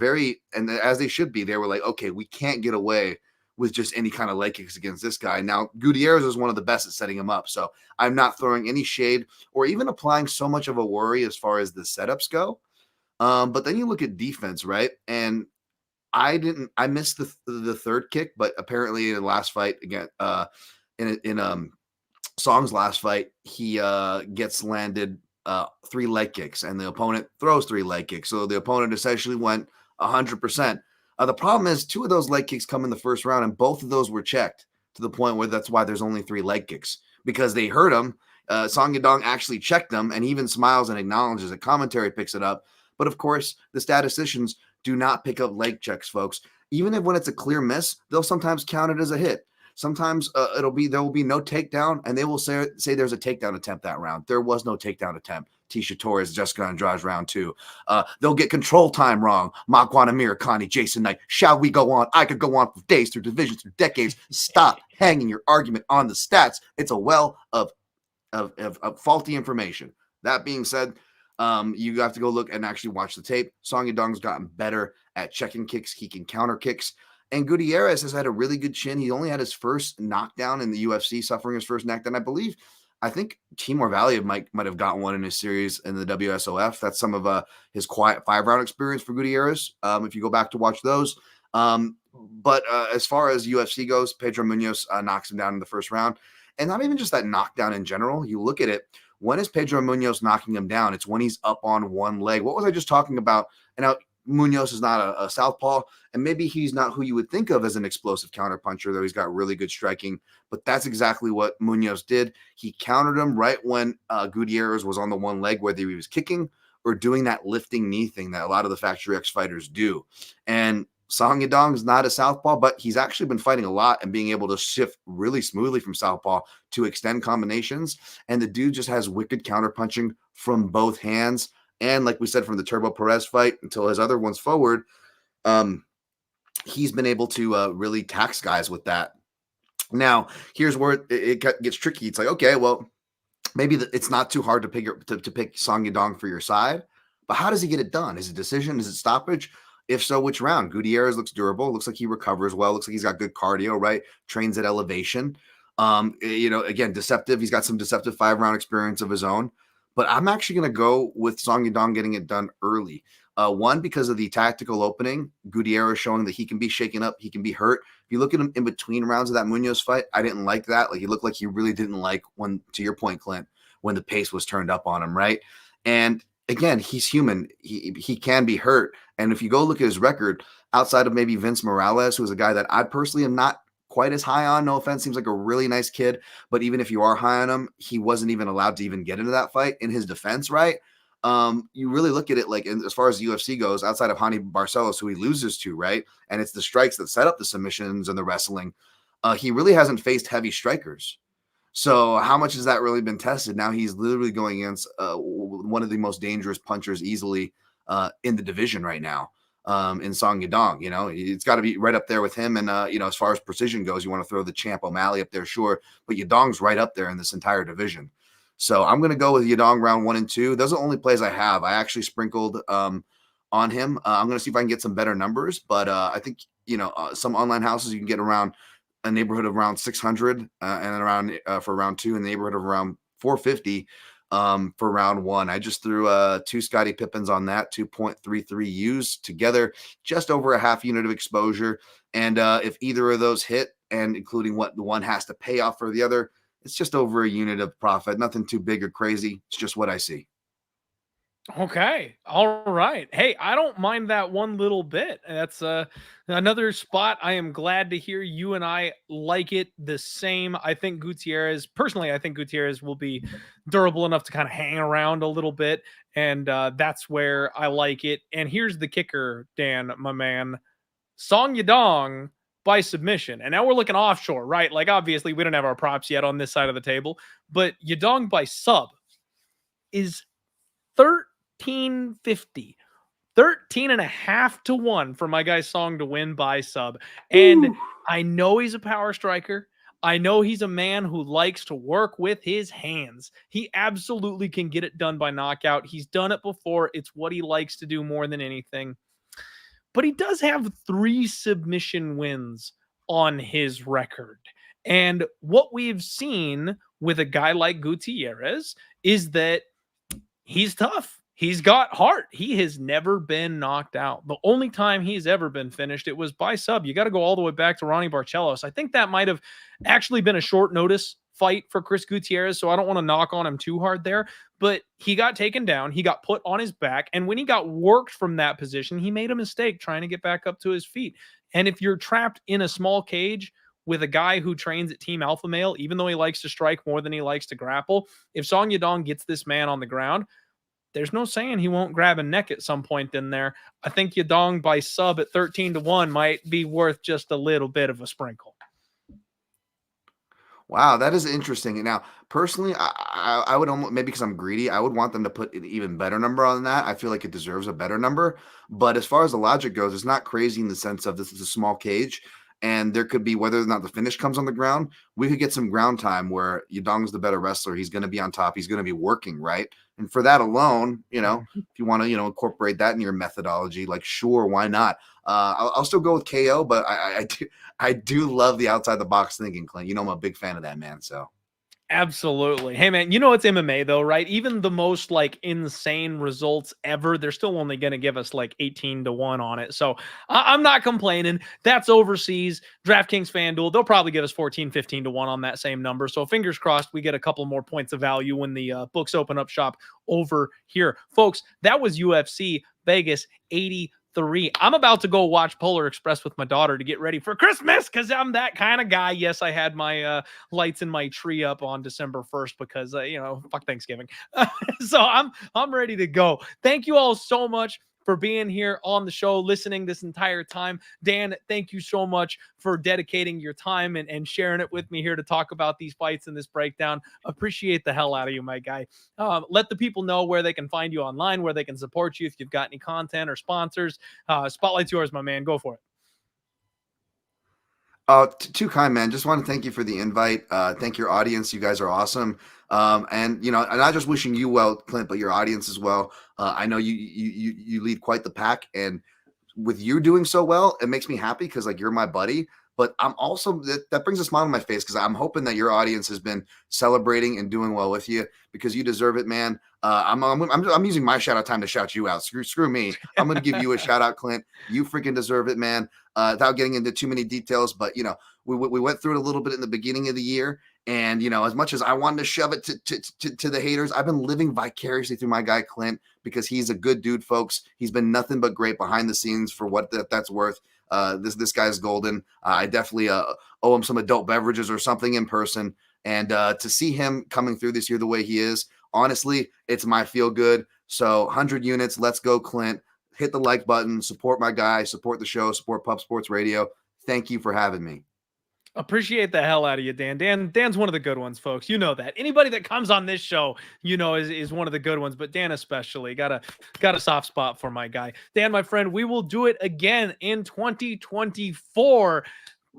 Speaker 2: and as they should be, they were like, okay, we can't get away with just any kind of leg kicks against this guy. Now, Gutierrez is one of the best at setting him up, so I'm not throwing any shade or even applying so much of a worry as far as the setups go. But then you look at defense, right? And I missed the third kick, but apparently in the last fight again, in Song's last fight, he gets landed 3 leg kicks, and the opponent throws 3 leg kicks. So the opponent essentially went 100%. The problem is 2 of those leg kicks come in the first round, and both of those were checked to the point where that's why there's only 3 leg kicks because they hurt him. Song Yadong actually checked them and even smiles and acknowledges it. Commentary picks it up. But of course, the statisticians do not pick up leg checks, folks. Even if when it's a clear miss, they'll sometimes count it as a hit. Sometimes there will be no takedown, and they will say there's a takedown attempt that round. There was no takedown attempt. Tisha Torres, Jessica Andrade round 2. They'll get control time wrong. Magwan Amirkhani, Jason Knight. Shall we go on? I could go on for days, through divisions, through decades. Stop hanging your argument on the stats. It's a well of faulty information. That being said, you have to go look and actually watch the tape. Song Yadong's gotten better at checking kicks. He can counter kicks. And Gutierrez has had a really good chin. He only had his first knockdown in the UFC, suffering his first knockdown. I think Timur Valiev might have gotten one in his series in the WSOF. That's some of his quiet 5-round experience for Gutierrez, if you go back to watch those. But as far as UFC goes, Pedro Munoz knocks him down in the first round. And not even just that knockdown in general. You look at it, when is Pedro Munoz knocking him down? It's when he's up on one leg. What was I just talking about? And now Munoz is not a southpaw, and maybe he's not who you would think of as an explosive counterpuncher, though he's got really good striking. But that's exactly what Munoz did. He countered him right when Gutierrez was on the one leg, whether he was kicking or doing that lifting knee thing that a lot of the Factory X fighters do. And Song Yadong is not a southpaw, but he's actually been fighting a lot and being able to shift really smoothly from southpaw to extend combinations. And the dude just has wicked counterpunching from both hands. And like we said, from the Turbo Perez fight until his other ones forward, he's been able to really tax guys with that. Now, here's where it gets tricky. It's like, okay, well, maybe it's not too hard to pick Song Yadong for your side, but how does he get it done? Is it decision? Is it stoppage? If so, which round? Gutierrez looks durable. Looks like he recovers well. Looks like he's got good cardio, right? Trains at elevation. Again, deceptive. He's got some deceptive 5-round experience of his own. But I'm actually going to go with Song Yadong getting it done early. One, because of the tactical opening, Gutierrez showing that he can be shaken up, he can be hurt. If you look at him in between rounds of that Munoz fight, I didn't like that. Like, he looked like he really didn't like when, to your point, Clint, when the pace was turned up on him, right? And again, he's human. He can be hurt. And if you go look at his record, outside of maybe Vince Morales, who is a guy that I personally am not quite as high on, no offense, seems like a really nice kid, but even if you are high on him, he wasn't even allowed to even get into that fight. In his defense, right? You really look at it like, as far as the UFC goes, outside of Hani Barcelos, who he loses to, right? And it's the strikes that set up the submissions and the wrestling. He really hasn't faced heavy strikers. So how much has that really been tested? Now he's literally going against one of the most dangerous punchers easily in the division right now, in Song Yadong. You know, it's got to be right up there with him. And, as far as precision goes, you want to throw the champ O'Malley up there, sure. But Yadong's right up there in this entire division. So I'm going to go with Yadong round 1 and 2. Those are the only plays I have. I actually sprinkled on him. I'm going to see if I can get some better numbers. But I think, some online houses you can get around a neighborhood of around 600 and around for round 2 in the neighborhood of around 450 for round 1. I just threw 2 Scottie Pippens on that, 2.33 U's together, just over a half unit of exposure. And if either of those hit, and including what the one has to pay off for the other, it's just over a unit of profit. Nothing too big or crazy. It's just what I see.
Speaker 1: Okay. All right. Hey, I don't mind that one little bit. That's another spot. I am glad to hear you and I like it the same. I think Gutierrez will be durable enough to kind of hang around a little bit. And that's where I like it. And here's the kicker, Dan, my man. Song Yadong by submission. And now we're looking offshore, right? Like, obviously, we don't have our props yet on this side of the table. But Yadong by sub is 1350, 13.5 to 1 for my guy Song to win by sub. And I know he's a power striker. I know he's a man who likes to work with his hands. He absolutely can get it done by knockout. He's done it before. It's what he likes to do more than anything. But he does have 3 submission wins on his record. And what we've seen with a guy like Gutierrez is that he's tough. He's got heart. He has never been knocked out. The only time he's ever been finished, it was by sub. You got to go all the way back to Ronnie Barcelos. I think that might have actually been a short notice fight for Chris Gutierrez, so I don't want to knock on him too hard there. But he got taken down. He got put on his back. And when he got worked from that position, he made a mistake trying to get back up to his feet. And if you're trapped in a small cage with a guy who trains at Team Alpha Male, even though he likes to strike more than he likes to grapple, if Song Yadong gets this man on the ground, there's no saying he won't grab a neck at some point in there. I think Yadong by sub at 13 to 1 might be worth just a little bit of a sprinkle.
Speaker 2: Wow, that is interesting. Now, personally, I would almost, maybe because I'm greedy, I would want them to put an even better number on that. I feel like it deserves a better number. But as far as the logic goes, it's not crazy in the sense of this is a small cage. And there could be, whether or not the finish comes on the ground, we could get some ground time where Yadong's the better wrestler. He's going to be on top. He's going to be working, right? And for that alone, if you want to, incorporate that in your methodology, like, sure, why not? I'll still go with KO, but I do love the outside the box thinking, Clint. I'm a big fan of that, man. So
Speaker 1: Absolutely. Hey man, you know it's MMA though, right? Even the most like insane results ever, they're still only going to give us like 18-1 on it. So I'm not complaining. That's overseas. DraftKings, FanDuel, they'll probably give us 14, 15-1 on that same number. So fingers crossed we get a couple more points of value when the books open up shop over here. Folks, that was UFC Vegas 83. I'm about to go watch Polar Express with my daughter to get ready for Christmas because I'm that kind of guy. Yes, I had my lights in my tree up on December 1st because fuck Thanksgiving. So I'm ready to go. Thank you all so much for being here on the show, listening this entire time. Dan, thank you so much for dedicating your time and sharing it with me here to talk about these fights and this breakdown. Appreciate the hell out of you, my guy. Let the people know where they can find you online, where they can support you if you've got any content or sponsors. Spotlight's yours, my man. Go for it.
Speaker 2: Too kind, man. Just want to thank you for the invite. Thank your audience. You guys are awesome. And not just wishing you well, Clint, but your audience as well. I know you lead quite the pack, and with you doing so well, it makes me happy because like you're my buddy. But I'm also that brings a smile on my face because I'm hoping that your audience has been celebrating and doing well with you because you deserve it, man. I'm using my shout out time to shout you out. Screw me. I'm gonna give you a shout out, Clint. You freaking deserve it, man. Without getting into too many details, but we went through it a little bit in the beginning of the year, and as much as I wanted to shove it to the haters, I've been living vicariously through my guy Clint because he's a good dude, folks. He's been nothing but great behind the scenes for what that's worth. This guy's golden. I definitely owe him some adult beverages or something in person. And to see him coming through this year the way he is, honestly, it's my feel good. So 100 units. Let's go, Clint. Hit the like button. Support my guy. Support the show. Support Pup Sports Radio. Thank you for having me.
Speaker 1: Appreciate the hell out of you, Dan. Dan's one of the good ones, folks. You know that. Anybody that comes on this show, is one of the good ones, but Dan especially got a soft spot for my guy. Dan, my friend, we will do it again in 2024.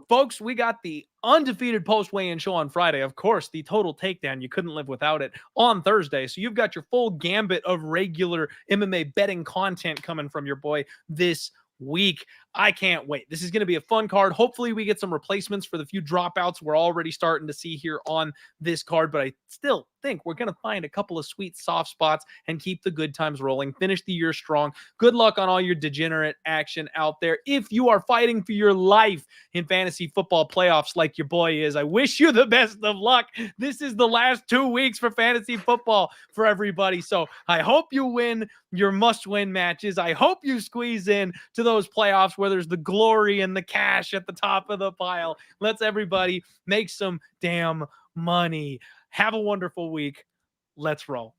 Speaker 1: Folks, we got the undefeated post-weigh-in show on Friday. Of course, the total takedown, you couldn't live without it, on Thursday. So you've got your full gambit of regular MMA betting content coming from your boy this week. I can't wait. This is going to be a fun card. Hopefully we get some replacements for the few dropouts we're already starting to see here on this card, but I still think we're going to find a couple of sweet soft spots and keep the good times rolling. Finish the year strong. Good luck on all your degenerate action out there. If you are fighting for your life in fantasy football playoffs like your boy is, I wish you the best of luck. This is the last 2 weeks for fantasy football for everybody. So I hope you win your must-win matches. I hope you squeeze in to those playoffs where there's the glory and the cash at the top of the pile. Let's everybody make some damn money. Have a wonderful week. Let's roll.